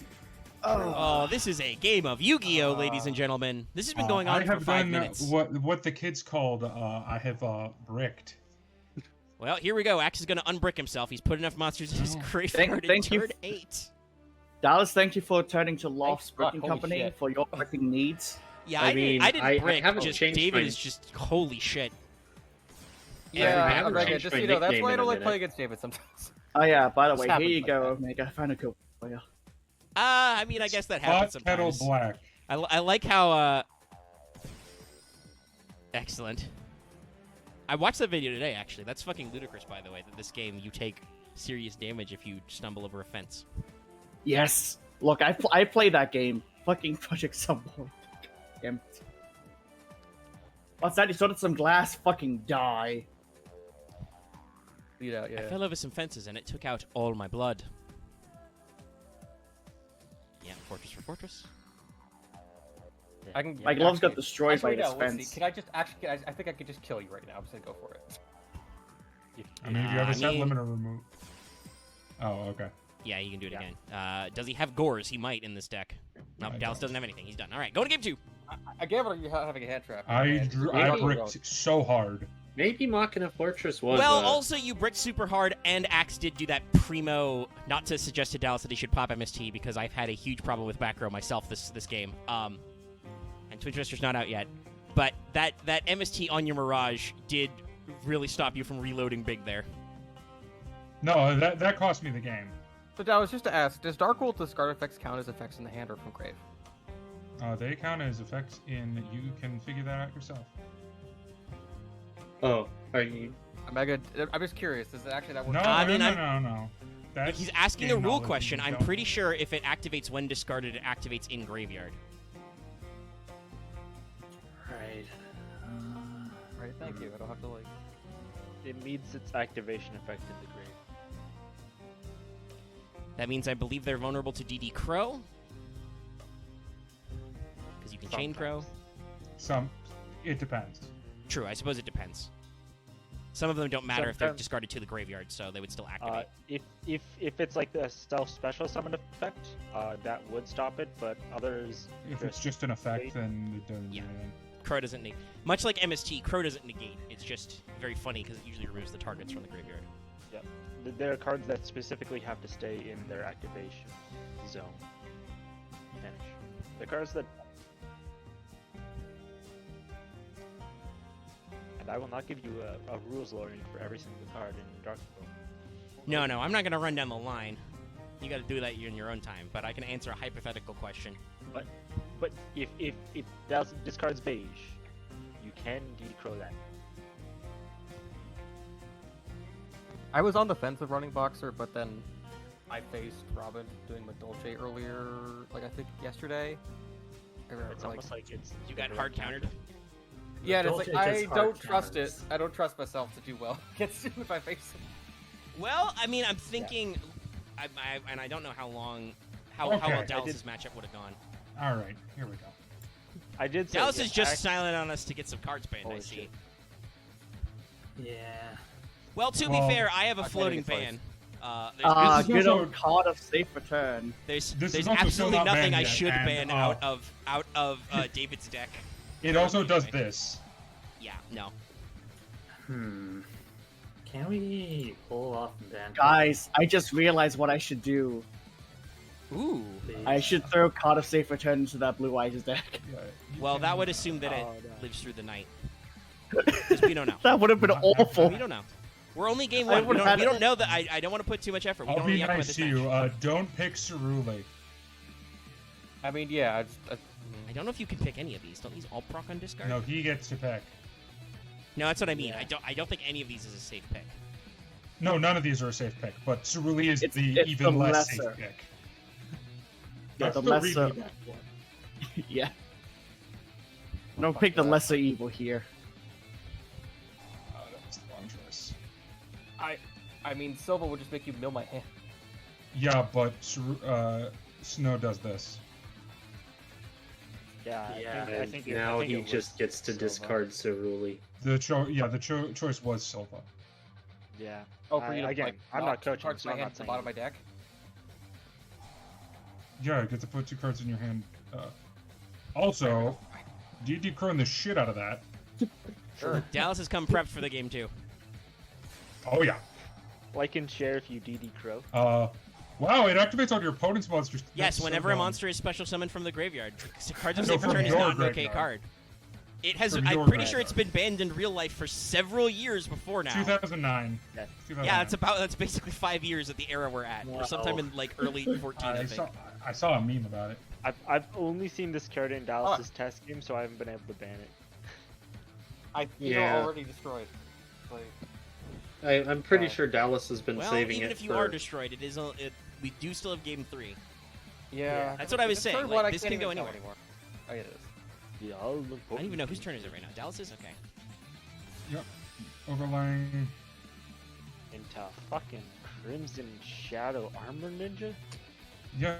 Oh, this is a game of Yu-Gi-Oh, ladies and gentlemen. This has been going on I for have 5 done minutes. what the kids called. I have bricked. Well, here we go. Axe is going to unbrick himself. He's put enough monsters in his graveyard in thank you. turn 8. Dallas, thank you for turning to Loth's God, Bricking holy Company shit. for your bricking needs. Yeah, I I mean, didn't I brick. haven't Just changed David my- is just holy shit. Yeah, I haven't Omega, changed just my so you know, that's nickname why I in a don't like minute. playing against David sometimes. Oh yeah, by the way, This here you happens go, like that. Omega. I found a cool for you. I mean, I guess that happens Hot kettle sometimes. black. I like how, excellent. I watched that video today, actually. That's fucking ludicrous, by the way, that this game, you take serious damage if you stumble over a fence. Yes. Look, I played that game. Fucking Project Sunball. Damn it. What's that? You started some glass. Fucking die. Yeah, I yeah. fell over some fences and it took out all my blood. Yeah, fortress for fortress. I can. My gloves got actually- destroyed by actually, this no, let's fence. see. Can I just actually? I think I could just kill you right now. I'm just gonna go for it. I mean, if you have I a set mean- limiter remove. Oh, okay. Yeah, you can do it again. Does he have gores? He might in this deck. No, I Dallas don't. doesn't have anything. He's done. All right, go to game 2. I gave it you having a hand trap. I And- bricked so hard. Maybe Machina Fortress was. Well, also you bricked super hard, and Axe did do that primo. Not to suggest to Dallas that he should pop MST because I've had a huge problem with back row myself this game. And Twin Twister's not out yet, but that MST on your Mirage did really stop you from reloading big there. No, that cost me the game. So Dallas, just to ask, does Darkhold discard effects count as effects in the hand or from grave? They count as effects in. You can figure that out yourself. Oh, are you? I'm just curious. Does it actually that work? No, I mean, no. That's He's asking a game rule knowledge, question. you I'm don't- pretty sure if it activates when discarded, it activates in graveyard. Right. Right. Thank you. I don't have to like. It means its activation effect in the grave. That means I believe they're vulnerable to DD Crow. Because you can chain Crow. It depends. True, I suppose it depends. Some of them don't matter if they're Sometimes- discarded to the graveyard, so they would still activate. If it's like the self special summon effect, that would stop it. But others, If it's just an effect, then it doesn't Yeah. do anything. Crow doesn't negate. Much like MST, Crow doesn't negate. It's just very funny because it usually removes the targets from the graveyard. there are cards that specifically have to stay in their activation zone. Finish. The cards that. And I will not give you a rules lowering for every single card in Dark Hole. No, I'm not going to run down the line. You got to do that in your own time, but I can answer a hypothetical question. But if it discards beige, you can indeed crow that. I was on the fence with running Boxer, but then I faced Robin doing Dolce earlier, like I think yesterday. It's almost like it's. You got hard countered? Yeah, and it's like Dolce I just hard don't trust it. counters. I don't trust myself to do well against him if I face him. Well, I mean, I'm thinking, and I don't know how long, how Okay. well Dallas's matchup would have gone. All right, here we go. I did say Dallas yeah, is just act- silent on us to get some cards banned, I Holy see. shit. Yeah. Well, to Well, be fair, I have a I played floating it twice. ban. This is Good also- old card of safe return. There's This is there's also still absolutely not nothing banned I yet, should and, ban out of David's deck. It also does Anyway. this. Yeah, no. Can we pull off ban? Guys, I just realized what I should do. Ooh. please? I should throw card of safe return into that Blue Eyes deck. Yeah, you Well, can- that would assume that it Oh, no. lives through the night. Because we don't know. That would have been awful. We don't know. We're only game I one. We would've don't, had we it. don't know that. I don't want to put too much effort. We I'll don't be really have nice this to you. match. Don't pick Cerule. I mean, yeah. I don't know if you can pick any of these. Don't these all proc on discard? No, he gets to pick. No, that's what I mean. Yeah. I don't think any of these is a safe pick. No, none of these are a safe pick, but Cerulli is It's the even the less lesser. safe pick. Yeah, That's the the lesser. reading back one. Yeah. No, pick the lesser evil here. That was the wrong choice. I mean, Silva would just make you mill my hand. Yeah, but Snow does this. Yeah, Yeah, I think it- I now think he it was just gets to Silva. discard Cerulli. The choice was Silva. Yeah. Oh, for you to again, like, I'm knock not two coaching, cards so in I'm my hand not to the saying bottom of my deck. Yeah, you get to put 2 cards in your hand. Also, DD crowing the shit out of that. Sure. Dallas has come prepped for the game too. Oh yeah. Like and share if you DD Crow. Wow, it activates on your opponent's monsters. Yes, That's whenever so a dumb. monster is special summoned from the graveyard, cards of No, safe from return is your not an okay graveyard. card. It has. From I'm your pretty sure graveyard. it's been banned in real life for several years before now. 2009. Yes. 2009. Yeah, that's basically 5 years at the era we're at, or sometime in like early 14, I think. I saw a meme about it. I've only seen this card in Dallas's test game, so I haven't been able to ban it. I feel Yeah. already destroyed. Like, I'm pretty sure Dallas has been Well, saving even it if you for... are destroyed, we do still have game 3. yeah. That's what I was The saying, third like, one I this can't can go even tell anywhere. Oh, yeah, it is. Yeah, I'll look I don't even know whose turn is it right now. Dallas's? Okay. Yep. Overlaying. into fucking Crimson Shadow Armor Ninja. Yeah.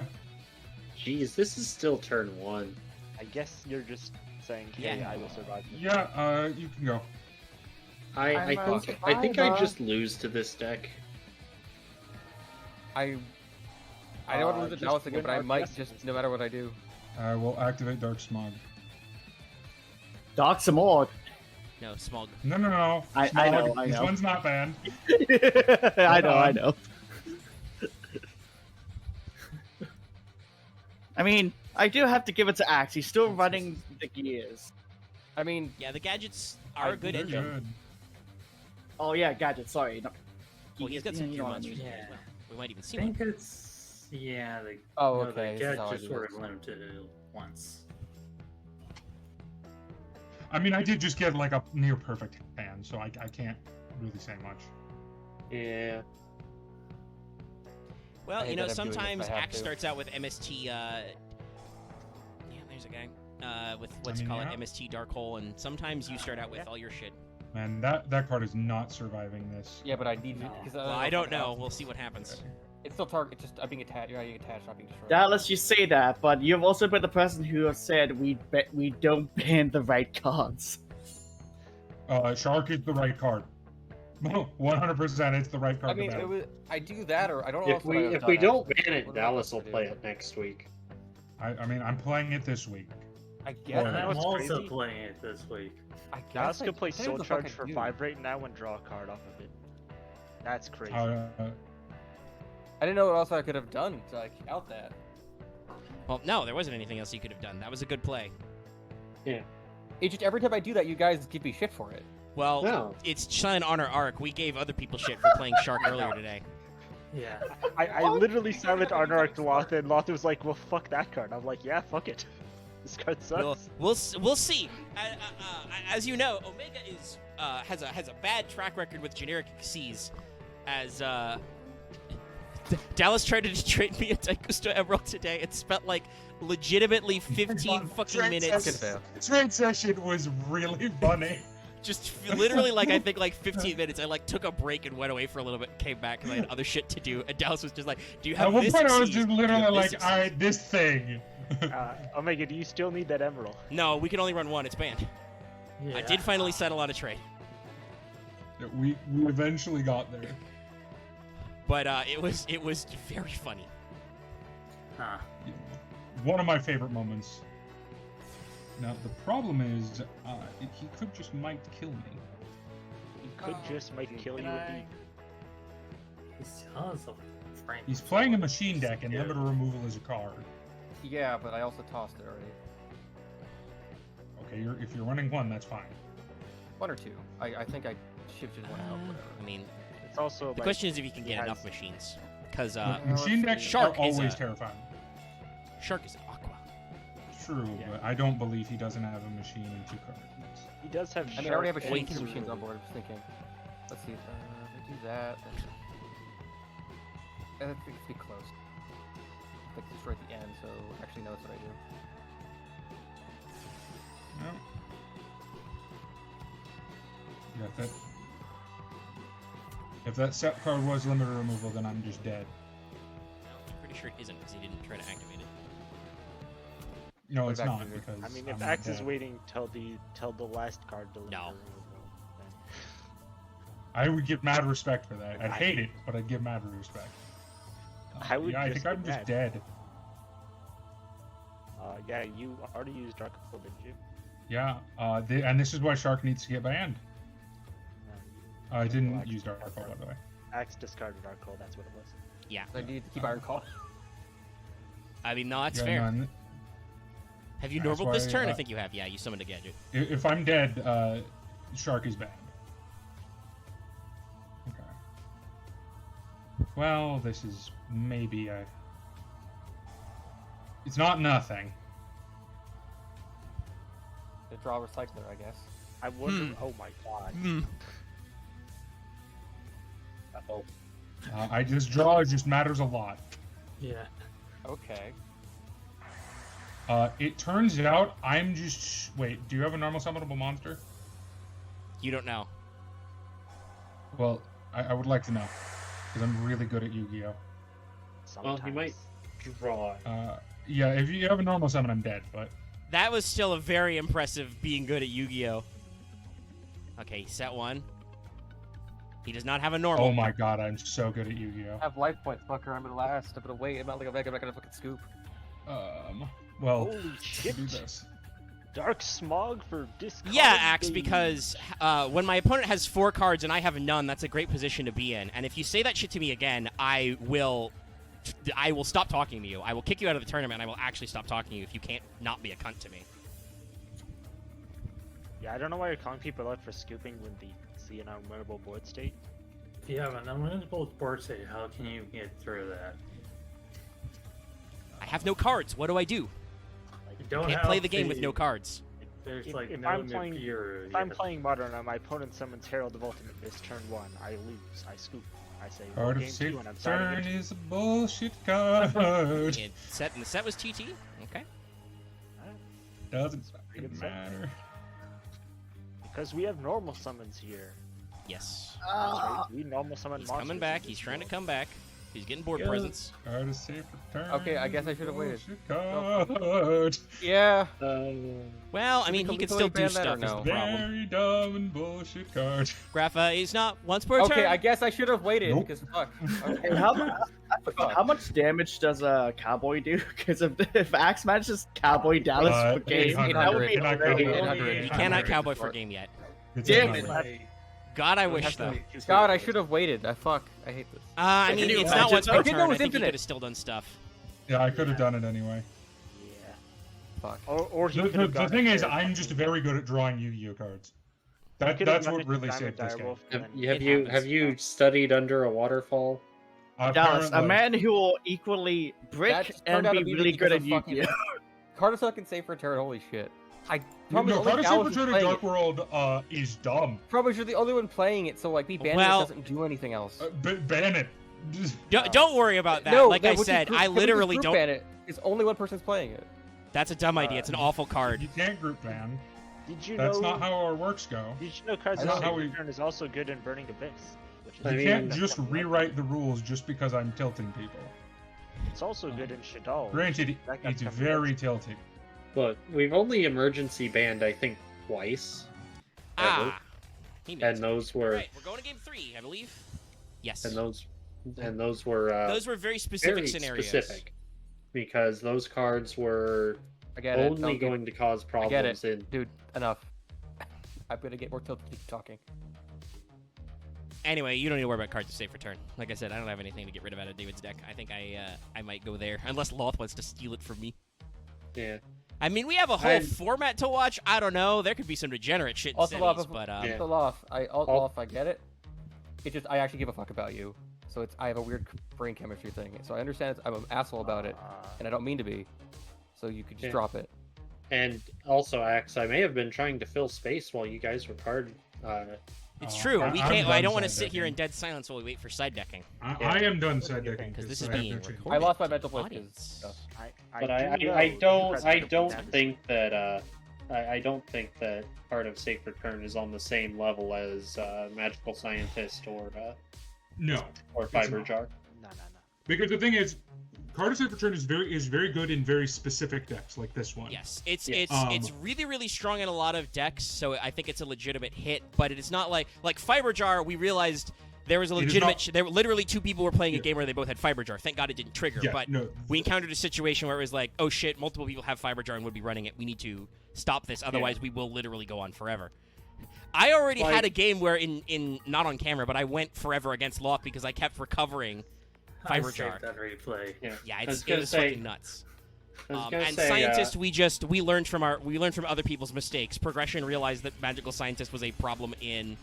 Jeez, this is still turn 1. I guess you're just saying, "Hey, Yeah. I will survive." Yeah. You can go. I think I just lose to this deck. I don't want to lose to just Dallas again, win but I our might guesses. just, no matter what I do. I will activate Dark Smog. Dark Samord. No, Smog. No. I Smog, know, I This know. one's not banned. I know. I mean, I do have to give it to Axe. He's still running the gears. I mean, Yeah, the gadgets are a good They're engine. good. Oh yeah, Gadget. Sorry. No. Well, he's got some You pure know what I monsters mean. in there as well. We might even I see one. think it's yeah. The, oh, no, okay. the this is get how I just do sort this. of limited to once. I mean, I did just get like a near perfect hand, so I can't really say much. Yeah. Well, I hate you know, that I'm doing this, sometimes I have Axe to. starts out with MST. Yeah, there's a guy. With what's I mean, called yeah. MST Dark Hole, and sometimes you start out with all your shit. Man, that card is not surviving this. Yeah, but I need to, No. because Well, I don't know. We'll see what happens. It's still target. It's just I'm being attached. You're being attached, not being destroyed. Dallas, you say that, but you've also been the person who has said we don't ban the right cards. Shark is the right card. 100%, it's the right card I mean, to ban. it was, I do that, or I don't know If we don't ban it, What am I Dallas will supposed to play do? it next week. I mean, I'm playing it this week. I guess. And I'm what's also crazy? playing it this week. I guess Dallas I could play depends Soul what the fuck Charge I for do. 5 right now and draw a card off of it. That's crazy. I didn't know what else I could have done to like out that. Well, no, there wasn't anything else you could have done. That was a good play. It just every time I do that, you guys give me shit for it. Well, No. it's Shine Honor Arc. We gave other people shit for playing Shark earlier today. Yeah. I literally silent Arnark to Loth, and Loth was like, "Well, fuck that card." I'm like, "Yeah, fuck it. This card sucks." We'll see. As you know, Omega is has a bad track record with generic Xyz, as Dallas tried to trade me a Daigusto Emerald today and spent like legitimately 15 fucking minutes. Trade session was really funny. Just literally like I think like 15 minutes. I like took a break and went away for a little bit, and came back because I had other shit to do. And Dallas was just like, "Do you have At one this?" point, I was Xyz? just Do you literally have like, this all Xyz?" right, this thing. Omega, do you still need that emerald? No, we can only run one. It's banned. Yeah. I did finally settle on a trade, we eventually got there. but it was very funny. Huh. One of my favorite moments. Now, the problem is, he could just might kill me. He could just might kill you with the. He's also Frank. He's playing a machine deck, and limited removal is a card. Yeah, but I also tossed it already. Okay, if you're running one, that's fine. One or two. I think I shifted one out. Whatever. I mean, It's also the question is if you can he get has- enough machines, because Machine decks Shark are is always a- terrifying. Shark is aqua. true, Yeah. but I don't believe he doesn't have a machine and 2 cards. He does have. I mean, I already have a Shark shake and two machines on Zulu. board. I'm just thinking. Let's see. I do that. I think it's too close. I think it's right at the end, so actually, no, that's what I do. No. Yeah, if that set card was limited removal, then I'm just dead. I'm pretty sure it isn't because he didn't try to activate it. No, What it's if not Axe is- because I mean, I'm if not Axe is dead. waiting till the last card to No. I would give mad respect for that. I'd hate it, but I'd give mad respect. I would yeah, I just think I'm get just mad. dead. Yeah, you already used Dark Hole, didn't you? Yeah, and this is why Shark needs to get banned. I didn't Axe use Dark Hole, discarded. by the way. Axe discarded Dark Hole, that's what it was. Yeah. I need to keep Iron Call. I mean, no, that's Yeah, fair. no, Have you That's normal this why, turn? I think you have. Yeah, you summoned a gadget. if I'm dead, Shark is banned. Okay. Well, this is maybe a... It's not nothing. The draw recycler, I guess. I wonder. Oh my god. Uh-oh. This draw just matters a lot. Yeah. Okay. It turns out I'm just... Wait, do you have a normal summonable monster? You don't know. Well, I would like to know. Because I'm really good at Yu-Gi-Oh! Well, he might draw. Yeah, if you have a normal summon, I'm dead, but... That was still a very impressive being good at Yu-Gi-Oh! Okay, set 1. He does not have a normal. Oh my god, I'm so good at I Yu-Gi-Oh! have life points, fucker. I'm gonna last. I'm gonna wait. I'm not like a mega. I'm not gonna fucking scoop. Well, Holy let's shit. do this. Dark Smog for discard. Yeah, Axe, baby. because when my opponent has 4 cards and I have none, that's a great position to be in. And if you say that shit to me again, I will stop talking to you. I will kick you out of the tournament, and I will actually stop talking to you if you can't not be a cunt to me. Yeah, I don't know why you're calling people out for scooping when they see an unwinnable board state. If you have an unwinnable board state, how can you get through that? I have no cards. What do I do? You don't Can't have play the game with no cards. There's If- like if no I'm playing- Nibiru If I'm yet. playing Modern and my opponent summons Herald of Ultimate this turn 1, I lose. I scoop. I say, well, Card of game safe 2, and I'm starting turn it. is a bullshit card. And the set was TT. Okay. Doesn't Pretty good fucking set. matter. Because we have normal summons here. Yes. Right? We normal summon He's monsters. coming in back. this He's trying to world. come back. He's getting board Yeah. presents. Card of safe return. Okay, I guess I should have waited. bullshit card. Yeah. Well, I Can mean, we he could completely still do ban that or stuff. Is no? the problem. Very dumb and bullshit card. Grapha is not once per Okay, turn. I guess I should have waited Nope. because fuck. Hey, Okay. how much damage does a cowboy do? Because if Axe manages cowboy Dallas for game, 800. that would be Can I go hilarious. with 800. You cannot cowboy for game yet. It's Damn 800. it. God, I wish though. God, I should have waited. I fuck. I hate this. I Can mean, you it's not imagine? once per I think that turn. I was think he infinite. could have still done stuff. Yeah, I could have done it anyway. Yeah. Fuck. Or he The, could the, have the gone thing up is, there. I'm just very good at drawing Yu-Gi-Oh cards. He could have That's gone what into really Diamond saved this game. Direwolf and then- It happens. Have you studied under a waterfall? Dallas, a Apparently. man who will equally brick That and turned out be to be really good because at of fucking- Yu-Gi-Oh. Card of fucking safe return. Holy shit. I probably No, only Card of Dallas Safe is Return in playing Dark it. World is dumb. Probably you're the only one playing it, so like me banning Well- it doesn't do anything else. Ban it. Don't worry about that. No, like I which is said, group- I can we just literally group don't. ban it. It's only one person's playing it. That's a dumb idea. It's an awful card. You can't group ban. Did you That's know? not how our works go. Did you know Cards That's of not how Safe we- Return is also good in Burning Abyss? Which is I You mean- can't just rewrite the rules just because I'm tilting people. It's also good in Shadal. Granted, That got it's covered. very tilting. Look, we've only emergency banned, I think, twice. Ah. He And means it. those were Right, we're going to game 3, I believe. Yes. and those were Those were very specific very scenarios. specific. Because those cards were I get it. only Don't get- going to cause I problems get it. in Dude, enough. I'm gonna get more tilted to keep talking. Anyway, you don't need to worry about cards to safe return. Like I said, I don't have anything to get rid of out of David's deck. I think I might go there, unless Loth wants to steal it from me. yeah. I mean, we have a whole I- format to watch. I don't know. There could be some degenerate shit in Also, semis, Loth, but Yeah. the Loth, Loth, I get it. It just I actually give a fuck about you. So I have a weird brain chemistry thing. So I understand I'm an asshole about it, and I don't mean to be. So you could just Yeah. drop it. And also, Axe, I may have been trying to fill space while you guys were card. It's true. I'm We can't. done I don't want to side sit here in decking. dead silence while we wait for side decking. I am done side decking Because this is I have being no change. I recorded. lost my mental place Audience. But I do know don't that- think that I don't think that part of Safe Return is on the same level as Magical Scientist No, or Fiber Jar. No. because the thing is, Card of Safe Return is very good in very specific decks like this one. Yes, it's Yeah. it's really strong in a lot of decks, so I think it's a legitimate hit. But it is not like Fiber Jar. We realized there was a It is legitimate. not- There were literally two people were playing a Yeah. game where they both had Fiber Jar. Thank God it didn't trigger. Yeah, but no. we encountered a situation where it was like, oh shit, multiple people have Fiber Jar and would be running it. We need to stop this, otherwise we will literally go on forever. I already had a game where in not on camera, but I went forever against Loth because I kept recovering Fiber I Jar. saved that replay. Yeah, I was it gonna was say- fucking nuts. I was gonna And say, Scientist, we learned from other people's mistakes. Progression realized that Magical Scientist was a problem in.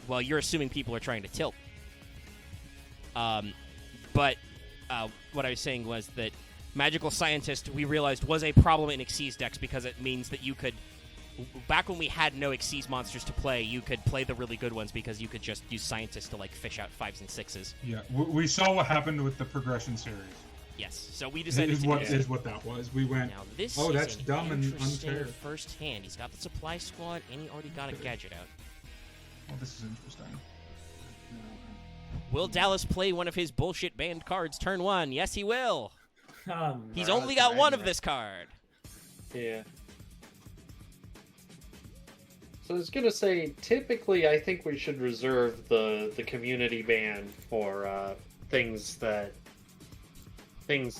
Well, you're assuming people are trying to tilt. But what I was saying was that Magical Scientist, we realized, was a problem in Xyz decks because it means that you could. Back when we had no Xyz monsters to play, you could play the really good ones because you could just use Scientists to like fish out 5s and 6s. Yeah, we saw what happened with the progression series. Yes, so we decided Is to what do this. is what that was. We went. Now this Oh, is that's an dumb and interesting unfair. first hand. He's got the supply squad and he already got a gadget out. Oh, this is interesting. Will Dallas play one of his bullshit banned cards turn 1? Yes, he will. He's Mirage only got one of Magnet. this card. Yeah. So I was gonna say, typically, I think we should reserve the community ban for things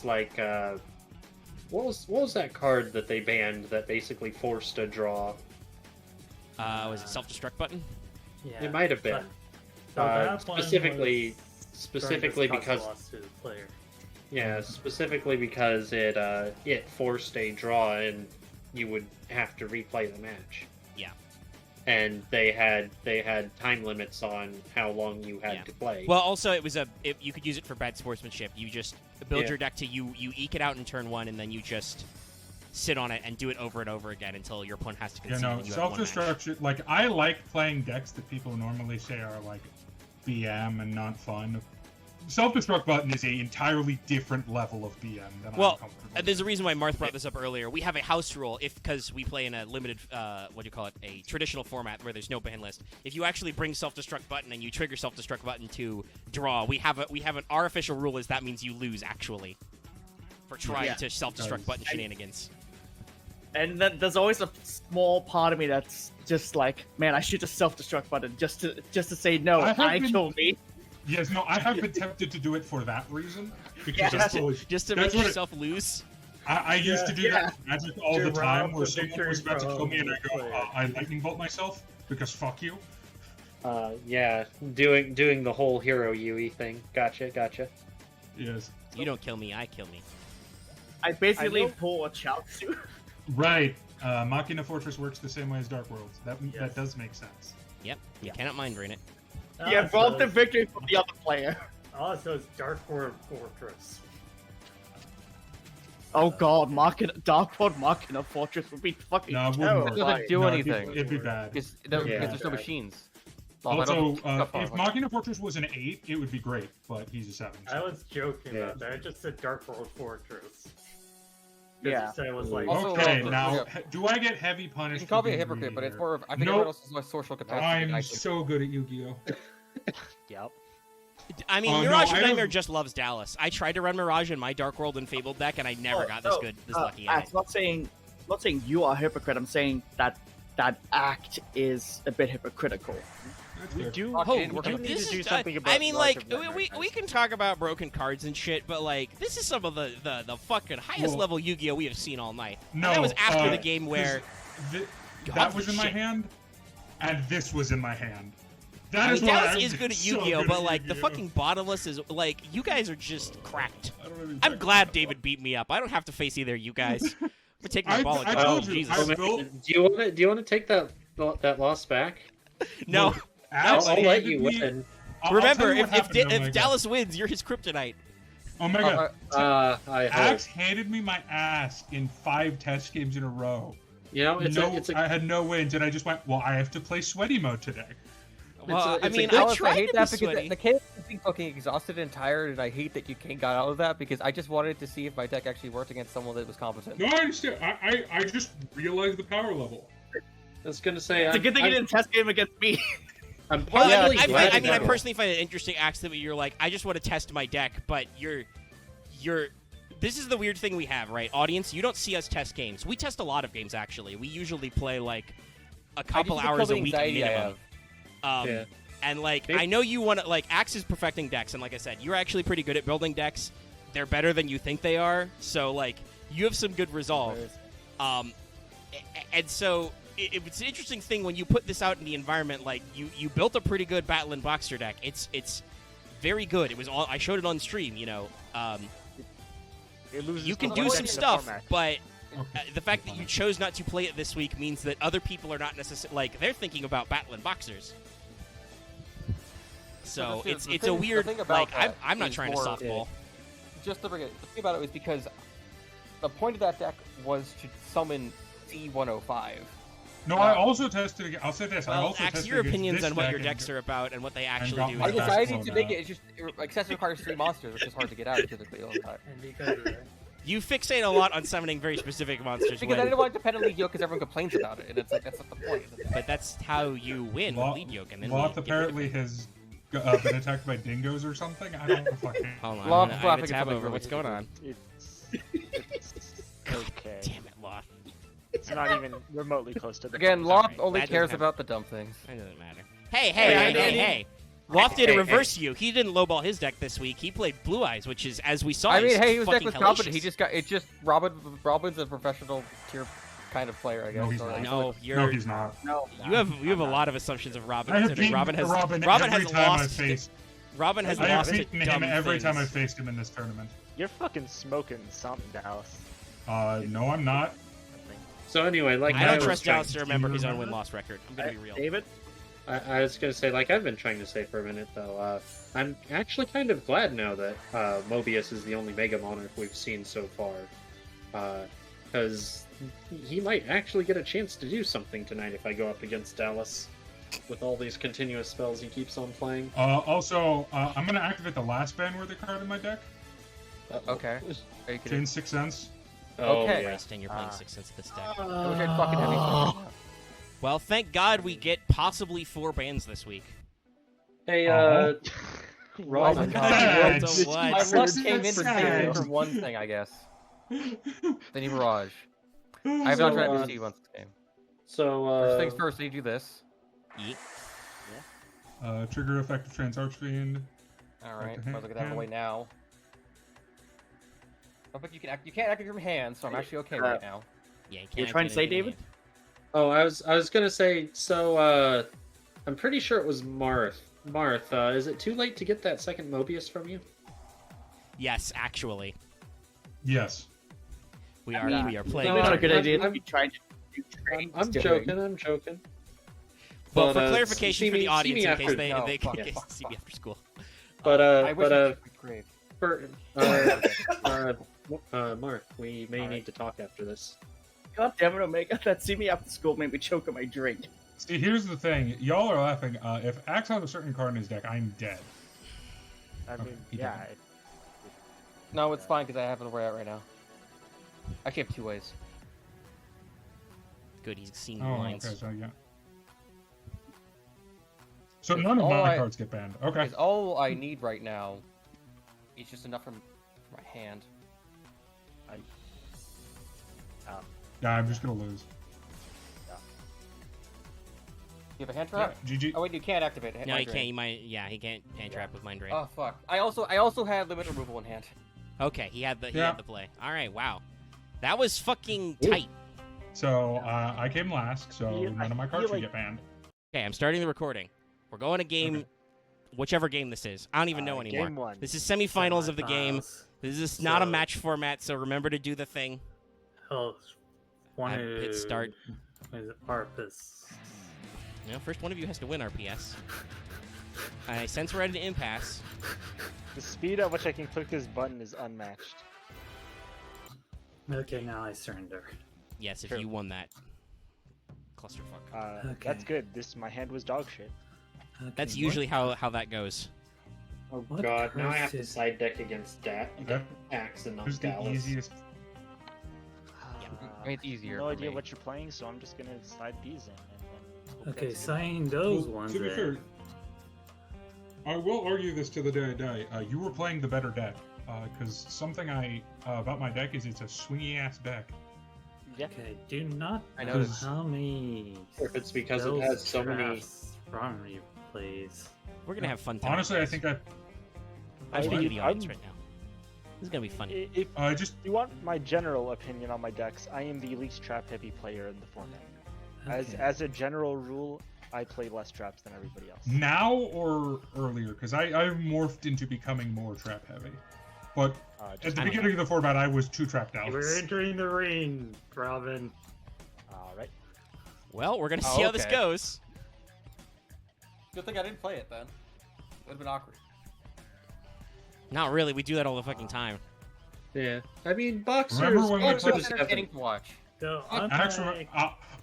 like what was that card that they banned that basically forced a draw? Was it self-destruct button? Yeah. It might have been. So that one Specifically was because loss to the player. yeah, specifically because it forced a draw and you would have to replay the match. Yeah. And they had time limits on how long you had Yeah. to play. Well, also it was you could use it for bad sportsmanship. You just build Yeah. your deck to you eke it out in turn 1 and then you just sit on it and do it over and over again until your opponent has to You concede. know, and you have one match. self-destruction. Like, I like playing decks that people normally say are like BM and not fun. Self-destruct button is a entirely different level of BM than I'm Well, comfortable. there's a reason why Marth brought this up earlier. We have a house rule because we play in a limited, what do you call it, a traditional format where there's no ban list. If you actually bring self-destruct button and you trigger self-destruct button to draw, our official rule is that means you lose actually for trying Yeah. to self-destruct button shenanigans. And then there's always a small part of me that's just like, man, I should just self-destruct button just to say no. I kill me. Yes, no, I have been tempted to do it for that reason because Yeah. that's fully, Just to that's make what yourself lose. I used to do that in Magic all the To time, rob where the someone was victory about to kill me and I from go, the I lightning bolt myself because fuck you. Yeah, doing the whole hero Yui thing. Gotcha. Yes, You don't kill me, I kill me. I basically I know- pull a Chaozu. right. Machina Fortress works the same way as Dark World. That Yes. does make sense. Yep, you cannot mind drain it. Yeah, rob the so victory from the other player. also it's Dark World Fortress. Oh god, Dark World Machina Fortress would be fucking No, it wouldn't work. It doesn't terrifying. do No, anything. It'd be bad. Because Yeah. there's no machines. Oh, I Also, don't- oh, if Machina Fortress was an 8, it would be great, but he's a 7. I was joking Yeah. about that. I just said Dark World Fortress. Yeah. You said it was like Also, Okay, well, now, yeah. do I get heavy You punished? can call for me a being hypocrite, greedy but it's here? more of I think Nope. everyone else is my social capacity. I'm I think. so good at Yu-Gi-Oh! Yep. I mean, Oh, no, Mirage I of Nightmare don't- just loves Dallas. I tried to run Mirage in my Dark World and Fabled deck, and I never got this lucky at I'm it. not saying you are a hypocrite. I'm saying that act is a bit hypocritical. That's We fair. do. Oh, we didn't work do out. need This to do is- something about. I mean, Mirage like, of Nightmare, we guys. can talk about broken cards and shit, but like, this is some of the fucking highest Well- level Yu-Gi-Oh we have seen all night. No, and that was after the game 'cause where that God, was in my shit. hand, and this was in my hand. I That mean, is why Dallas I'm is good at so Yu-Gi-Oh, good but at like the Yu-Gi-Oh. fucking bottomless is like you guys are just cracked. I don't really I'm like glad that. David beat me up. I don't have to face either of you guys. I'm gonna take my I- ball and I go. told Oh, you, Jesus. I- Do Bill- you want to take that loss back? No. Look, I'll Alex let handed you me- win. I'll Remember, tell you what if happened, oh my God. Dallas wins, you're his kryptonite. Omega, I hope. Axe handed me my ass in 5 test games in a row. You know, I had no wins, and I just went, well, I have to play sweaty mode today. Well, it's a I mean, good- I Alice, tried hate to that be because sweaty. the case is being fucking exhausted and tired, and I hate that you can't got out of that because I just wanted to see if my deck actually worked against someone that was competent. No, I understand. I just realized the power level. I was gonna say, It's a good thing you didn't test game against me. I'm Well, partly I glad mean, I about it. personally find it interesting, Axe, that you're like, I just want to test my deck, but you're. This is the weird thing we have, right? Audience, you don't see us test games. We test a lot of games, actually. We usually play, like, a couple hours a week minimum. Yeah. And, like, Maybe- I know you want to, like, Axe is perfecting decks, and like I said, you're actually pretty good at building decks. They're better than you think they are, so, like, you have some good resolve. And so, it's an interesting thing when you put this out in the environment, like, you built a pretty good Battle and Boxer deck. It's very good. It was all, I showed it on stream, you know. It loses You can to do one some deck in the stuff, format. but Okay. the fact that you chose not to play it this week means that other people are not necessarily, like, they're thinking about Battle and Boxers. So But the it's a weird, thing about like, that I'm not is trying to more- softball. Just to bring it, the thing about it was because the point of that deck was to summon C105. No, I also tested. I'll say this. I Well, also Axe, tested your against opinions this on what deck your and- decks are about and what they actually got do. my I is back decided slow to make now. it. It's just access requires 3 monsters, which is hard to get out typically all the time. And because of that, You fixate a lot on summoning very specific monsters, Because I when, didn't want to depend on lead yoke because everyone complains about it, and it's like that's not the point. but that's how you win with lead yoke. And then Loth we get rid of apparently it. has been attacked by dingoes or something. I don't fucking. Hold on, Loth I have a laughing at tab something over. really What's going on? It's okay. Damn it, Loth. It's not even remotely close to the Again, point. Loth Alright, only that doesn't cares have- about the dumb things. It doesn't matter. Hey, hey, Yeah, hey, I know. hey, hey. Loth did Hey, reverse you. He didn't lowball his deck this week. He played Blue Eyes, which is, as we saw, I mean, is hey, he was deck fucking was competent. He hellacious. just got it. Just Robin's a professional tier kind of player, I guess. No, he's or not. No, you're. No, he's not. No. You have a lot of assumptions of Robin. I have considering beaten Robin has Robin Robin every has time I've lost. faced. Robin has I have lost to beaten him dumb every time things. I've faced him in this tournament. You're fucking smoking something, Dallas. No, I'm not. So anyway, like I don't was trust trying- Dallas to remember his own remember? win-loss record. I'm gonna be real. David? I was gonna say, like I've been trying to say for a minute though. I'm actually kind of glad now that Mobius is the only Mega Monarch we've seen so far, because he might actually get a chance to do something tonight if I go up against Dallas with all these continuous spells he keeps on playing. Also, I'm gonna activate the last ban-worthy card in my deck. Uh-oh. Okay. Are you kidding? Chain 6 Sense. Oh, Okay. yeah. Christ, and you're playing 6 cents this deck. I wish I'd fucking have these right now. Well, thank God we get possibly 4 bans this week. Hey, Oh. Rod, my you God. rolled What? a My Six luck cents came in sad. for one thing, I guess. Then you Mirage. I have not tried to see once this game. So, First things first, you do this. Yeet. Trigger effective trans archfiend. Alright, Okay. might as well get that out of the way now. Oh, but you can't activate your hand, so I'm actually okay right now. Yeah, you You're can't trying to say, activate David? anything. Oh, I was gonna say, so, I'm pretty sure it was Marth. Marth, is it too late to get that second Mobius from you? Yes, actually, Yes. we I are mean, we are It's playing. probably not a good I'm- idea to I'm- be trying to do trades I'm doing. joking, I'm joking. Well, But, for clarification see for the me audience, in case after- they No, they fuck, can fuck, see me after school. But, I wish I could grave. for, Marth, we may need to talk after this. God damn it, Omega. That see me after school made me choke on my drink. See, here's the thing. Y'all are laughing. If Axe has a certain card in his deck, I'm dead. I mean, he yeah. didn't. No, it's fine because I have it where at right now. I actually have 2 ways. Good, he's seen the Oh, lines. okay, so yeah. So none of All my I- cards get banned. Okay. Because all I need right now is just enough for my hand. Yeah, I'm just gonna lose. You have a hand Yeah, trap? GG. Oh wait, you can't activate it. No, Mind he can't. Drain. You might. Yeah, he can't hand trap with mind drain. Oh fuck! I also had limit removal in hand. Okay, he had the Yeah. play. All right, wow, that was fucking tight. So I came last, so Yeah, none of my I cards feel should like- get banned. Okay, I'm starting the recording. We're going to game, Okay. whichever game this is. I don't even know anymore. Game 1. This is semifinals of the game. Semifinals. This is not a So- match format, so remember to do the thing. Oh, one I hit start. Is it Arpus? You know, first one of you has to win RPS. I sense we're at an impasse. The speed at which I can click this button is unmatched. Okay, now I surrender. Yes, if True. you won that clusterfuck. That's good. My hand was dog shit. Okay, That's usually how that goes. Oh What god, now I have to curses? side deck against That- Axe and not Who's the Dallas. easiest? I mean, it's easier. No for idea me. what you're playing, so I'm just gonna slide these in. And hope Okay, that's good. sign those Well, ones to be in. fair, I will argue this to the day I die. You were playing the better deck, because something about my deck is it's a swingy ass deck. Yeah. Okay, do not I know noticed. how many. If it's because it spells has so many- traps from you, please. We're gonna have fun tonight. Honestly, I guys. think I'm speaking to the audience I'm- right now. This is gonna be fun. If just you want my general opinion on my decks, I am the least trap heavy player in the format. Okay. As a general rule, I play less traps than everybody else. now or earlier, because I've morphed into becoming more trap heavy. But at Just the I don't beginning of the format, I was too trapped out. We're entering the ring, Robin. all right. Well, we're gonna Oh, see how this okay. goes. Good thing I didn't play it then. Would have been awkward. Not really. We do that all the fucking time. Yeah. I mean, boxers. Remember when we It was played- boxers entertaining haven't. to watch. So Actually,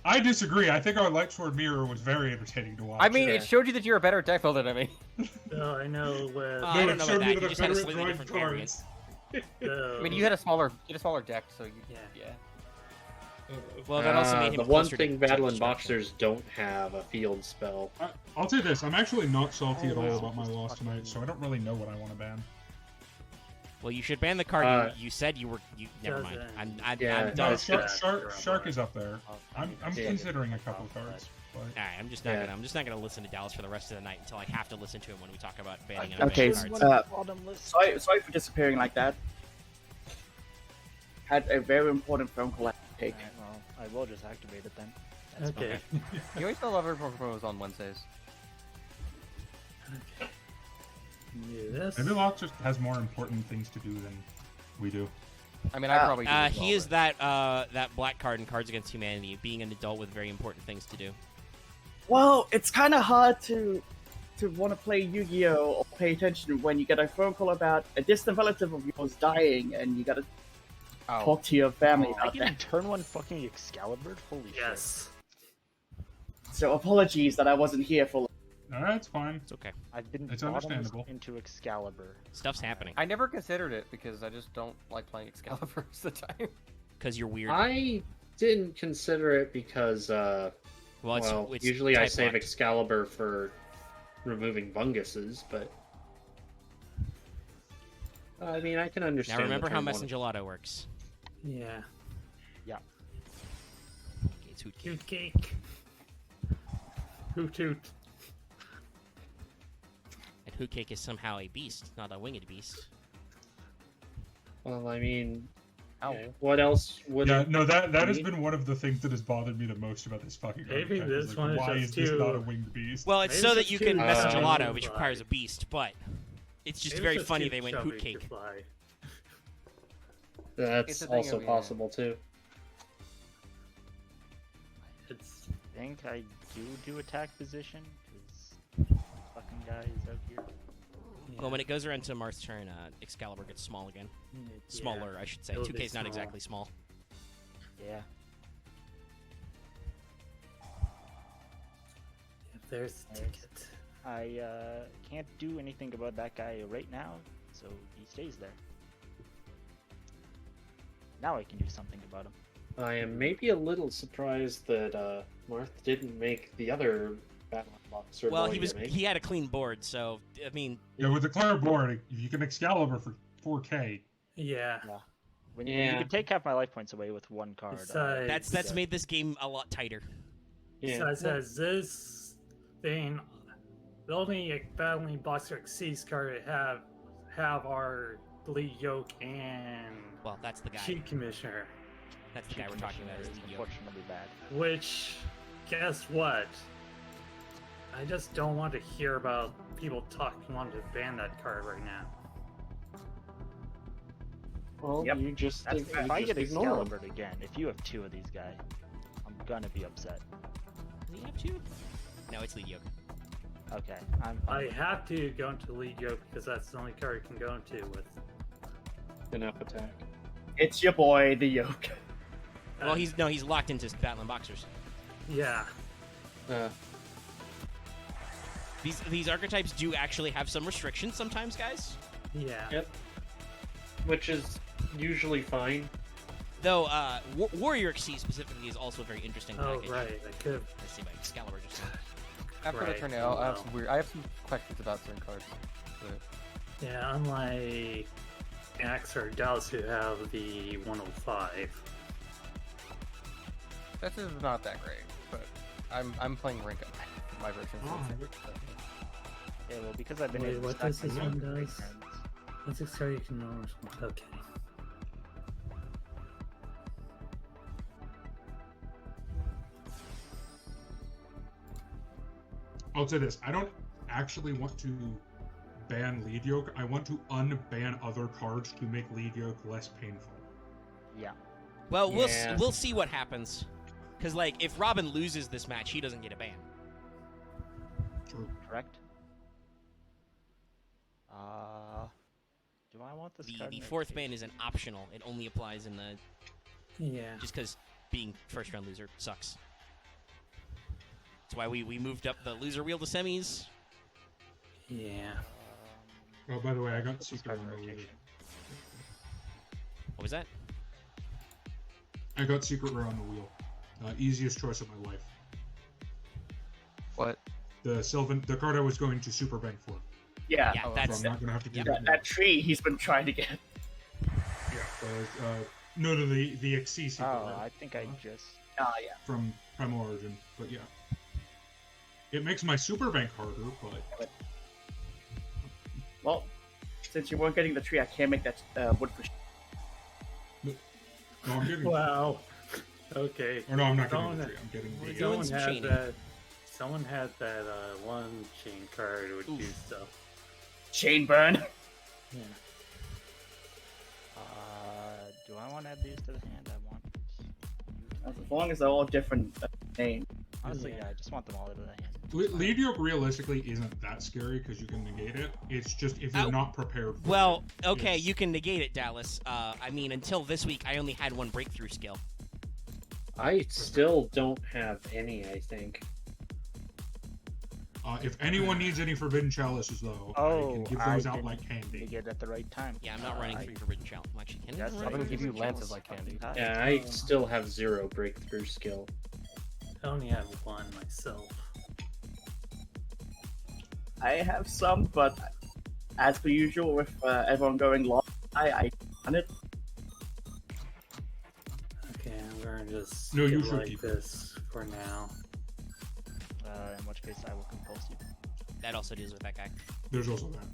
I disagree. I think our light sword mirror was very entertaining to watch. I mean, Yeah. it showed you that you're a better deck builder than me. so I know with I don't it know showed about me that. that You I'm just had a better at slightly drawing different variant. the, I mean, you had a smaller deck, so you, Yeah. yeah. Well, that also made him the one closer thing to battling destruction. boxers don't have a field spell. I'll say this: I'm actually not salty at all wow. about my loss tonight, so I don't really know what I want to ban. Well, you should ban the card Uh, you said you were. Never mind. Doesn't- I'm Yeah, done. no, No, it's Shark is up there. I'm Yeah. considering a couple cards. But Alright, I'm just not Yeah. gonna. I'm just not gonna listen to Dallas for the rest of the night until I have to listen to him when we talk about banning and Okay, unbanning cards. Sorry for disappearing like that. Had a very important phone call I had to take. Alright, well, I will just activate it then. That's fine. Okay. You always still love everyone promos on Wednesdays. Okay. Do this. maybe Loth just has more important things to do than we do. I mean, I probably do as He well, is but- that black card in Cards Against Humanity, being an adult with very important things to do. Well, it's kind of hard to want to play Yu-Gi-Oh or pay attention when you get a phone call about a distant relative of yours dying, and you gotta Oh. talk to your family I about can that. turn one fucking Excalibur? Holy Yes. So apologies that I wasn't here for. No, that's fine. It's okay. shit. I've been It's bottoms understandable. into Excalibur. Stuff's happening I never considered it because I just don't like playing Excalibur most of the time. because you're weird. I didn't consider it because, well, it's usually I type save locked. Excalibur for removing funguses, but I mean, I can understand. Now remember the how turn one. Messenger Lotto works. Yeah. Okay, it's hoot cake. Hoot cake. Hoot hoot. And hoot cake is somehow a beast, not a winged beast. Well, I mean, Ow. yeah, what else would? Yeah, it no, that has be? been one of the things that has bothered me the most about this fucking Maybe archetype, this like, one is why just is this too- not a winged beast? Well, it's Maybe so it's that just you too can Messenger chubby Lotto, to which fly. requires a beast, but it's just Maybe very it's funny too they went chubby hoot to cake. fly. That's It's a thing also of, yeah. possible too. It's I think I do attack position, because fucking guy is out here. Well, when it goes around to Marth's turn, Excalibur gets small again. Smaller, I should say. It'll 2K be is not small. exactly small. Yeah. If there's a ticket. I can't do anything about that guy right now, so he stays there. Now I can do something about him. I am maybe a little surprised that Marth didn't make the other battle boxer. Well, boy he gimmick. had a clean board, so I mean, Yeah, with the clear board, if you can Excalibur for 4K. Yeah. When you Yeah. can take half my life points away with one card. Besides- that's made this game a lot tighter. Yeah. So it says this thing, the only battling boxer Xyz card I have are Lee Yoke and Well, that's the guy. Chief Commissioner. That's the guy we're talking about. Is is the Yoke. unfortunately bad. Which, guess what? I just don't want to hear about people wanting to ban that card right now. Well, Yep. you just That's think fair. If I you get just ignore 'em. Excalibur again, if you have two of these guys, I'm gonna be upset. Does he have two? No, it's Lead Yoke. Okay, I'm I fine. have to go into lead yoke because that's the only card I can go into with. Enough attack. It's your boy, the yoke. Well, he's locked into Battling Boxers. Yeah. These archetypes do actually have some restrictions sometimes, guys. Yeah. Yep. Which is usually fine. Though Warrior Xyz specifically is also a very interesting Oh package. right, I could. Let's see if Excalibur just. After the Right, tournament, I have well. I have some questions about certain cards. But Yeah, unlike Axe or Dallas who have the 105. this is not that great, but I'm playing Rinka, my version. Yeah, well, because I've been Wait, able to what stack does my this yoke one for 8 does? turns. What's this card you can know? Okay. I'll say this: I don't actually want to ban lead yoke. I want to unban other cards to make lead yoke less painful. Yeah. Well, Yeah. we'll see what happens. Because like, if Robin loses this match, he doesn't get a ban. True. Correct. Do I want this card? The in fourth rotation? ban is an optional. It only applies in the Yeah. just because being first round loser sucks. That's why we moved up the loser wheel to semis. Yeah. Oh, by the way, I got Put this secret card on in the wheel. rotation. What was that? I got secret rare on the wheel. Easiest choice of my life. What? The card I was going to super bank for. Yeah, Yeah, Oh, So that's I'm not gonna have to do Yep. that. that tree he's been trying to get. Yeah. No, the Xyz secret Oh, rare I think I just. Ah, yeah. from Primal Origin, but yeah. It makes my super bank harder, but Well, since you weren't getting the tree, I can't make that wood for. no, I'm getting. Wow. Okay. Or no, I'm not getting Someone- the tree. I'm getting We're the. doing Someone some had chaining. that. Someone had that one chain card would do Oof. stuff. Chain burn. Yeah. Do I want to add these to the hand? I want. As long as they're all different names. Honestly, Yeah. yeah, I just want them all to the hand. Lead yoke realistically isn't that scary because you can negate it. It's just if you're Ow. not prepared. For well, it, okay. it's- You can negate it, Dallas. I mean, until this week, I only had one breakthrough skill. I still don't have any, I think. If anyone needs any forbidden chalices, though, I Oh, can give I those out didn't like candy. Negate it at the right time. Yeah, I'm not running I- free Forbidden Challenge. Well, actually, can I That's run I'm gonna free give you Forbidden lances Chalice? like candy. Yeah, I still have 0 breakthrough skill. I only have one myself. I have some, but as per usual, with everyone going Loth, I on it. Okay, I'm gonna just No, you do should like keep it. this for now. In which case, I will compulse you. That also deals with that guy. There's also that.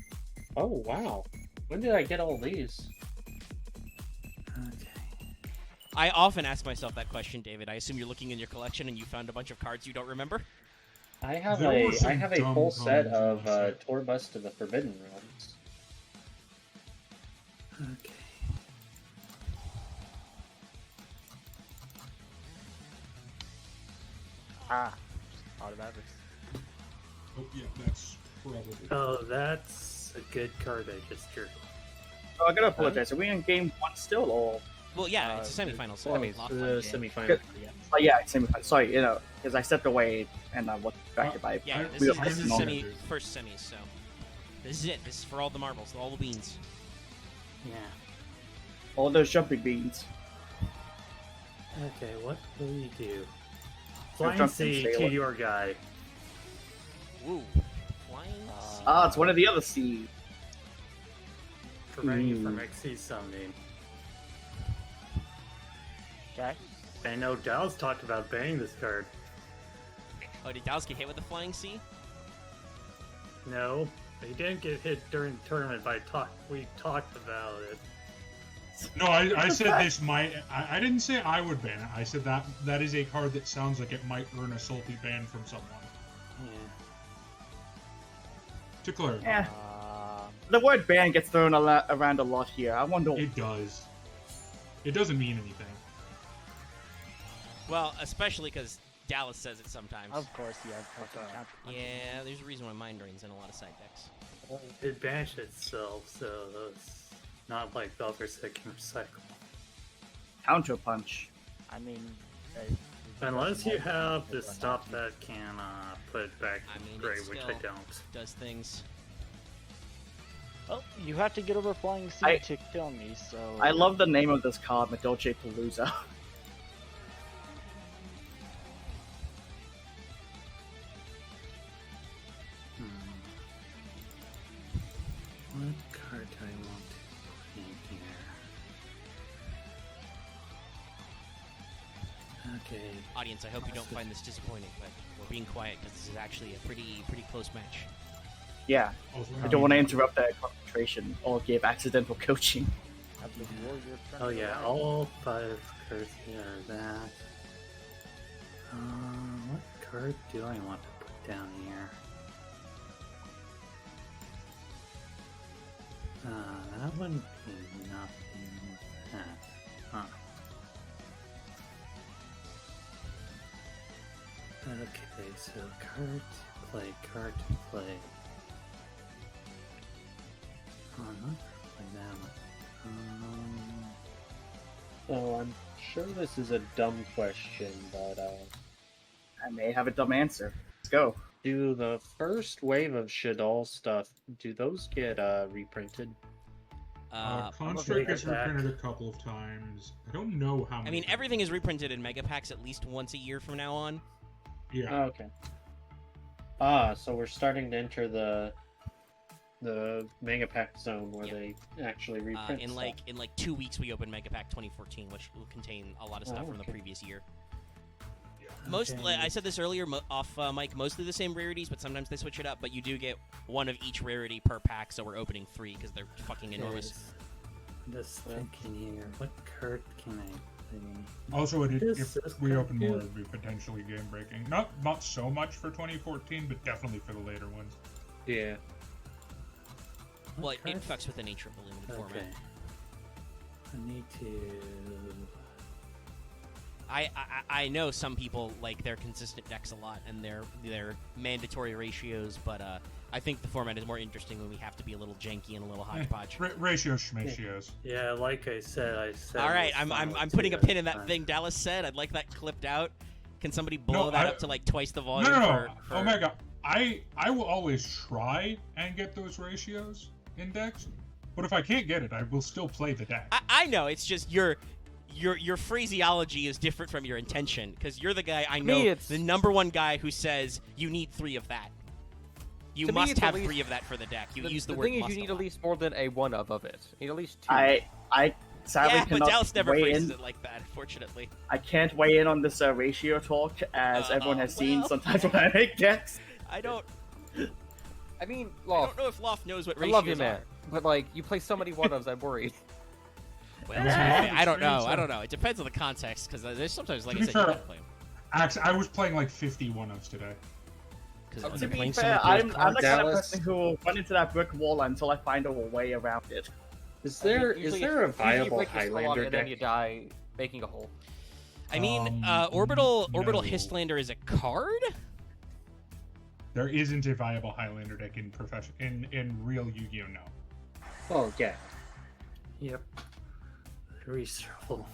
Oh, wow. When did I get all these? Okay. I often ask myself that question, David. I assume you're looking in your collection and you found a bunch of cards you don't remember. I have There were some I have a dumb full set combos of in this set. Torbus to the Forbidden Realms. Okay. Ah, out of average. Oh yeah, that's probably. Oh, that's a good card I just drew. Oh, I gotta apologize. Are we in game one still, or? Well, yeah, it's a semifinal, so Semis, Loth the won. semifinal. Good. Oh yeah, same. Sorry, because I stepped away and I was distracted by. Yeah, I- this we is, are this is focusing on semi first semis, so this is it. This is for all the marbles, all the beans. Yeah. All those jumping beans. Okay, what will we do? I'm Flying drunk C and to sailor. your guy. Ooh, flying. sea. Ah, it's one of the other C's. Preventing you from XC summoning. Okay. I know Dallas talked about banning this card. Oh, did Dallas get hit with the flying sea? No, he didn't get hit during the tournament, but we talked about it. No, I said this might. I didn't say I would ban it. I said that is a card that sounds like it might earn a salty ban from someone. Yeah. To clarify, Yeah, the word ban gets thrown around a lot here. I wonder. it does. It doesn't mean anything. Well, especially because Dallas says it sometimes. Of course, yeah. fucking counter punch. Yeah, there's a reason why Mind Drain's in a lot of side decks. It banished itself, so it's not like Belvers that can recycle. Counter punch. I mean, Unless you have the stuff that can put it back I mean, gray, it which I still don't. does things. well, you have to get over Flying Sea I- to kill me, so... I love the name of this card, Madolche Palooza. What card do I want to put in here? Okay. Audience, I hope you don't find this disappointing, but we're being quiet because this is actually a pretty close match. Yeah, Also, I don't want to interrupt their concentration or give accidental coaching. Have the warrior turn Oh yeah, around. all 5 cards here are that. What card do I want to put down here? That wouldn't be nothing with that. Huh. Okay, so card to play, card to play. Oh, not like that one. Oh, I'm sure this is a dumb question, but I may have a dumb answer. Let's go. do the first wave of Shadal stuff, do those get reprinted? Construct gets Mega Pack. reprinted a couple of times. I don't know how many. I mean, times. everything is reprinted in Mega Packs at least once a year from now on. Yeah. Oh, okay. So we're starting to enter the Mega Pack zone where Yeah. they actually reprint In stuff. like 2 weeks, we open Mega Pack 2014, which will contain a lot of stuff from the okay. previous year. Yeah. Mostly, I said this earlier off mic, mostly the same rarities, but sometimes they switch it up. But you do get one of each rarity per pack, so we're opening 3 because they're fucking enormous. Just thinking here, what card can I play? Also, if This is we kinda open more, good. it would be potentially game breaking. Not so much for 2014, but definitely for the later ones. Yeah. Well, What it card? fucks with the nature of the limited Okay. format. I need to. I know some people like their consistent decks a lot and their mandatory ratios, but I think the format is more interesting when we have to be a little janky and a little hodgepodge. Ratios schmatios. Yeah, like I said, All right, it was I'm final putting a two pin in at that the thing Dallas said. I'd like that clipped out. Can somebody blow No, that I- up to like twice the volume? No. For... Omega, I will always try and get those ratios indexed, but if I can't get it, I will still play the deck. I know it's just your phraseology is different from your intention because you're the guy I To know, me, it's- the #1 guy who says you need 3 of that. You To me, must it's at have least- 3 of that for the deck. You use the the word thing is, must you need a at lot. least more than a one of it. You need at least 2. I sadly Yeah, but cannot Dallas never weigh phrases in. it like that, unfortunately. I can't weigh in on this ratio talk, as everyone has seen well. sometimes when I make decks. I don't I mean, I Loth, don't know if Loth knows what I ratios love you, man, are. but like, you play so many one-ofs, I'm worried. Well, Yeah. I don't know. Experience I don't know. It depends on the context because there's sometimes, like To I be said, you fair- gotta play them. Actually, I was playing like 51 of today. Because To I'm be playing fair, some of those I'm the kind of Dallas. person who will run into that brick wall until I find a way around it. Is there Usually a usually you viable break your skull off Highlander and then deck? you die making a hole. I mean, Um, Orbital no. Histlander is a card. There isn't a viable Highlander deck in real Yu-Gi-Oh! No. Oh yeah. Yep. Reshuffle.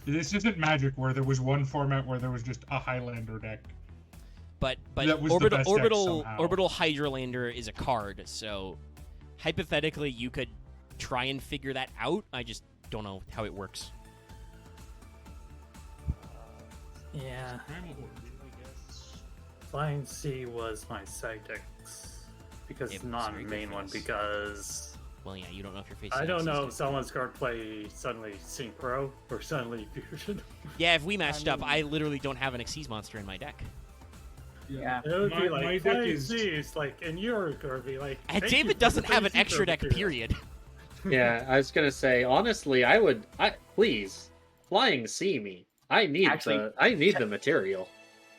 This isn't Magic where there was one format where there was just a Highlander deck. But That was the best deck somehow. Orbital Hydralander is a card, so hypothetically you could try and figure that out. I just don't know how it works. Yeah, Primal Origin, I guess. Flying Sea was my side decks because Yeah, it's but not it's a very main good one for this. because Well, yeah, you don't know if you're facing. I don't know if Xyz. someone's going to play suddenly Synchro or suddenly Fusion. Yeah, if we matched up, mean- I literally don't have an Xyz monster in my deck. Yeah. It would My- be my like deck Flying is- Sea is like, and you're going to be like. And "Thank you David for doesn't the have an free extra Synchro deck, material." period. Yeah, I was gonna say honestly, I please Flying Sea me. I need Actually- the material.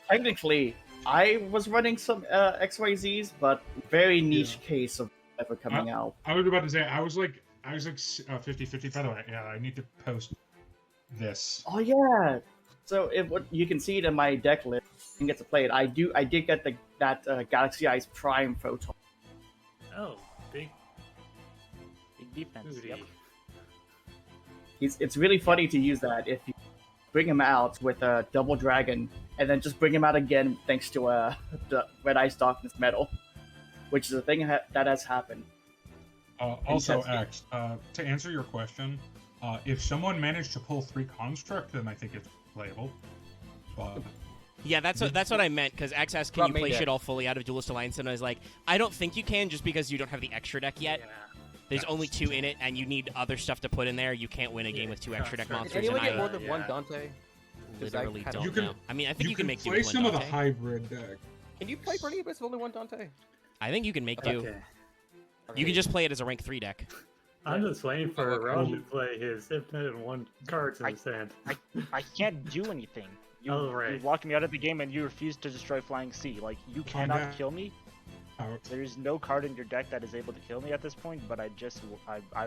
Technically, I was running some XYZs, but very niche case of ever coming out. I was about to say I was like 50-50. By the way, yeah, I need to post this. Oh yeah, So you can see it in my deck list. You can get to play it. I did get that Galaxy Eyes Prime Photon. Oh, big Big defense. booty. Yep. It's really funny to use that if you bring him out with a double dragon, and then just bring him out again thanks to the Red Ice Darkness Metal, which is a thing that has happened. Also, Intense. X, to answer your question, if someone managed to pull 3 Construct, then I think it's playable. But Yeah, that's what I meant, because X asked, can Not you me play yet. shit all fully out of Duelist Alliance? And I was like, I don't think you can, just because you don't have the extra deck yet. Yeah. There's only 2 in it, and you need other stuff to put in there. You can't win a game with 2 extra deck Did monsters. Did anyone and get I more than one Yeah. Dante? literally I kinda- don't You can- know. I mean, I think you can make do play with some one of the Dante. hybrid deck. Can you play Burning Abyss with only one Dante? I think you can make do. Okay. You can just play it as a rank 3 deck. I'm just waiting for Oh, okay. Ron to play his Infinite and 1 cards in his hand. I can't do anything. You, Oh, right. you locked me out of the game and you refuse to destroy Flying Sea. Like, you cannot that- kill me. Out. There is no card in your deck that is able to kill me at this point, but I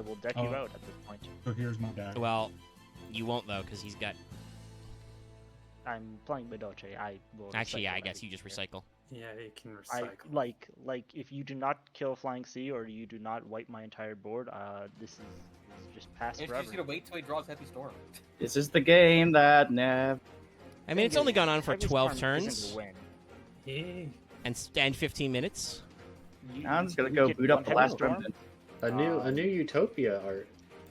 will deck you Oh. out at this point. So here's my deck. Well, you won't, though, because he's got... I'm playing Midoche. I will Actually, yeah, recycle I guess that. you just recycle. Yeah, you can I recycle. like if you do not kill Flying Sea or you do not wipe my entire board, this is just past It's forever. just gonna wait till he draws Heavy Storm. This is the game that never. I mean, it's only gone on for Heavy 12 Storm isn't turns a win. Yeah. and 15 minutes. I'm just gonna you go get boot up one the Heavy last Storm, remnant. A new Utopia art.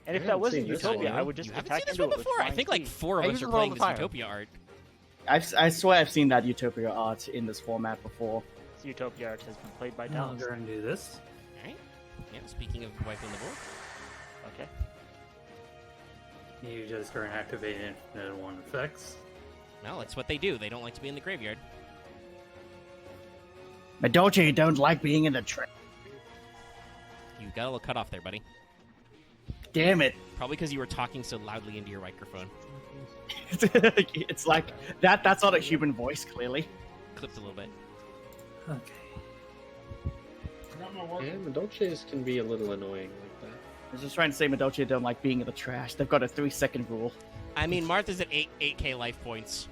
and if I that haven't wasn't seen this Utopia, one. I would just You haven't attack seen this into one it with before? I Flying think like Sea. 4 I of us use are it all playing the this time. Utopia art. I swear I've seen that Utopia art in this format before. This Utopia art has been played by I'm Dallas. gonna do this. Alright. Yeah, speaking of wiping the board. Okay. You just gonna activate Infinite 1 effects. Well, it's what they do. They don't like to be in the graveyard. Midoche don't like being in the train. You got a little cut off there, buddy. Damn it. Probably because you were talking so loudly into your microphone. It's like that's not a human voice, clearly. Clipped a little bit. Okay. I got my work. Yeah, Dolces can be a little annoying like that. I was just trying to say Midoche don't like being in the trash. They've got a 3-second rule. I mean, Marth is at 8k life points.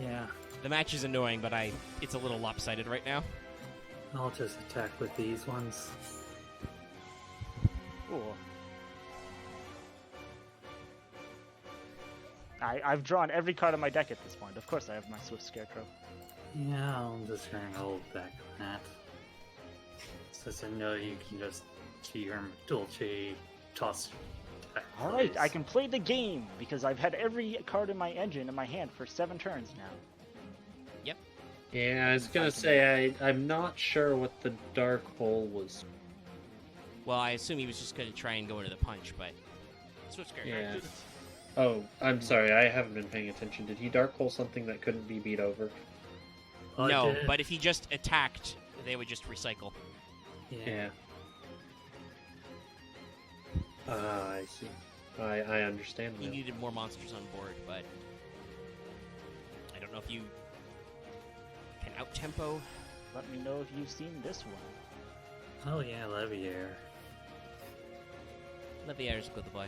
Yeah. The match is annoying, but it's a little lopsided right now. I'll just attack with these ones. Cool. I've drawn every card in my deck at this point. Of course, I have my Swift Scarecrow. Yeah, I'm just gonna hold back on that. Since I know you can just see your Dolce toss. All right, I can play the game because I've had every card in my engine in my hand for 7 turns now. Yeah, I was gonna say I'm not sure what the dark hole was. Well, I assume he was just going to try and go into the punch, but... Switch character. Yeah. Oh, I'm sorry, I haven't been paying attention. Did he dark hole something that couldn't be beat over? No, but if he just attacked, they would just recycle. Yeah. I see. I understand He now. needed more monsters on board, but... I don't know if you can out-tempo. Let me know if you've seen this one. Oh yeah, Leviair. Leviair's a good boy.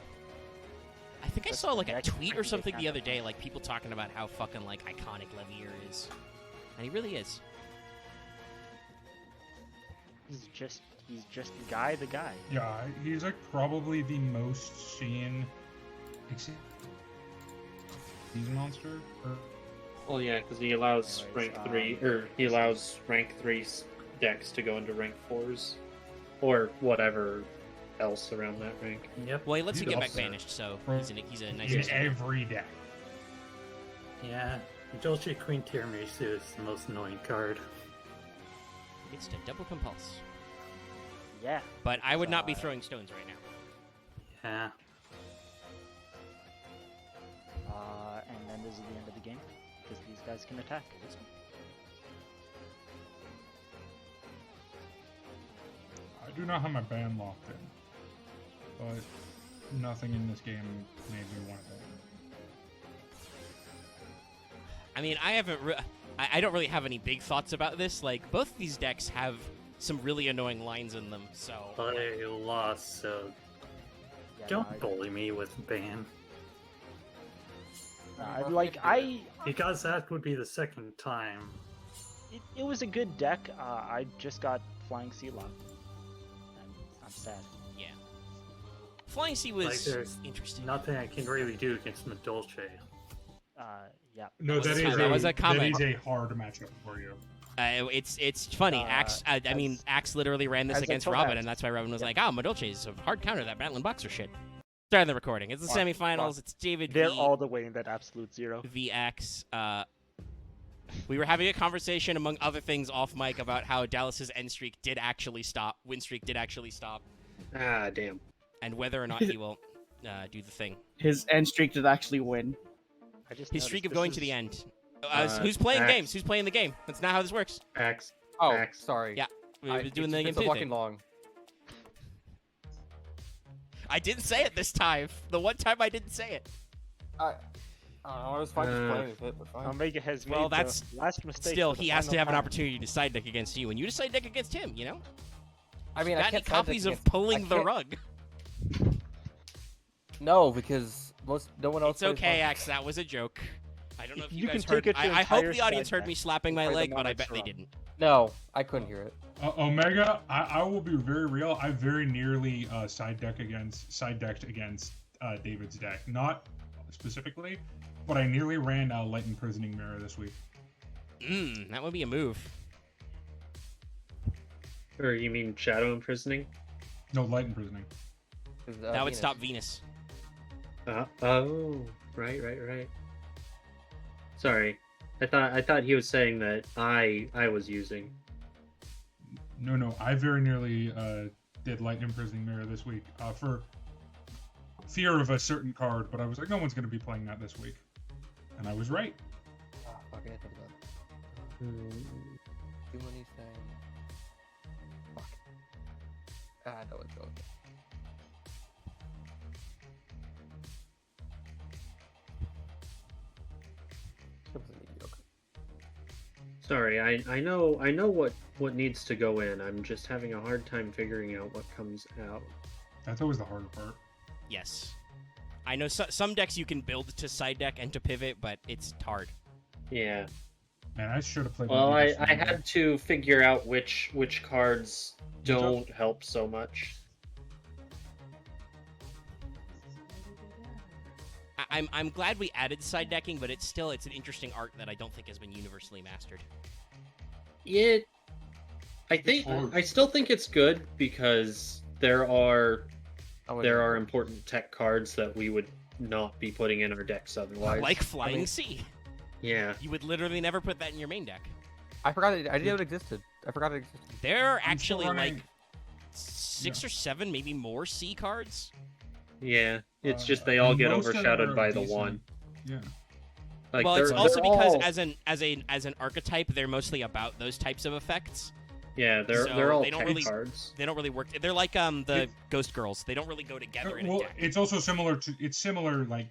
I think I That's saw like a next tweet or pretty something big the other kind day, like people talking about how fucking like iconic Leviair is. And he really is. He's just the guy. Yeah, he's like probably the most seen these monster. Well, yeah, because he allows Anyways, rank 3, or he allows rank 3 decks to go into rank 4s, or whatever else around that rank. Yep. Well, he lets you He's get back also- banished, so he's a nice In guy. every deck. Yeah. Dolce Queen Tiramisu is the most annoying card. He gets to double compulse. Yeah. But I would not be throwing stones right now. Yeah. And then this is the end of the game because these guys can attack. I do not have my ban locked in, but nothing in this game made me want to. I mean, I don't really have any big thoughts about this. Like, both of these decks have some really annoying lines in them, so... But I lost, so Yeah, don't no, bully me with ban. Because that would be the second time. It was a good deck. I just got Flying Sea Lock. I'm sad. Yeah. Flying Sea was Like, there's interesting. Nothing I can really do against Medolce. Yeah. No, was that a- is that was a that comment. is a hard matchup for you. It's funny. Axe. I mean, Axe literally ran this as I against told Robin, Axe. and that's why Robin was Yeah. like, "Oh, Medolce is a hard counter that Battling Boxer shit." Starting the recording. It's the Marth, semifinals. Marth. It's David They're v. all the way in that absolute zero. VX. We were having a conversation, among other things, off mic about how Dallas's win streak did actually stop, Ah, damn. and whether or not he will do the thing. His end streak did actually win. I just His noticed streak of this going to is- the end. Uh, Who's playing Axe. games? Who's playing the game? That's not how this works. Axe. Oh, Axe. sorry. Yeah, we were doing the it's game so two fucking thing. long. I didn't say it this time. The one time I didn't say it. I was fine just playing with it, but fine. Omega has made Well, that's the last mistake. Still, for the he has to final have an time. opportunity to side deck against you, and you decide deck against him. You know. I mean, Got I any can't side deck copies of against- pulling I the can't- rug? No, because no one else. It's plays okay, Marth. Axe. That was a joke. I don't know if You you can guys take heard. it to I hope entire the audience side heard me deck. slapping my Play the leg, but I Monarchs bet they run. didn't. No, I couldn't hear it. Omega, I will be very real. I very nearly side decked against David's deck. Not specifically, but I nearly ran Light Imprisoning Mirror this week. That would be a move. Or you mean Shadow Imprisoning? No, Light Imprisoning. 'Cause, That would Venus. stop Venus. Oh, right. Sorry, I thought he was saying that I was using. No, I very nearly did Light Imprisoning Mirror this week for fear of a certain card, but I was like, no one's going to be playing that this week. And I was right. Oh, fuck, I didn't think about it. Too many things. Fuck. No, let's go. That was mediocre. Sorry, I know what needs to go in. I'm just having a hard time figuring out what comes out. That's always the harder part. Yes. I know some decks you can build to side deck and to pivot, but it's hard. Yeah. Man, I should have played. Well, Light I Imprisoning Mirror. had to figure out which cards don't help so much. I'm glad we added side decking, but it's an interesting art that I don't think has been universally mastered. I still think it's good because there are important tech cards that we would not be putting in our decks otherwise. Like Flying Sea. Yeah. You would literally never put that in your main deck. I forgot it. I didn't know it existed. I forgot it existed. There are I'm still actually running- like 6 or 7, maybe more C cards. Yeah. It's just they all get most of them overshadowed are by the decent. one. Yeah. Like Well, it's they're also because all- as an archetype, they're mostly about those types of effects. yeah, so they're all they don't tech really- cards. They don't really work. They're like the Ghost Girls. They don't really go together in a Well, deck. it's also similar, like,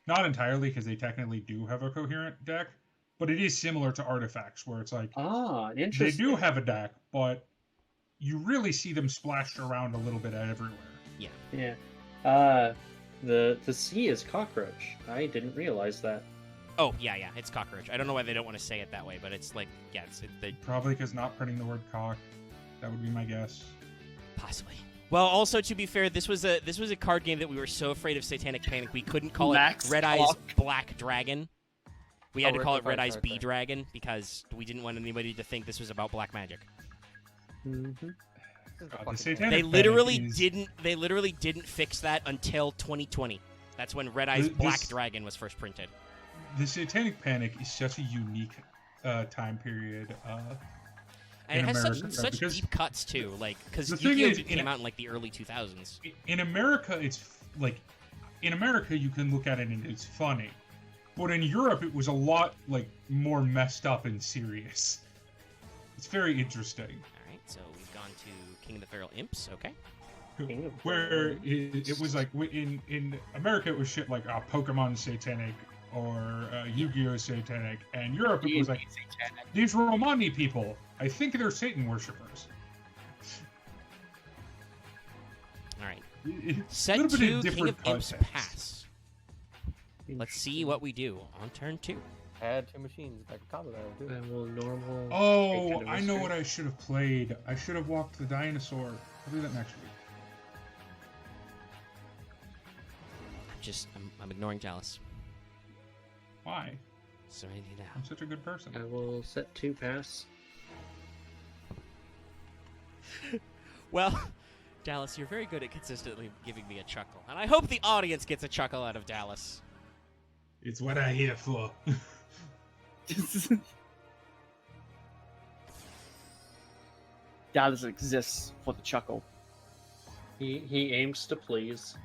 not entirely because they technically do have a coherent deck, but it is similar to artifacts where it's like Ah, they interesting. do have a deck, but you really see them splashed around a little bit everywhere. Yeah. The C is cockroach. I didn't realize that. Oh yeah, it's cockroach. I don't know why they don't want to say it that way, but it's like they Probably because not printing the word cock. That would be my guess. possibly. Well, also to be fair, this was a card game that we were so afraid of Satanic Panic we couldn't call Max it Red Eyes Cock. Black Dragon. We had Oh, to call it Red Red Eyes Eyes, B okay. Dragon because we didn't want anybody to think this was about black magic. Mm-hmm. The Satanic They Panic literally didn't fix that until 2020. That's when Red Eyes This- Black Dragon was first printed. The Satanic Panic is such a unique time period. And in it has America, such because deep cuts too, like because the thing Yu-Gi-Oh is, came out in like the early 2000s. In America, it's like in America you can look at it and it's funny, but in Europe it was a lot like more messed up and serious. It's very interesting. All right, so we've gone to King of the Feral Imps. Okay. Where it was like in America it was shit like Pokemon Satanic or Yu-Gi-Oh Satanic, and Europe it was like these Romani people. I think they're Satan worshippers. All right. It's a Set little bit 2 of King different of Imps context. pass. Let's see what we do on turn 2. Add 2 machines. I can combo that too. I will normal. Oh, I know what I should have played. I should have walked the dinosaur. I'll do that next week. I'm ignoring Dallas. Why? Serenity now. I'm such a good person. I will set 2 pass. Well, Dallas, you're very good at consistently giving me a chuckle, and I hope the audience gets a chuckle out of Dallas. It's what I'm here for. Dallas exists for the chuckle. He aims to please.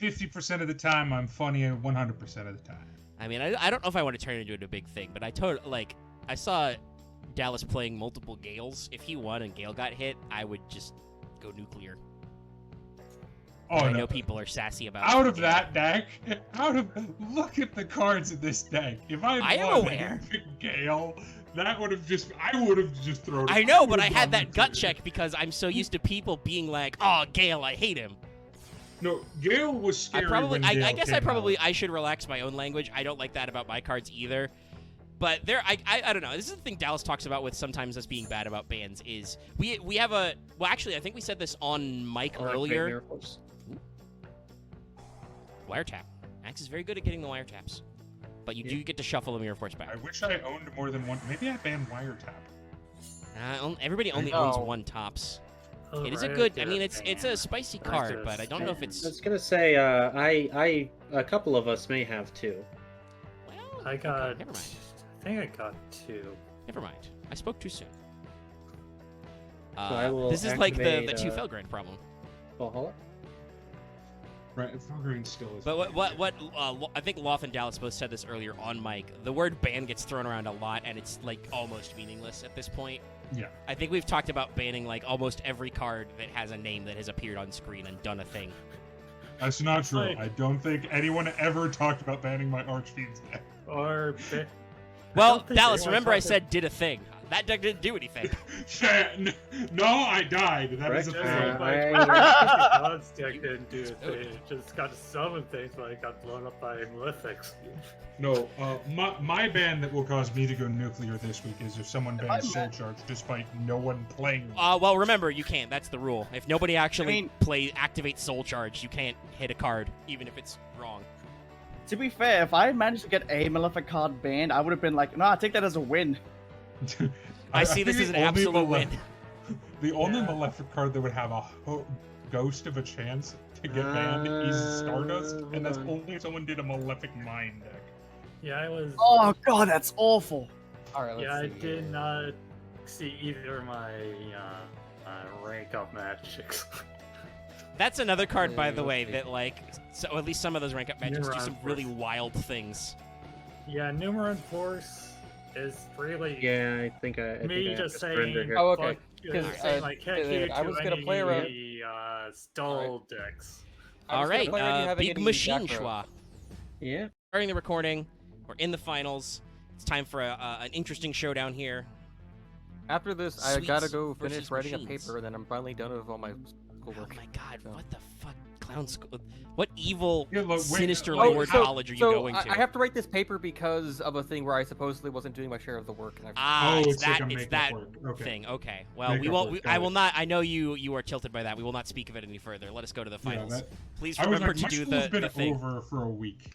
50% of the time, I'm funny, and 100% of the time. I mean, I don't know if I want to turn it into a big thing, but I saw Dallas playing multiple Gales. If he won and Gale got hit, I would just go nuclear. Oh, I no. know people are sassy about Out of Gale. that deck, look at the cards in this deck. If I am won aware. and picked Gale, I would have just thrown. I know, but would've I had gone that gut nuclear. check because I'm so used to people being like, "Oh, Gale, I hate him." No, Gale was scary. I guess I should relax my own language. I don't like that about my cards either. But I don't know. This is the thing Dallas talks about with sometimes us being bad about bans is we have a actually I think we said this on mic earlier. Wiretap. Max is very good at getting the wiretaps, but you do get to shuffle a Mirror Force back. I wish I owned more than one. Maybe I banned Wiretap. Everybody only owns one tops. It is a good. I mean, it's a spicy card, but I don't know if it's. I was gonna say, a couple of us may have 2. Well, I got. okay, never mind. I think I got 2. Never mind. I spoke too soon. I will this is like the activate, 2 Felgrand problem. Valhalla? Right, Felgreen still is. But what I think Loth and Dallas both said this earlier on mic. The word ban gets thrown around a lot, and it's like almost meaningless at this point. Yeah. I think we've talked about banning like almost every card that has a name that has appeared on screen and done a thing. That's not true. Like- I don't think anyone ever talked about banning my Archfiend's deck. Or. Well, don't think Dallas, anyone remember I talked said did a thing. That deck didn't do anything. No, I died. That is a Correct. thing. God's deck didn't do a thing. It just got to summon things when it got blown up by Malefics. No, my ban that will cause me to go nuclear this week is if someone bans Soul Charge despite no one playing. Well, remember you can't. That's the rule. If nobody actually activates Soul Charge, you can't hit a card, even if it's wrong. To be fair, if I managed to get a Malefic card banned, I would have been like, no, I take that as a win. I see this think as an the only absolute win. The only Malefic card that would have a ghost of a chance to get banned is Stardust, and that's only if someone did a Malefic Mind deck. Yeah, I was. Oh god, that's awful. All right, let's Yeah, I see. did not see either of my rank up magics. That's another card, by the let's way, see. that like, so at least some of those rank up magics do Neuron some really wild things. Yeah, Numeron Force is really Yeah, I think I me have just to surrender saying. here. Oh, okay. Fuck, 'Cause, saying, like, heck you I to was gonna any play around- stall decks. I All was gonna right, play around you having big any machine macro. schwa. Yeah. Starting the recording, we're in the finals. It's time for an interesting showdown here. After this, I Sweets gotta go versus finish writing machines. a paper, and then I'm finally done with all my Oh schoolwork. my god, So- what the fuck? Clown school? What evil, Yeah, look, wait, sinister oh, lord so- college are you so going to? I have to write this paper because of a thing where I supposedly wasn't doing my share of the work. And Ah, Oh, it's it's like that, a it's makeup that work. Okay. thing. Okay. Well, we Makeup won't. work, I got will it. not. I know you are tilted by that. We will not speak of it any further. Let us go to the Yeah, finals. that- Please I was remember like, my to do school's the been thing. over for a week,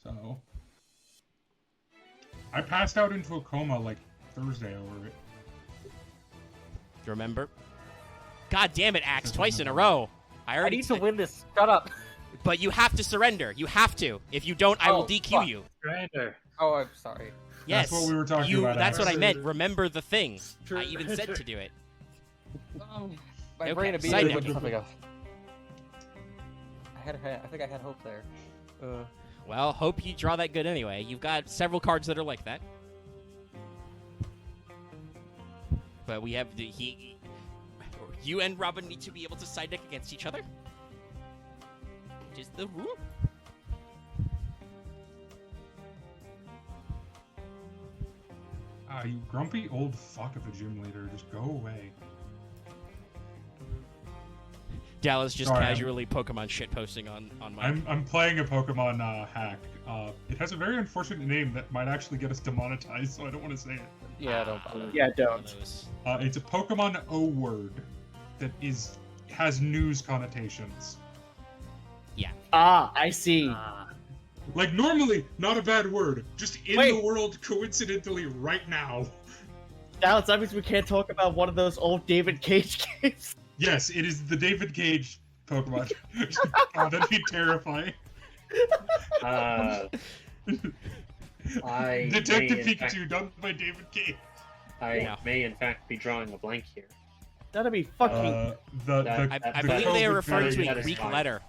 so I passed out into a coma like Thursday over it. Remember? God damn it, Axe! That's Twice in a not row. I I already. need to win this. Shut up. But you have to surrender. You have to. If you don't, I will Oh, DQ fuck. you. Surrender. Oh, I'm sorry. Yes. That's what we were talking about, That's what I Alex. meant. Remember the thing. I even said Surrender. to do it. My Okay, brain side immediately went deck. to something else. I think I had hope there. Well, hope you draw that good anyway. You've got several cards that are like that. But we have you and Robin need to be able to side deck against each other. Which is the rule. Ah, you grumpy old fuck of a gym leader, just go away. Dallas just Sorry, casually Pokemon shit posting on my. I'm playing a Pokemon hack. It has a very unfortunate name that might actually get us demonetized, so I don't want to say it. Yeah, don't bother. Yeah, One don't. of those. It's a Pokemon O word that has news connotations. Ah, I see. Like normally, not a bad word. Just in Wait. the world, coincidentally, right now. Dallas, that means we can't talk about one of those old David Cage games. Yes, it is the David Cage Pokemon. Oh, that'd be terrifying. I Detective may, in fact- Pikachu, done by David Cage. I may in fact be drawing a blank here. That'd be fucking. I believe they are referring to that a is Greek fine. letter.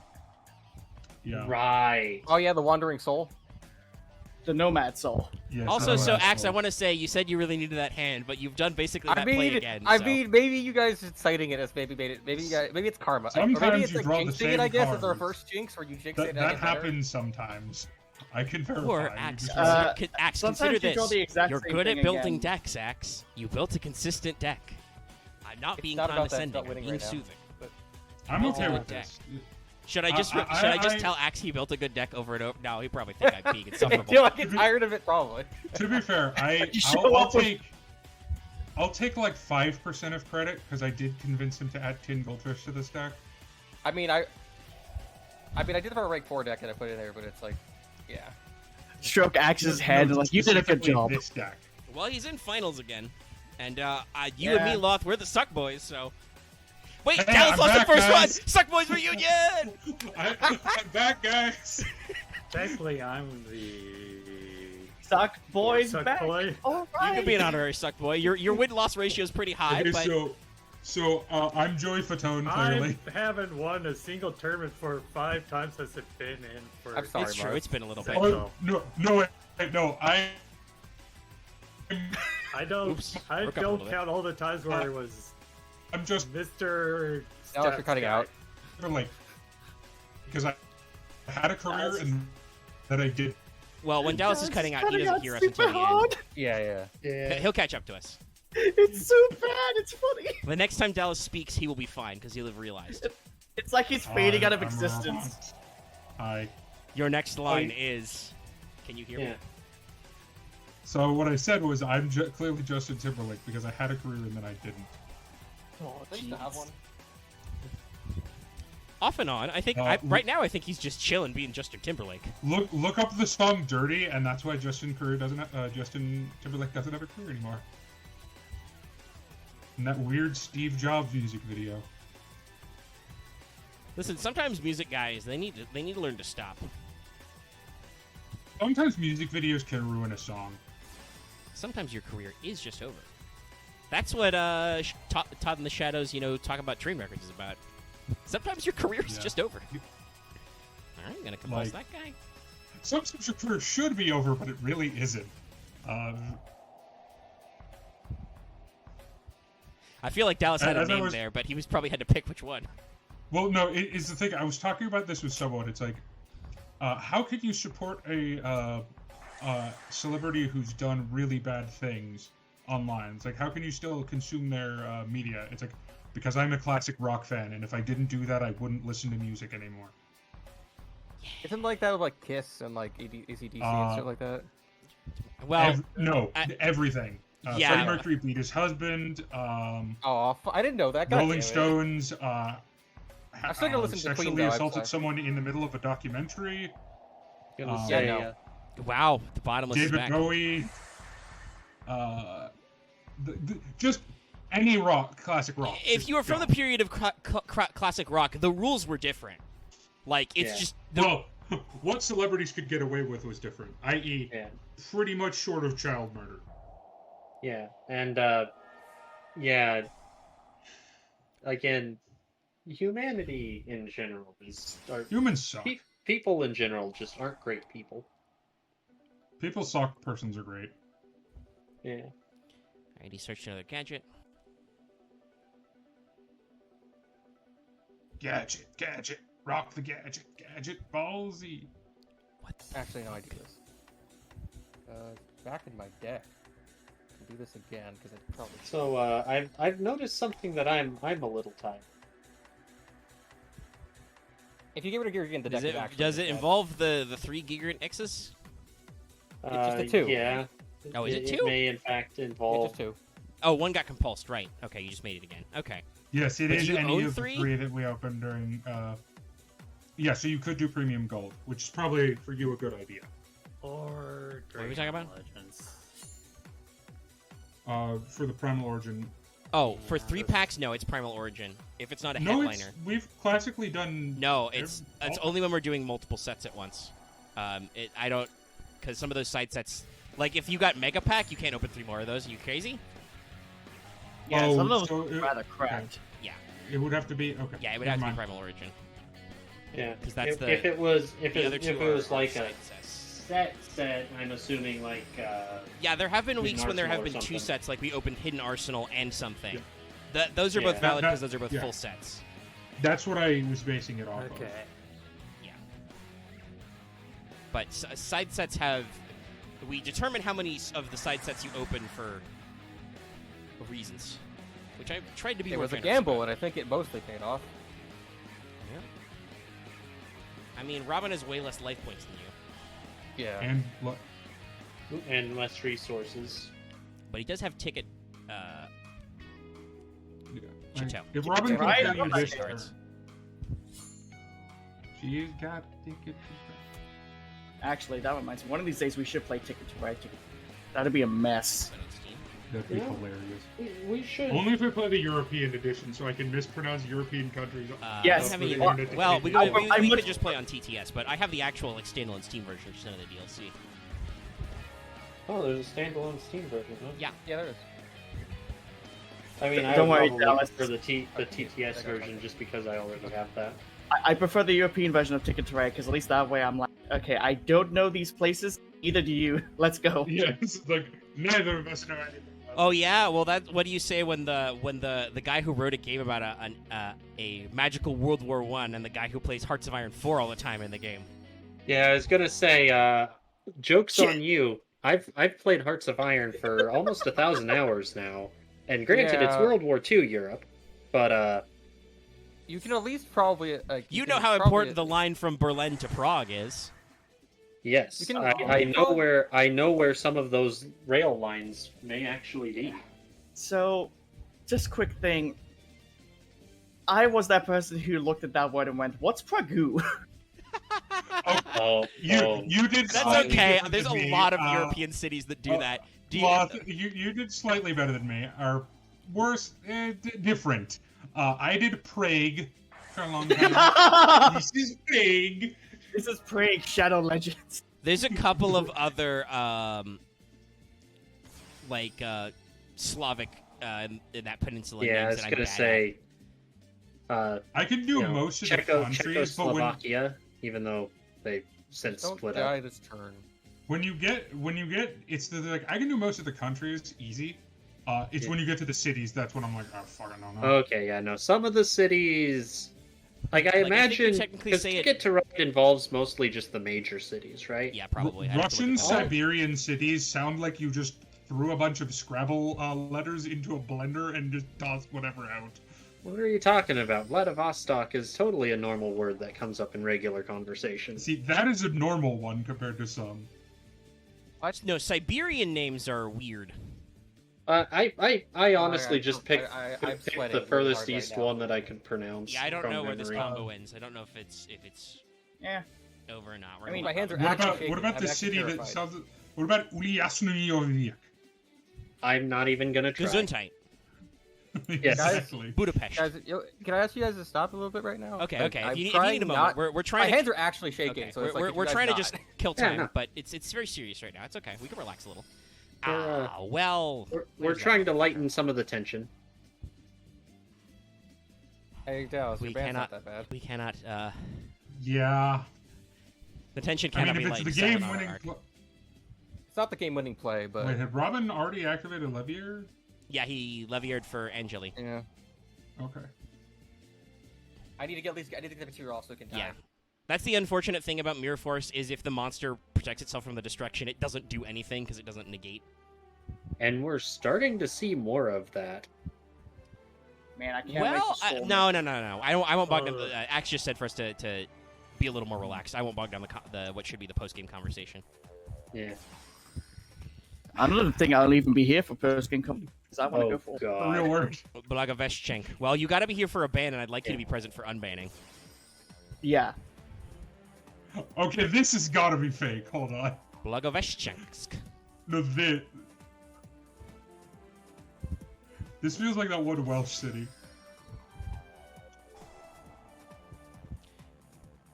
Yeah. Right. Oh yeah, the Wandering Soul. The Nomad Soul. Yes, Also, that's so what Axe, I called. want to say you said you really needed that hand, but you've done basically that play again. I so. mean, maybe you guys are citing it as maybe you guys, maybe it's karma. Or maybe Sometimes it's you like draw the jinxing same it. I guess as a cards. reverse jinx, where you jinx That, it. that happens sometimes. I can verify. Or You Axe, just- Axe, Sometimes consider you draw this. the exact You're same good thing at building again. decks, Axe. You built a consistent deck. I'm not It's being not about that, it's condescending. about I'm winning being right now. soothing. I'm Built a okay good with deck. this. Should I just I- tell Axe he built a good deck over and over? No, he probably think I'm being I insufferable. feel like I'm tired of it, probably. To be fair, show I'll up with- take like 5% of credit because I did convince him to add 10 Goldfish to this deck. I mean, I did it for a rank 4 deck and I put it in there, but it's like, yeah. Stroke Axe's No, head, like, you did a good specifically job. This deck. Well, he's in finals again, and you and Yeah. me, Loth, we're the Suck Boys. So, wait, Hey, Dallas I'm lost the back, first guys. one. Suck Boys reunion. I'm back, guys. Technically, I'm the Suck boys Suck back. boy. All You right. can be an honorary Suck Boy. Your win loss ratio is pretty high, Okay, but so I'm Joey Fatone, clearly. I haven't won a single tournament for 5 times since it's been in for. I'm sorry, it's true. Marth. It's been a little bit. Oh, No, no, I don't. Oops. I Broke up a don't little bit. count all the times where it was I'm just Mr. Now if you're cutting out. like because I had a career and that I did. Well, when Dallas is cutting out, he Cutting doesn't out hear us super until the end. hard. Yeah. Yeah. He'll catch up to us. It's so bad. It's funny. The next time Dallas speaks, he will be fine because he'll have realized. It's like he's fading out of I'm existence. wrong. Hi. Your next line is, "Can you hear me?" Yeah. So what I said was I'm clearly Justin Timberlake because I had a career and then I didn't. Oh, I used to have one. Off and on. I think right now I think he's just chilling, being Justin Timberlake. Look up the song "Dirty" and that's why Justin Timberlake doesn't have a career anymore. And that weird Steve Jobs music video. Listen, sometimes music guys they need to learn to stop. Sometimes music videos can ruin a song. Sometimes your career is just over. That's what Todd in the Shadows, talk about Dream Records is about. Sometimes your career is Yeah. just over. All right, I'm gonna compose that guy. Sometimes your career should be over, but it really isn't. I feel like Dallas had a As I name was- there, but he was probably had to pick which one. Well, no, it's the thing. I was talking about this with someone. It's like, how could you support a celebrity who's done really bad things online? It's like, how can you still consume their media? It's like, because I'm a classic rock fan, and if I didn't do that, I wouldn't listen to music anymore. Isn't like that with like Kiss and like AC/DC and stuff like that? Well, Everything. yeah. Freddie Mercury beat his husband. Oh, I didn't know that. God damn Rolling it. Stones. I'm still gonna listen to Queen, sexually though, assaulted I'm someone in the middle of a documentary. Gonna Yeah, say, no. Wow, the bottomless is David back. Bowie. Just any classic rock. If you were from the period of classic rock, the rules were different. Like it's Yeah. just Well, what celebrities could get away with was different, i.e., Yeah. pretty much short of child murder. Yeah, and yeah, again, humanity in general Humans suck. people in general just aren't great people. People suck. Persons are great. Yeah. Alright, he searched another gadget. Gadget, rock the gadget, ballsy. Actually, no, I do this. Back in my deck. I'll do this again because I probably. So I've noticed something that I'm a little tired. If you get rid of Gigant, the deck Does is it actually does it dead. involve the 3 Gigant X's? It's just a 2. Yeah. Oh, is it It 2? may in fact It's involve. just 2. Oh, one got compulsed, right? Okay, you just made it again. Okay. Yes, it But is do you any own of 3? the 3 that we opened during. Yeah, so you could do premium gold, which is probably for you a good idea. Or What are we talking about? Legends. For the Primal Origin. Oh, for Yeah, 3 that's- packs, no, it's Primal Origin. If it's not a No, headliner. we've classically done. No, it's all- only when we're doing multiple sets at once. I don't, because some of those side sets, like if you got Mega Pack, you can't open 3 more of those. Are you crazy? Yeah, Oh, some of those so are it- rather cracked. It would have to be okay. Yeah, it would never have to be mind. Primal Origin. Yeah. 'Cause that's if it was if The it, other if 2 it was are like side a sets. set, I'm assuming like. Yeah, there have been Hidden weeks when there have Arsenal been or 2 something. sets, like we opened Hidden Arsenal and something. Yeah. Those are both Yeah. valid That- because those are both yeah. full sets. That's what I was basing it off of. Okay. But side sets have. We determine how many of the side sets you open for reasons, which I've tried to be It more was a generous gamble, about. and I think it mostly paid off. I mean, Robin has way less life points than you, Yeah. And And less resources. but he does have ticket. yeah. Chateau. If Robin could Right, tell you I'm this, not turn, she's got ticket. Actually, that reminds me. One of these days we should play Ticket to Ride. That'd be a mess. But on Steam. That'd be Yeah. hilarious. We should. Only if we play the European edition, so I can mispronounce European countries. Yes. I haven't Well, even- well, we, I- we, we, I we would- could just play on TTS, but I have the actual like standalone Steam version, just none of the DLC. Oh, there's a standalone Steam version, huh? Yeah. Yeah, there is. I mean, I Don't would worry, probably Dallas. prefer the TTS version just because I already have that. I prefer the European version of Ticket to Ride because at least that way I'm like, okay, I don't know these places. Either do you. Let's go. Yeah, it's like neither of us know anything. About Oh yeah, well that. What do you say when the guy who wrote a game about a magical World War I and the guy who plays Hearts of Iron 4 all the time in the game? Yeah, I was gonna say, jokes Shit. on you. I've played Hearts of Iron for almost 1,000 hours now, and granted, it's Yeah. World War II Europe, but You can at least probably like. You can know how probably- important the line from Berlin to Prague is. yes, You can- I know where some of those rail lines may actually be. So, just quick thing. I was that person who looked at that word and went, "What's Pragu?" Oh, you did. That's slightly okay. different There's than a me. lot of European cities that do that. Do you, Loth, you did slightly better than me. Or worse, different. I did Prague for a long time. This is Prague. This is Prague Shadow Legends. There's a couple of other Slavic in that peninsula yeah, I names was that I'm gonna bad say. I can do You know, most of the countries, but Czechoslovakia, even though they since Don't split die up. this turn. when you get, it's the like I can do most of the countries easy. It's Yeah. when you get to the cities that's when I'm like, oh fuck, I don't know. Okay, yeah, no. Some of the cities, like I Like, I think we imagine, technically because say it- Ticket to Ride involves mostly just the major cities, right? Yeah, probably. I'd have to Russian look at that. Siberian cities sound like you just threw a bunch of Scrabble letters into a blender and just tossed whatever out. What are you talking about? Vladivostok is totally a normal word that comes up in regular conversation. See, that is a normal one compared to some. No, Siberian names are weird. I honestly just picked, I'm picked sweating the really furthest hard right east now. one that I could pronounce. Yeah, I don't from know where this memory. combo ends. I don't know if it's Yeah. over or not. I mean, my hands are What actually about shaking. what about I'm the actually city that terrified. sounds? What about Uliasnyovyek? I'm not even gonna try. Gesundheit. Exactly. Budapest. Guys, can I ask you guys to stop a little bit right now? Okay, Like, okay. I'm If you need trying a moment, not- we're My trying to. hands are actually shaking, Okay, so it's like if we're you guys trying to not- just kill Yeah, time, no. but it's very serious right now. It's okay. We can relax a little. We're, Well. We're there's that. trying to lighten some of the tension. Hey, Dallas, We your band's cannot. not that bad. We cannot. Yeah. The tension I cannot mean, be if it's like the seven game on winning. arc. It's not the game-winning play, but Wait, had Robin already activated Levier? Yeah, he Leviered for Angeli. yeah, Okay. I need to get the material off so it can die. Yeah. That's the unfortunate thing about Mirror Force is if the monster protects itself from the destruction, it doesn't do anything because it doesn't negate. And we're starting to see more of that. Man, I can't Well, wait for Soul no. I won't bog down. Uh, Axe just said for us to be a little more relaxed. I won't bog down the what should be the post game conversation. Yeah. I don't think I'll even be here for first game because I want to go for God. Real word. Blagoveschenk. Well, you got to be here for a ban, and I'd like you to be present for unbanning. Yeah. Okay, this has got to be fake. Hold on. Blagoveschensk. No, this feels like that one Welsh city.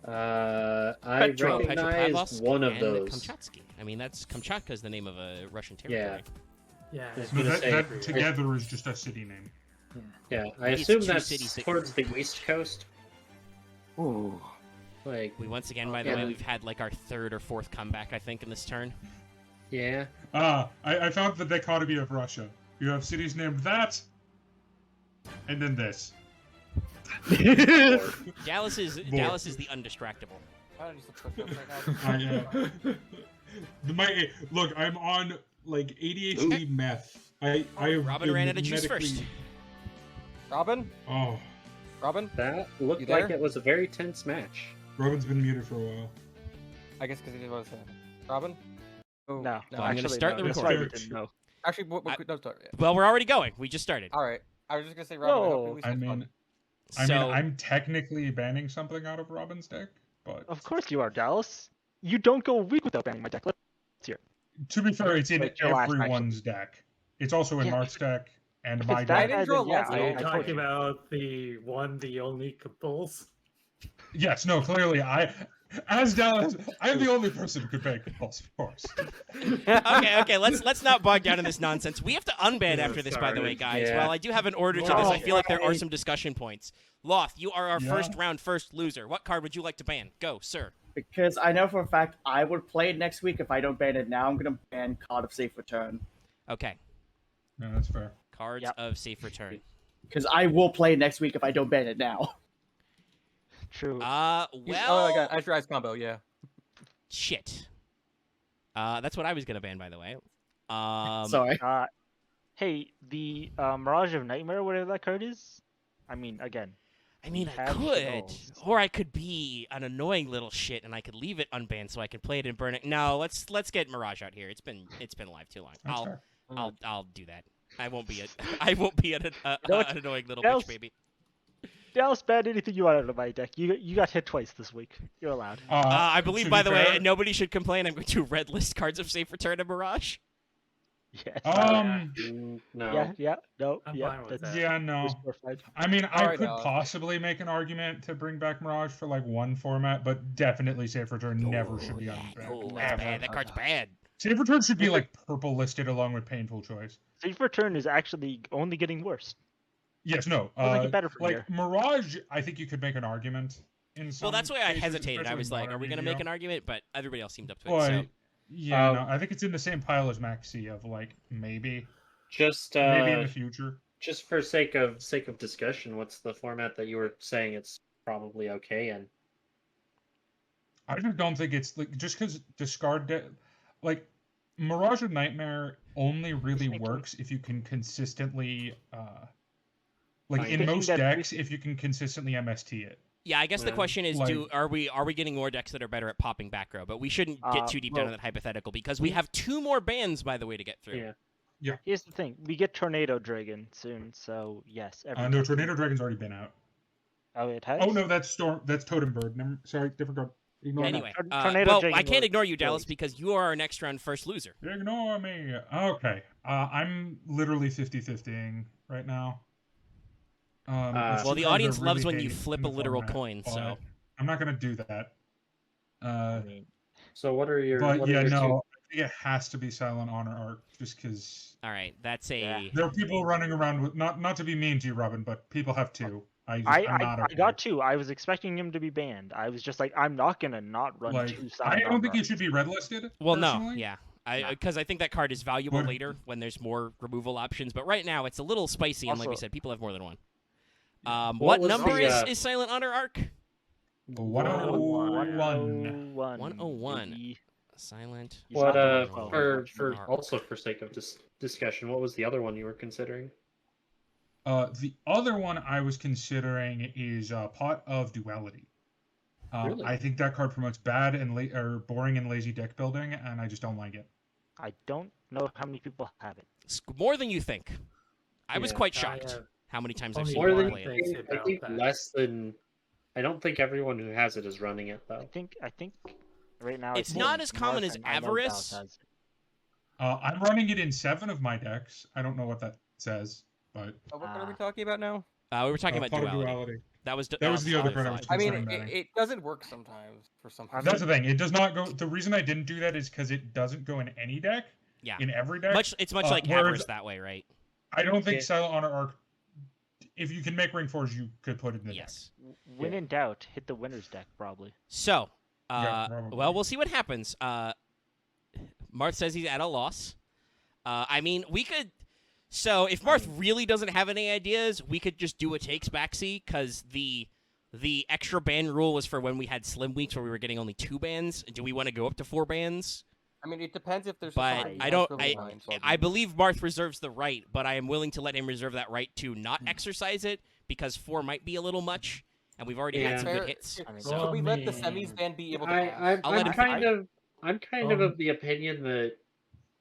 I Petro, recognize Petropavlovsk, one of and those. Kamchatsky. I mean, Kamchatka is the name of a Russian territory. Yeah. I was No, gonna say- that together is just a city name. Yeah, I It's assume two that's cities that- towards the east coast. Ooh. Like, We once again, by the way, we've had like our third or fourth comeback, I think, in this turn. yeah. I found the dichotomy of Russia. You have cities named that, and then this. Dallas is the undistractable. I just look right now. Look, I'm on like ADHD meth. I have Robin been ran out of juice medically- first. Robin? Oh, Robin? That You looked there? like it was a very tense match. Robin's been muted for a while. I guess because he was Robin? Oh, No, Well, I'm gonna actually, start no, the that's why we recording. didn't know. Actually, no, sorry. Yeah. Well, we're already going. We just started. All right. I was just gonna say, Robin. I hope Whoa. at least I it's fun. mean, So, I'm technically banning something out of Robin's deck, but Of course you are, Dallas. You don't go a week without banning my deck. Let's hear. to be fair, it's in Like your last, everyone's deck. It's also in Yeah. Marth's deck and If my it's deck. I didn't draw then yeah, lots of Are you I I told talking you. about the only compulse? Yes, no, clearly as Dallas, I'm the only person who could ban Compulse, of course. okay. Let's not bog down in this nonsense. We have to unban Yeah, after this, by the way, sorry. guys. Yeah. While I do have an order to this, I feel like there are some discussion points. Loth, you are our Yeah. first round first loser. What card would you like to ban? Go, sir. Because I know for a fact I would play it next week if I don't ban it now. I'm gonna ban Card of Safe Return Okay. No, that's fair. Cards Yep. of safe return. because I will play it next week if I don't ban it now. True. Well, Oh, I got Ice Rise combo. Yeah. shit. That's what I was gonna ban, by the way. Sorry. Hey, the Mirage of Nightmare, whatever that card is. I mean, again, I mean, I have could, those. or I could be an annoying little shit, and I could leave it unbanned so I can play it and burn it. No, let's get Mirage out here. It's been live too long. That's fair. I'll do that. I won't be an annoying little Dallas- bitch baby. Dallas, ban anything you want out of my deck. You got hit twice this week. You're allowed. I to believe, be by the way, fair, and nobody should complain. I'm going to red list cards of safe return and Mirage. Yes. No. yeah. No. I'm yeah. fine with that's- that. yeah, no. that's fine. I mean, I Alright, could Dallas. possibly make an argument to bring back Mirage for like one format, but definitely Safe Return never should be on the deck. Oh, that's Ever. bad. That card's bad. Safe Return should be like purple listed along with Painful Choice. Safe Return is actually only getting worse. Yes, no. Doesn't get better from like here. Mirage, I think you could make an argument. In some Well, that's why I cases, hesitated. I especially was like, modern are we going to media. make an argument? But everybody else seemed up to it. Boy, So. yeah, no, I think it's in the same pile as Maxi of like maybe Just in the future. just for sake of discussion, what's the format that you were saying it's probably okay in? I just don't think it's like just because like Mirage of Nightmare only really Thank you. works if you can consistently like Fine. in Thinking most that decks if you can consistently MST it. Yeah, I guess the Yeah. question is, Like- are we getting more decks that are better at popping back row? But we shouldn't get too deep down in well- that hypothetical because we have 2 more bans, by the way, to get through. Yeah. Here's the thing: we get Tornado Dragon soon, so yes. every No, deck- Tornado Dragon's already been out. Oh, it has. Oh no, that's Totem Bird. Sorry, different card. Ignore me. Anyway, Tornado well, Dragon I can't will ignore you, Dallas, release. because you are our next round first loser. Ignore me. Okay. I'm literally 50-50ing right now. It's Well, two the cards audience I loves really when you hate flip in a the literal format, coin, so. but I'm not gonna do that. I mean, So what are your? But what are yeah, your no, two- I think it has to be Silent Honor Arc, just because All right, that's a. Yeah. there are people running around with not to be mean to you, Robin, but people have two. I'm I not okay. got 2. I was expecting him to be banned. I was just like, I'm not gonna not run Like, 2 I Silent don't think Armor. it should be red listed. Well, no, personally. yeah. Nah. Because I think that card is valuable But- later when there's more removal options. But right now, it's a little spicy, and like we Also- said, people have more than one. What What was number the, is Silent Honor Arc? 101. 101. 101. baby. Silent. He's What not the 101. for Arc. also for sake of discussion, what was the other one you were considering? The other one I was considering is Pot of Duality. Really? I think that card promotes bad and or boring and lazy deck building, and I just don't like it. I don't know how many people have it. It's more than you think. I was Yeah. quite I shocked have how many times I've only seen More people than one play you it. thing think. I about think that. less than. I don't think everyone who has it is running it I though. think right now It's think not as common Marth as and I know Avarice. Dallas has it. I'm running it in 7 of my decks. I don't know what that says, but What card are we talking about now? We were talking about Pot of duality. That was That was the other card I was I mean, considering banning. it doesn't work sometimes for some reason. That's the thing. It does not go. The reason I didn't do that is because it doesn't go in any deck. Yeah. In every deck. It's much like whereas Avarice that way, right? I don't think Yeah. Silent Honor Arc. If you can make Ring 4s, you could put it in the Yes. When in doubt, hit the winner's deck probably. So, Yeah, probably. well, we'll see what happens. Marth says he's at a loss. I mean, we could. So, if Marth really doesn't have any ideas, we could just do a takes backseat because the extra ban rule was for when we had slim weeks where we were getting only 2 bans. Do we want to go up to 4 bans? I mean, it depends if there's. But something I that's don't. really annoying, so I'll I do- believe Marth reserves the right, but I am willing to let him reserve that right to not exercise it because 4 might be a little much, and we've already had Yeah. some Fair- good hits. I mean, So Should we let the I mean, semis then be able to? I'll let him I'm kind of the opinion that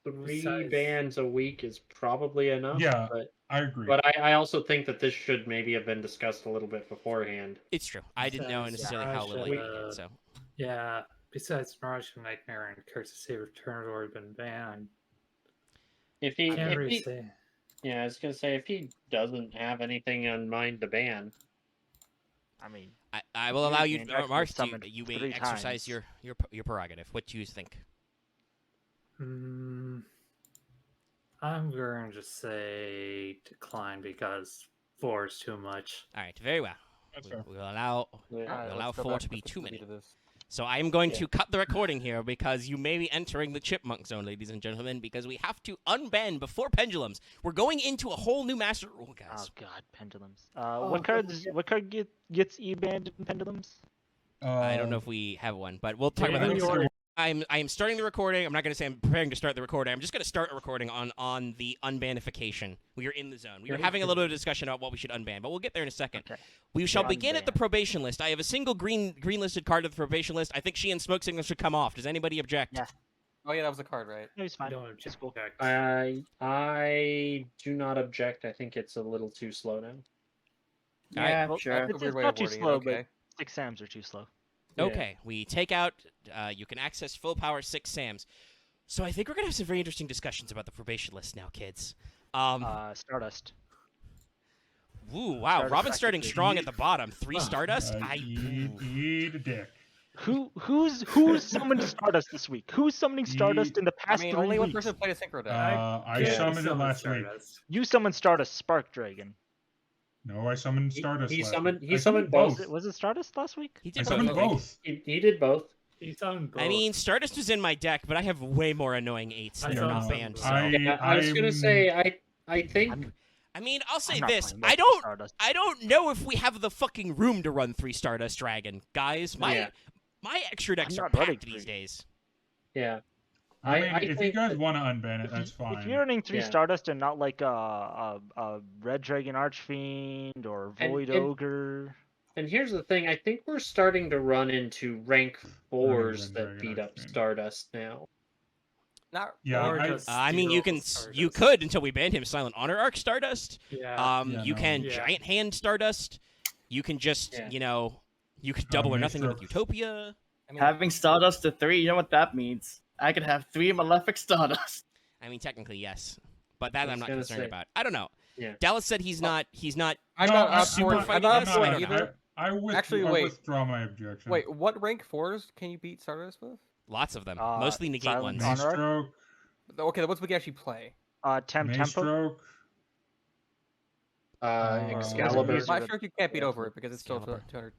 3 Besides- bans a week is probably enough. Yeah. But I agree. I also think that this should maybe have been discussed a little bit beforehand. it's true. I didn't know Besides, necessarily how little we- he did. So Yeah, besides Mirage and Nightmare and Curse of Saber Turn have already been banned. If he, Can't if really he say. yeah, I was gonna say if he doesn't have anything in mind to ban, I mean, I will allow you, You actually Marth, summoned you may 3 exercise times. your prerogative. What do you think? I'm going to say decline because 4 is too much. All right, very well. That's We, fair. we'll allow yeah. Alright, we'll allow let's go 4 back to be the too many. to this. So I am going Yeah. to cut the recording here because you may be entering the chipmunk zone, ladies and gentlemen, because we have to unban before pendulums. We're going into a whole new master rule, oh guys. god, pendulums. What card gets e-banned in pendulums? I don't know if we have one, but we'll talk Yeah, about we that. already- I am starting the recording. I'm not going to say I'm preparing to start the recording. I'm just going to start a recording on the unbanification. We are in the zone. We are having a little bit of discussion about what we should unban, but we'll get there in a second. Okay. We shall Yeah, begin at the unban. probation list. I have a single green listed card of the probation list. I think she and Smoke Signal should come off. Does anybody object? Yeah. Oh yeah, that was a card, right? No, he's fine. Don't It's object. cool. I do not object. I think it's a little too slow now. Yeah, Well, sure. That's a It's weird way not of too wording it, slow, okay. but 6 SAMs are too slow. Yeah. Okay, we take out. You can access full power 6 SAMs. So I think we're gonna have some very interesting discussions about the probation list now, kids. Stardust. Ooh, wow, Stardust Robin's starting practically. strong at the bottom. 3 Stardust. Eat a dick. Who's summoned Stardust this week? Who's summoning Stardust in the I past mean, 3 only one weeks? person played a synchro deck. I Yeah, summoned it someone last week. Stardust. You summoned Stardust Spark Dragon. No, I summoned Stardust. he last summoned- week. he I summoned both. Was it Stardust last week? He I did summoned both, I think. both. He did both. He's on both. I mean, Stardust was in my deck, but I have way more annoying 8s I that are saw not some banned. of So. I- Yeah, I was gonna I'm- say I think I mean, I'll say I'm not this: playing I multiple don't, Stardust. I don't know if we have the fucking room to run 3 Stardust Dragon, guys. My Yeah. my extra decks I'm are not running packed these 3. days. yeah. I mean, I if you think guys that- want to unban it, that's fine. If you're running 3 Yeah. Stardust and not like a Red Dragon Archfiend or Void and- Ogre, And here's the thing: I think we're starting to run into rank 4s Red that Dragon beat up Archfiend. Stardust now. Not Yeah, Or I- just I mean, you steal can, Stardust. you could until we banned him. Silent Honor Arc Stardust. Yeah. Yeah, You no. can Yeah. Giant Hand Stardust. You can just, Yeah. you could double or nothing with Maestro. Utopia. I mean, Having Stardust to 3, you know what that means? I could have 3 Malefic Stardust. I mean, technically yes, but that I I'm was not gonna concerned say- about. I don't know. Yeah. Dallas said he's not. I'm No, not I'm up super for it. fighting I'm not this, up so for I it don't either. Actually, I wait. withdraw my objection. Wait, what rank 4s can you beat Stardust with? Lots of them, Uh, mostly negate Silent ones. Honor? Maestroke, Okay, the ones we can actually play. Tempo. Maestroke. Excalibur. User- My sure you can't beat Yeah. over it because it's still Excalibur. 200.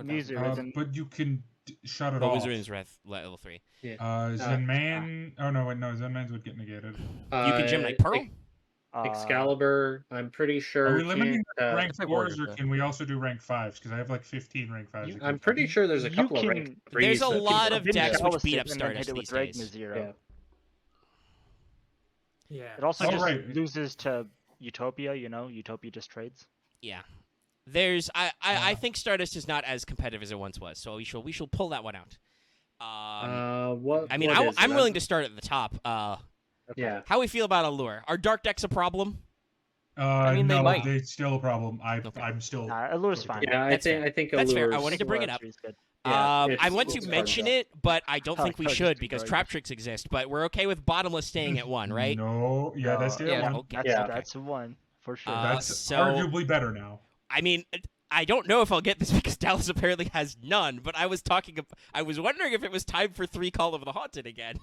Muser isn't. But you can shut it Well, off. Wizard's Wrath level 3. Zenman. Oh no, wait, no, Zenman's would get negated. You can Gem Knight Pearl. Excalibur. I'm pretty sure. Are we limiting can't, rank it's like 4s, or Warrior, can we also do rank 5s? Because I have like 15 rank 5s. that I'm can pretty fight. sure there's a You couple of can- rank 3s. There's a that lot can of fight. decks Didn't which beat Dallas up it and then hit Stardust it with these Dragma days. Zero. Yeah. It also Oh, just right. loses to Utopia. Utopia just trades. Yeah. There's I think Stardust is not as competitive as it once was, so we shall pull that one out. What? I mean, what is I'm it? willing to start at the top. Yeah. How we feel about Allure? Are dark decks a problem? I mean, they no, might. it's still a problem. Okay. I'm still. Allure's fine. Yeah, I That's think fair. I think That's fair. I Allure's- wanted to bring it up. Allure's good. Yeah, I want it's to hard mention to- it, but I don't I think like we how should just because destroyed trap tricks exist. But we're okay with bottomless staying at 1, right? No, yeah, that's the Yeah. other one. Okay. That's Yeah. that's one for sure. That's so- arguably better now. I mean, I don't know if I'll get this because Dallas apparently has none. But I was wondering if it was time for 3 Call of the Haunted again.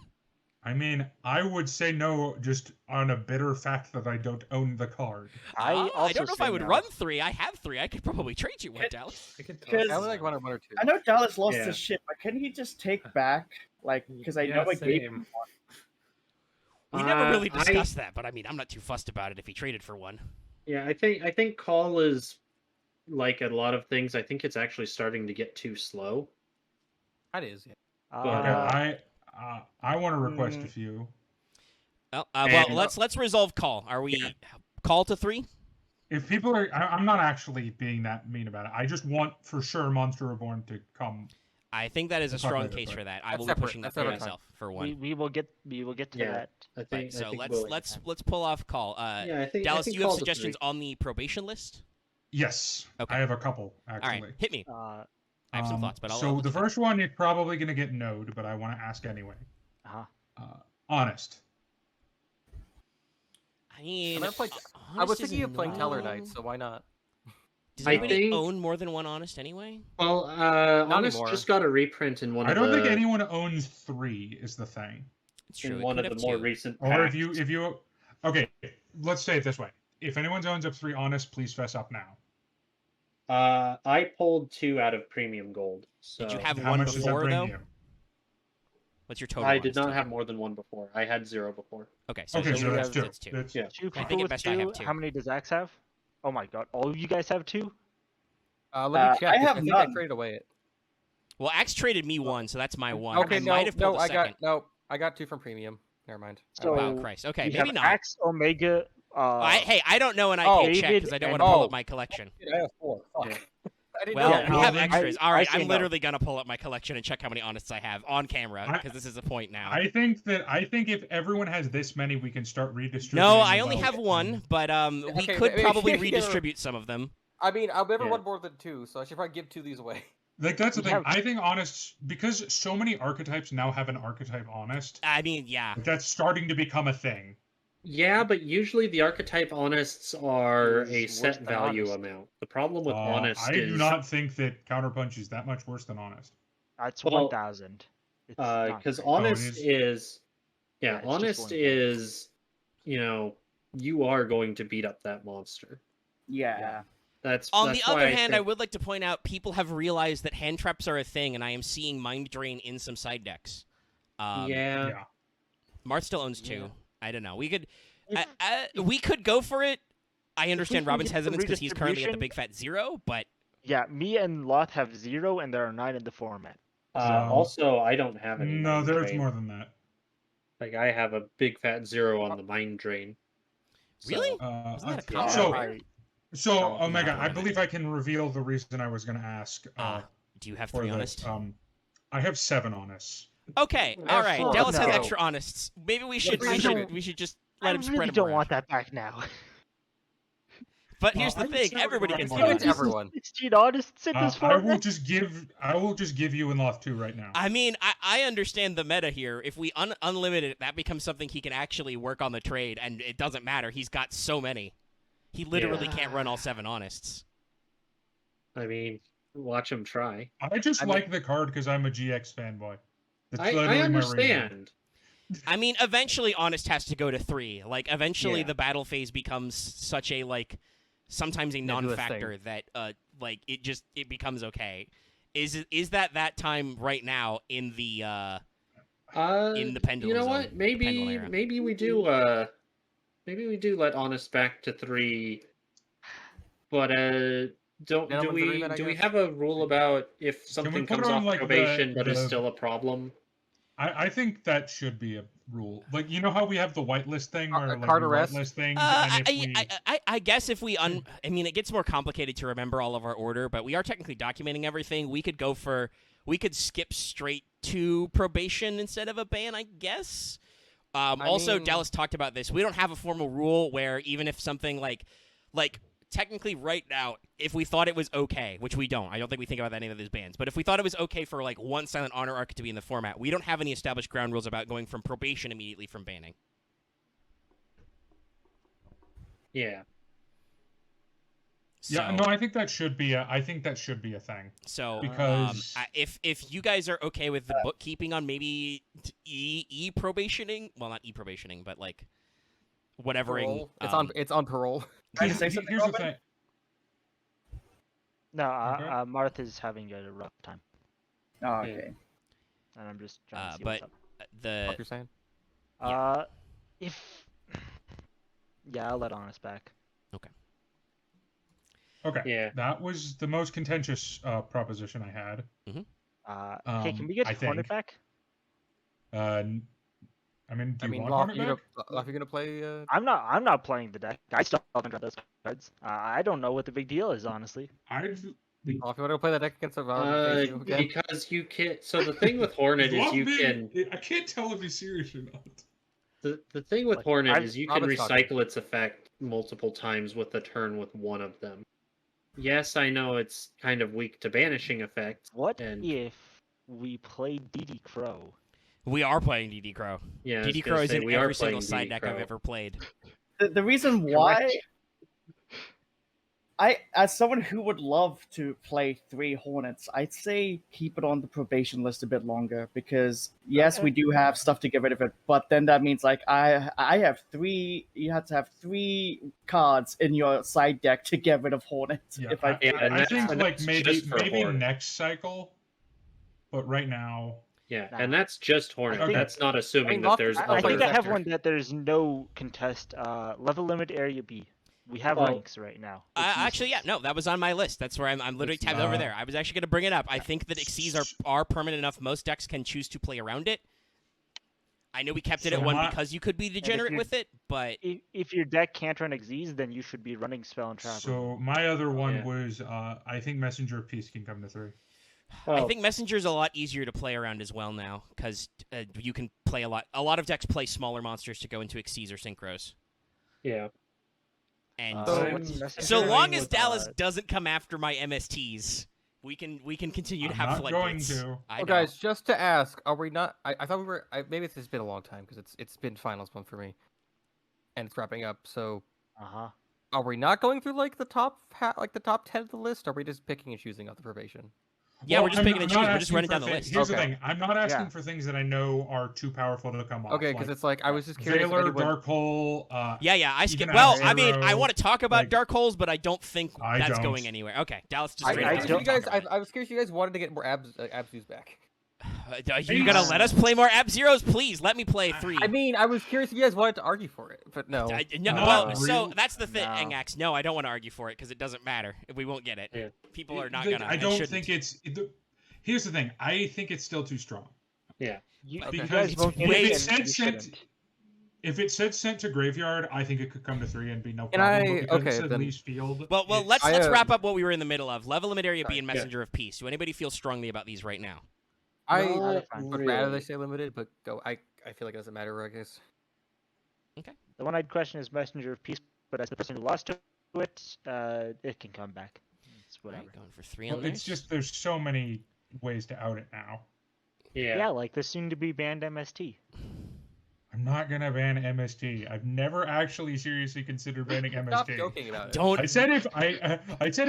I mean, I would say no, just on a bitter fact that I don't own the card. I don't know if say I would no. run 3. I have 3. I could probably trade you one, Dallas. I could Because- I only like one or two. I know Dallas lost Yeah. his shit, but can he just take back, like, because I know I gave him one. We never really I- discussed that, but I mean, I'm not too fussed about it if he traded for 1. Yeah, I think Call is like a lot of things. I think it's actually starting to get too slow. That is. Yeah. Okay, I want to request a few. Well, And- let's resolve Call. Are we Call to 3? If people are, I'm not actually being that mean about it. I just want for sure Monster Reborn to come. I think that is a We'll talk strong later, case but- for that. I That's will separate. be pushing that That's for separate myself for 1. we will get to Yeah. that. I think. So I think let's pull off Call. Yeah, I think. Dallas, I do think you have Call's a suggestions 3. on the probation list? Yes, Okay. I have a couple All actually. right, hit me. Uh I have some thoughts, but I'll. So I'll the first one is probably going to get node, but I want to ask anyway. huh. Honest. I mean, I never played- I Honest was is thinking of playing Teller no. Knight, so why not? Does I anybody think- own more than 1 Honest anyway? Well, Honest anymore. just got a reprint in one I of don't the think anyone owns 3 is the thing. It's true. in it one could of have the more 2. recent. Or packs. if you okay, let's say it this way: if anyone owns up 3 honest, please fess up now. I pulled 2 out of premium gold. So Did you have How one much does that before bring though? you? What's your total? I did Honest not total? have more than 1 before. I had 0 before. Okay, so, Okay, so so you that's have 2. that's 2. That's- Yeah. 2 I people think at with best I 2. have 2. How many does Axe have? Oh my god, all of you guys have 2? Let me check. I 'cause have I think none. I traded away it. Well, Axe traded me 1, so that's my 1. Okay, I might have pulled a second. I got 2 from premium. Never mind. So- Wow, Christ. Okay, You maybe have not. Axe, Omega. Hey, I don't know, and I Oh, can't check David because I don't and- want to pull Oh. up my collection. I have 4. Fuck. Yeah. I didn't Well, know Yeah, that. we no, have I- extras. All I right, say I'm no. literally gonna pull up my collection and check how many Honests I have on camera I- because this is the point now. I think if everyone has this many, we can start redistributing. No, I them only out. have 1, but we Okay, could maybe- probably yeah. redistribute some of them. I mean, I've never Yeah. won more than 2, so I should probably give 2 of these away. Like that's the We thing. have- I think honest because so many archetypes now have an archetype honest. I mean, yeah. That's starting to become a thing. Yeah, but usually the archetype honests are Is a worse set than value honest. amount. The problem with honest I is do not think that counterpunch is that much worse than honest. It's Well, 1,000. It's not because great. honest is? is Yeah, it's just honest 1,000. is you are going to beat up that monster. Yeah. That's On that's the other why hand, I think- would like to point out people have realized that hand traps are a thing, and I am seeing mind drain in some side decks. yeah. Yeah. Marth still owns 2. Yeah. I don't know. We could If- we could go for it. I understand can Robin's get the hesitance because he's currently at the redistribution- big fat 0, but Yeah, me and Loth have 0, and there are 9 in the format. Also, I don't have any. No, mind there's drain. more than that. Like I have a big fat 0 on the mind drain. So- Really? Isn't that a common so rare? so Oh, Omega, no, I believe I can reveal the reason I was going to ask. Do you have for 3 this. honest? I have 7 honest. Okay, Well, all right. fuck Dallas has no. extra honests. Maybe we should I don't- just I let him spread really them don't around. want that back now. But here's Well, the I thing: just never everybody got gets one. the Give it to honest. everyone. 16 honest in this I format. will just give you and Loth 2 right now. I mean, I understand the meta here. If we unlimited it, that becomes something he can actually work on the trade, and it doesn't matter. He's got so many. He literally can't run all 7 honests. I mean, watch him try. I just I mean- like the card because I'm a GX fanboy. That's I literally my reason. understand. I mean, eventually, honest has to go to 3. Like, eventually, Yeah. the battle phase becomes such a sometimes a Nebulous non-factor that it becomes okay. Is that time right now in the pendulum You know zone, what? the Maybe pendulum era? maybe we do let honest back to 3. But do Gentlemen's we agreement, I do we guess? have a rule about if we something put comes it on, off like, probation but is the- still a problem? I think that should be a rule. Like, you know how we have the whitelist thing, where like card we arrest? whitelist things, and if we... I guess if we I mean, it gets more complicated to remember all of our order, but we are technically documenting everything. We could skip straight to probation instead of a ban, I guess. Also, mean... Dallas talked about this. We don't have a formal rule where even if something like technically right now, if we thought it was okay, which we don't, I don't think we think about any of these bans, but if we thought it was okay for like one Silent Honor arc to be in the format, we don't have any established ground rules about going from probation immediately from banning. Yeah. So, Yeah, no, I think that should be a thing. So, because if you guys are okay with the bookkeeping on maybe probationing, well, not probationing, but like whatevering, parole. It's on parole. Can I just say something, here's the Robin? thing. No, Okay. Marth is having a rough time, Oh, okay. and I'm just trying to see but what's the What you're saying? up. I'll let Honest back. Okay. Yeah. That was the most contentious proposition I had. Hey, can we get I Hornet think. back? I mean, do you want Loth, Hornet back? you're gonna play? I'm not playing the deck. I still haven't got those cards. I don't know what the big deal is, honestly. Loth, you want to play that deck against Survivor? Because you can't. So the thing with Hornet is you can. I can't tell if he's serious or not. The thing with Hornet is you can Robin's talking. recycle its effect multiple times with a turn with one of them. Yes, I know it's kind of weak to banishing effect. What And if we played DD Crow? we are playing DD Crow. yeah, I was DD gonna Crow is say, in we are every single playing side DD deck I've Crow. ever played. The reason why as someone who would love to play 3 Hornets, I'd say keep it on the probation list a bit longer, because yes, we do have stuff to get rid of it, but then that means like I have 3. You have to have 3 cards in your side deck to get rid of Hornets. Yeah, If I and think that's like maybe just for Hornet. next cycle, but right now. Yeah, Nah. and that's just Hornet. Okay. That's not assuming that Loth- there's I I think other. I have one that there's no contest. Level limit area B. We have Well, ranks right now. Actually, yeah, no, that was on my list. That's where I'm literally tabbed over there. I was actually going to bring it up. I think that Xyz are permanent enough. Most decks can choose to play around it. I know we kept it at So 1 my- because you could be degenerate you- with it, but If your deck can't run Xyz, then you should be running Spell and Trap. So my other one Yeah. was I think Messenger of Peace can come to 3. I Oh, think Messenger's a lot easier to play around as well now because you can play a lot. A lot of decks play smaller monsters to go into Xyz or Synchros. yeah. And what's so Messenger long doing as with, Dallas doesn't come after my MSTs, we can continue to I'm have not going floodgates. to. I Oh, know. guys, just to ask, are we not? I thought we were. Maybe it's been a long time because it's been finals month for me, and it's wrapping up. So, are we not going through like the top 10 of the list? Or are we just picking and choosing off the probation? Yeah, Well, we're just I'm picking and not choosing. We're just asking running for down the thi- list. Here's the Okay. thing: I'm not asking Yeah. for things that I know are too powerful to come off. Okay, because like it's like I was just curious. if Veiler, anyone- Dark Hole. Yeah, I skip. Even Well, Arrow, I mean, I want to talk about like- dark holes, but I don't think I that's don't. going anywhere. Okay, Dallas just. I, straight I up was doesn't curious, talk you guys. about I was curious. You guys wanted to get more abs back. it. Are you gonna let us play more Ab Zeros? Please let me play 3. I mean, I was curious if you guys wanted to argue for it, but no. No, Not well, so really. that's the thing, No. Angax. No, I don't want to argue for it because it doesn't matter. We won't get it. Yeah. People are not The- gonna. I and don't shouldn't. think it's. Here's the thing: I think it's still too strong. You, Okay. you Because guys won't if get it it, said and you sent- shouldn't. If it said sent to graveyard, I think it could come to 3 and be no Can problem. I- But because okay, it said then- leaves field. Well, it's- let's I, wrap up what we were in the middle of. Level limit area B Sorry. and Messenger of Peace. Do anybody feel strongly about these right now? I Not would rather they really. stay limited, but go. I feel like it doesn't matter. I guess. The one I'd question is Messenger of Peace, but as the person who lost to it, it can come back. It's whatever. Alright, going for 3 Well, on it's this. just there's so many ways to out it now. Yeah, like the soon-to-be banned MST. I'm not gonna ban MST. I've never actually seriously considered banning Stop MST. joking about it. Don't. I said if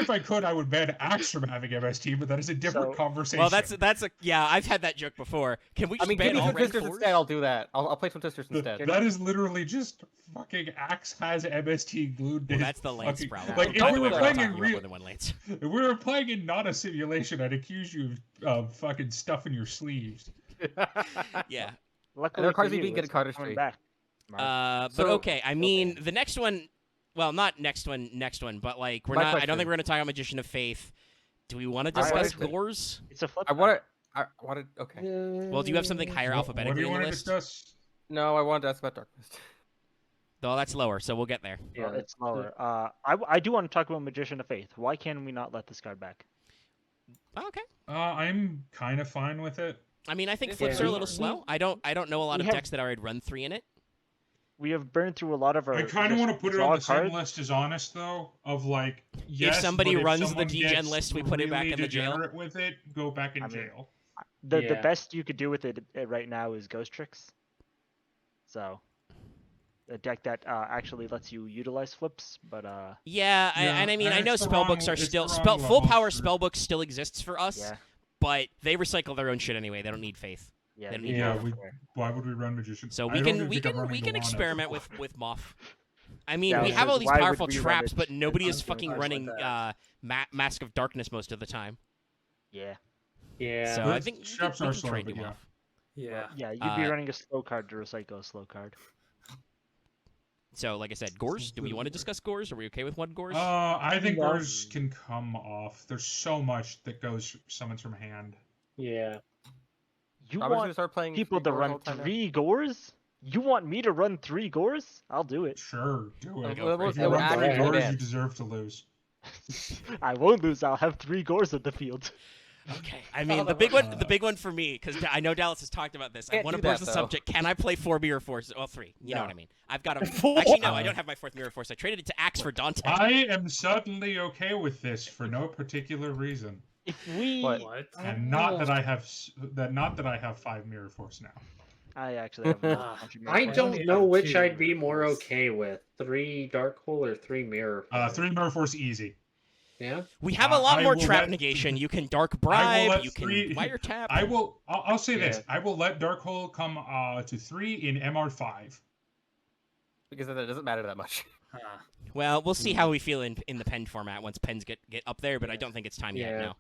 I could, I would ban Axe from having MST, but that is a different So- conversation. Well, that's a yeah. I've had that joke before. Can we I just mean, give ban me all some red sisters fours? instead. I'll do that. I'll play some sisters instead. That is literally just fucking Axe has MST glued to Well, his that's the Lance fucking- problem. Like, By if the we way, were we're not playing in talking about real, more than one Lance. if we were playing in not a simulation, I'd accuse you of fucking stuffing your sleeves. Yeah. Luckily requires for you to you, get a it's card coming straight. back. But So- okay. I mean, the next one. Well, not next one. But like, we're My not. I don't question. think we're gonna talk about Magician of Faith. Do we want to I discuss wanted to- Gores? It's a flip. I want to. I wanted. Okay. Well, do you have something higher What do alphabetically you in the want to list? discuss? No, I wanted to ask about Darklist. Though that's lower, so we'll get there. Yeah, it's lower. I do want to talk about Magician of Faith. Why can we not let this card back? Oh, okay. I'm kind of fine with it. I mean, I think Yeah. flips are a little We- slow. I don't know a lot we of have- decks that already run 3 in it. We have burned through a lot of our. I kind of just want to put it draw on the same cards. list as Honest, though, of like, yes, somebody but if runs the someone degen gets list, we put it back really in the jail. degenerate with it, go back in I mean, jail. The Yeah. best you could do with it right now is Ghost Tricks. So, a deck that actually lets you utilize flips, but Yeah, and I mean, I it's know the spellbooks wrong- are it's still the wrong full level power for- spellbook still exists for us, yeah, but they recycle their own shit anyway. They don't need faith. yeah, Then you we- do Yeah, have we, to- why would we run Magician? So I we don't can even we think I'm can running we can Delana. experiment with Moth. I mean, Yeah, we have all these why would powerful we run traps, it? but nobody is It's fucking like running that. Mask of Darkness most of the time. Yeah, Yeah. So Those I think we traps can are slow, trade but him yeah. off. Yeah. yeah, you'd be Uh, running a slow card to recycle a slow card. So, like I said, Gores. Do we want to discuss Gores? Are we okay with one Gores? I think No. Gores can come off. There's so much that goes summons from hand. Yeah. You I'm just gonna want start playing people three to Gores run all the time now. 3 Gores? You want me to run 3 Gores? I'll do it. Sure, do it. Go for it. If you run add three it to Gores, advance. you deserve to lose. I won't lose. I'll have 3 Gores in the field. Okay. I mean, the big one for me, because I know Dallas has talked about this. I Can't want to do broach that, the though. subject. Can I play 4 Mirror Forces? Well, 3. You know No. what I mean. I've got a. Actually, no, I don't have my 4th Mirror Force. I traded it to Axe for Dante. I am suddenly okay with this for no particular reason, If we, What? and not that I have 5 Mirror Force now. I actually have a Ah, bunch of I Mirror don't Forces. know have which 2 I'd be more miracles. okay with. 3 Dark Hole or 3 Mirror? 3 Mirror Force easy. Yeah. We have a lot I more will trap let- negation. You can Dark I will Bribe. let You can 3 Wiretap. I'll say this. Yeah. I will let Darkhold come to 3 in MR5. Because then it doesn't matter that much. Ah, Well, we'll see how we feel in the pen format once pens get up there, but I don't think it's time yet. Yeah. No.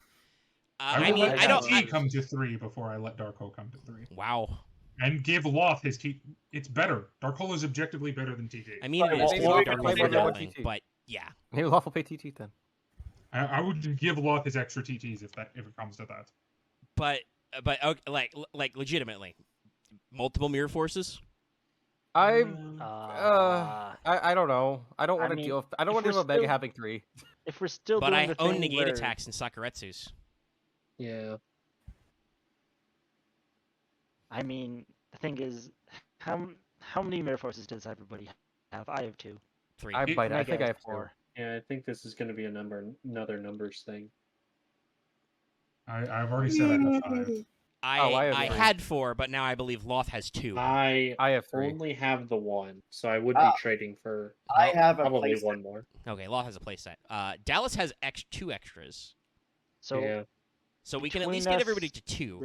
I I will mean, let I don't. TT I, come to 3 before I let Darkhold come to 3. wow. And give Loth his T. It's better. Darkhold is objectively better than TT. I mean, it Sorry, is well, to well, Dark well, Hole well, for well, nothing, TT. but yeah. Maybe lawful pay TT then. I would just give Loth his extra TTs if it comes to that. But okay, like legitimately, multiple Mirror Forces. I Uh, I don't know. I don't I want to mean, deal. I don't if want to we're deal with Mega still- having 3. if we're still But doing I the own thing negate where, attacks and Sakuretsu's. Yeah. I mean, the thing is, how many Mirror Forces does everybody have? I have 2. 3. I bite. I Mega think I has have 4. Yeah, I think this is going to be another numbers thing. I've already said I have 5. I have had 4, but now I believe Loth has 2. I have 3. only have the 1, so I would be trading for I have a probably playset. 1 more. Okay, Loth has a playset. Dallas has 2 extras, So Yeah. so we can at between least get us, everybody to 2.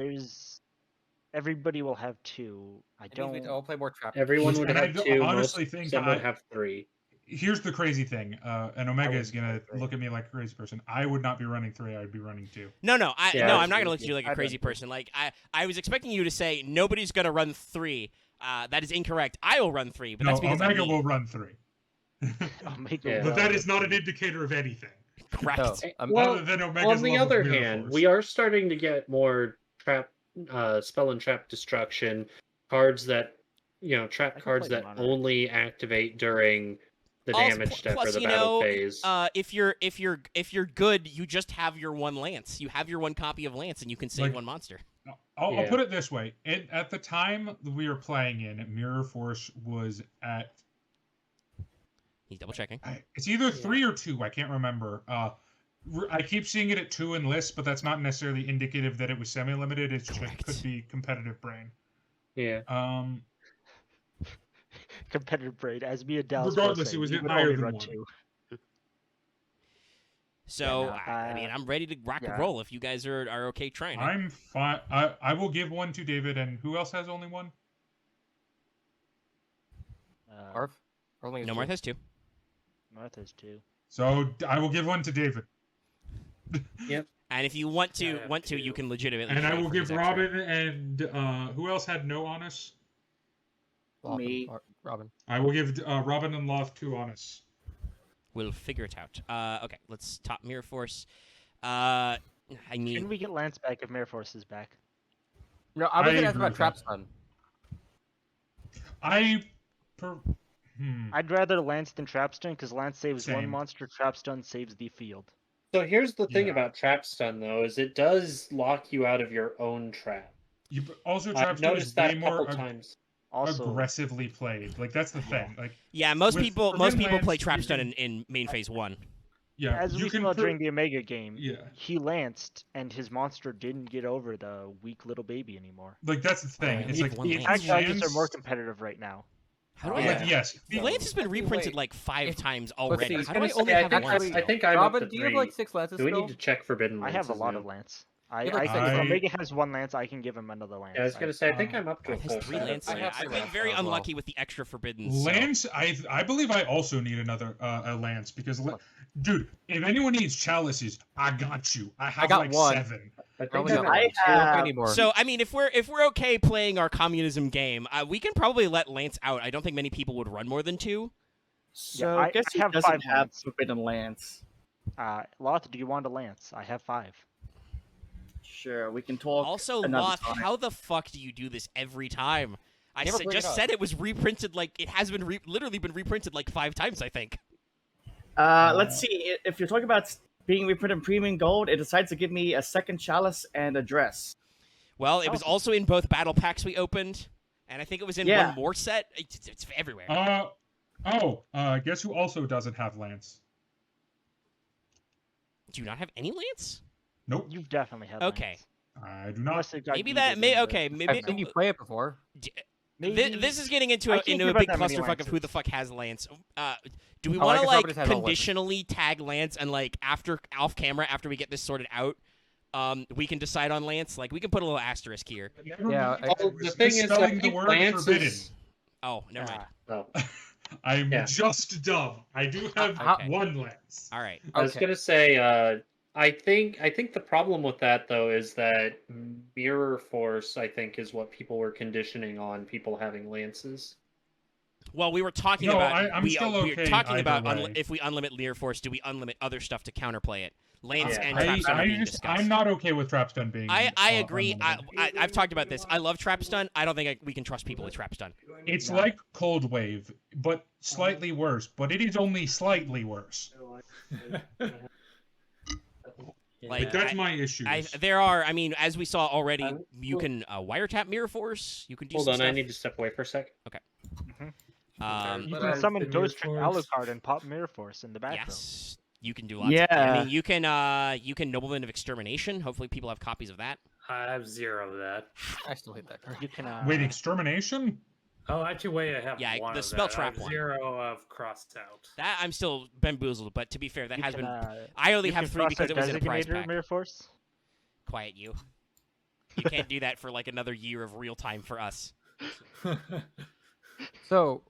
everybody will have 2. I It means we don't. all play more trap. Everyone would And I have do- 2. honestly Most, think some would have 3. Here's the crazy thing, and Omega is wouldn't gonna play 3. look at me like a crazy person. I would not be running 3. I would be running 2. No, Yeah, I'm not gonna look at you like a I crazy don't. person. Like I was expecting you to say nobody's gonna run 3. That is incorrect. I will run 3, but No, that's because Omega I'm me. will run 3. Omega Yeah. But will. that is not an indicator of anything. Correct. No, Well, Other than Omega's on the love of other Mirror hand, Force. we are starting to get more spell and trap destruction cards that trap can cards play that Monarch. only activate during the Also, damage step plus, or the you battle know, phase. if you're good, you just have your 1 Lance. You have your 1 copy of Lance, and you can save Like- 1 monster. I'll Yeah. put it this way: at the time we were playing in, Mirror Force was at He's double checking. it's either 3 or 2. I can't remember. I keep seeing it at 2 in lists, but that's not necessarily indicative that it was semi-limited. It just Correct. could be competitive brain. Yeah. Competitive braid, as me and Dallas. Regardless, both it was say, we in would higher only than run 1. 2. So no, I mean, I'm ready to rock and yeah. roll if you guys are okay trying it. I'm fine. I will give 1 to David, and who else has only 1? Marth? Only No, two. Marth has 2. Martha's 2. So I will give 1 to David, And if you want I to, have you 2. can legitimately. and I trade will for give his extra. Robin and who else had no honest? Lawful, Me. or Robin. I will give Robin and Loth 2 honest. We'll figure it out. Okay, let's top Mirror Force. I mean, Can we get Lance back if Mirror Force is back? No, I was going to ask agree about with trap that. stun. I'd rather Lance than Trapstun because Lance saves one Same. monster, Trapstun saves the field. So here's the thing Yeah. about trap stun, though, is it does lock you out of your own trap. Also, I've Trapstun noticed is that way a more couple times. Also, aggressively played. Like that's the thing. Like Yeah, most with people Forbidden play Lance, trap you stun can- in main phase 1. Yeah, as you we can saw during the Omega game, yeah. he lanced and his monster didn't get over the weak little baby anymore. Like that's the thing. Right, It's we like have one if Lance. you Attack charges are more Lance, competitive right now. How do I? Yeah. like yes, The Lance has been Actually, reprinted wait. like 5 If- times let's already. see. How do I Say, only have think, one? I still? think I'm Robin, up to do you have 3. like 6 lances Do we still? need to check Forbidden I Lances have a lot now? of Lance. You have like If six. Omega has one Lance, I can give him another Lance. Yeah, I was gonna say, I think I'm up to a Marth has full 3 set. lances. I have I've three been lances very as well. unlucky with the extra forbiddens. So. Lance. I believe I also need another a lance because dude, if anyone needs chalices, I got you. I have got like one. 7. I I think only I'm got at one. I don't play anymore. So I mean, if we're okay playing our communism game, we can probably let Lance out. I don't think many people would run more than 2. So I guess who have doesn't 5 have Lance. Forbidden Lance? Loth, do you want a Lance? I have 5. Sure, we can talk. Also, another Loth, time. how the fuck do you do this every time? I Never bring it just up. said it was reprinted like it has been literally been reprinted like 5 times, I think. Let's see. If you're talking about being reprinted premium gold, it decides to give me a second chalice and a dress. Well, it was also in both battle packs we opened, and I think it was in Yeah. one more set. It's everywhere. Guess who also doesn't have lance? Do you not have any Lance? Nope, You've definitely had Okay. Lance. I do not. Unless it got Maybe yeeted that may in the- okay. I've Maybe seen you play it before. Maybe- this is getting into I a can't into a give out big that many clusterfuck of who the Lances. fuck has Lance. Do we Oh, I want to guess like Robert just has all weapons. conditionally tag Lance and like after off camera after we get this sorted out, we can decide on Lance. Like we can put a little asterisk here. Yeah, Well, the thing is, I Misspelling the think word Lance forbidden. is... Oh, never mind. Oh. I'm Yeah. just dumb. I do have Okay. one lance. All right. I was Okay. gonna say, I think the problem with that though is that mirror force. I think is what people were conditioning on people having lances. Well, we were talking No, about I'm we still were okay talking either about way. if we unlimit Lear Force, do we unlimit other stuff to counterplay it? Lance Yeah. and Trapstun are being discussed. I'm not okay with Trapstun being. I agree. unlimited. I've talked about this. I love Trapstun. I don't think we can trust people with Trapstun. It's like Cold Wave, but slightly worse. But it is only slightly worse. Like That's my issue. there are. I mean, as we saw already, you can wiretap Mirror Force. You can do. Hold some on, stuff. I need to step away for a sec. You But can summon the Ghost Mirror Trick Force- Alucard and pop Mirror Force in the back row. Yes, you can do lots. Yeah. I mean, you can Nobleman of Extermination. Hopefully, people have copies of that. I have 0 of that. I still hate that card. You can Wait, extermination? Oh, actually, wait, I have Yeah, 1 the of spell that. trap I have one. 0 of crossed out. That I'm still bamboozled, but to be fair, that you has can, been. I only you have can 3 because cross it was in a prize Designator pack. Mirror Force. Quiet you. You can't do that for like another year of real time for us. So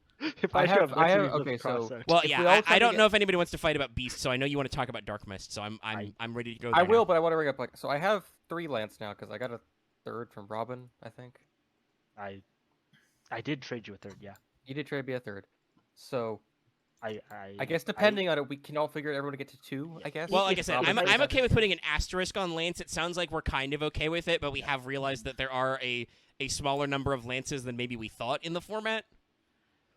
If I show have- up I next have- week with okay, cross so- out. Well, If yeah, we all I try to don't get- know if anybody wants to fight about Beast, so I know you want to talk about Dark Mist, so I'm ready to go. I there will, now. but I want to bring up like so. I have 3 lance now because I got a 3rd from Robin. I think I did trade you a 3rd, yeah. you did trade me a 3rd. So I guess depending on it, we can all figure everyone to get to 2. I guess. Well, like I It's said, probably I'm better. okay with putting an asterisk on Lance. It sounds like we're kind of okay with it, but we have realized that there are a smaller number of Lances than maybe we thought in the format.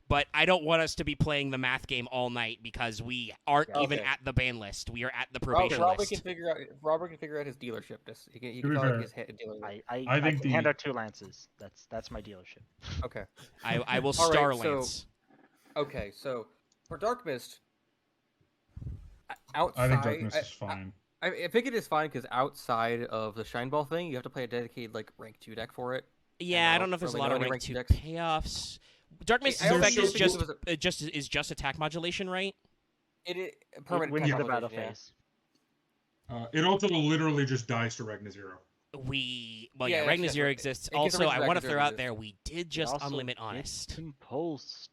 But I don't want us to be playing the math game all night because we aren't even Okay. at the ban list. We are at the Robert, probation Robert list. can figure out. Robert can figure out his dealership. He To can be tell fair, his dealer. I think can hand the- out 2 Lances. That's my dealership. Okay. I will All right, star so- Lance. Okay. So for Dark Mist, outside, I think Darkness is fine. I think it is fine because outside of the Shine Ball thing, you have to play a dedicated like rank 2 deck for it. Yeah, I don't don't know if there's a really lot know of any rank rank 2 decks. payoffs. Dark Mist's I also effect think is it was just attack modulation, right? It is It permanent. wins attack the battle modulation, yeah. phase. It also literally just dies to Regna Zero. Yeah, that's Ragnar Zero right. exists. It gives Also, a I reason want to Ragnar throw Zero out there we did just Also, unlimit it's Honest. Compulsed.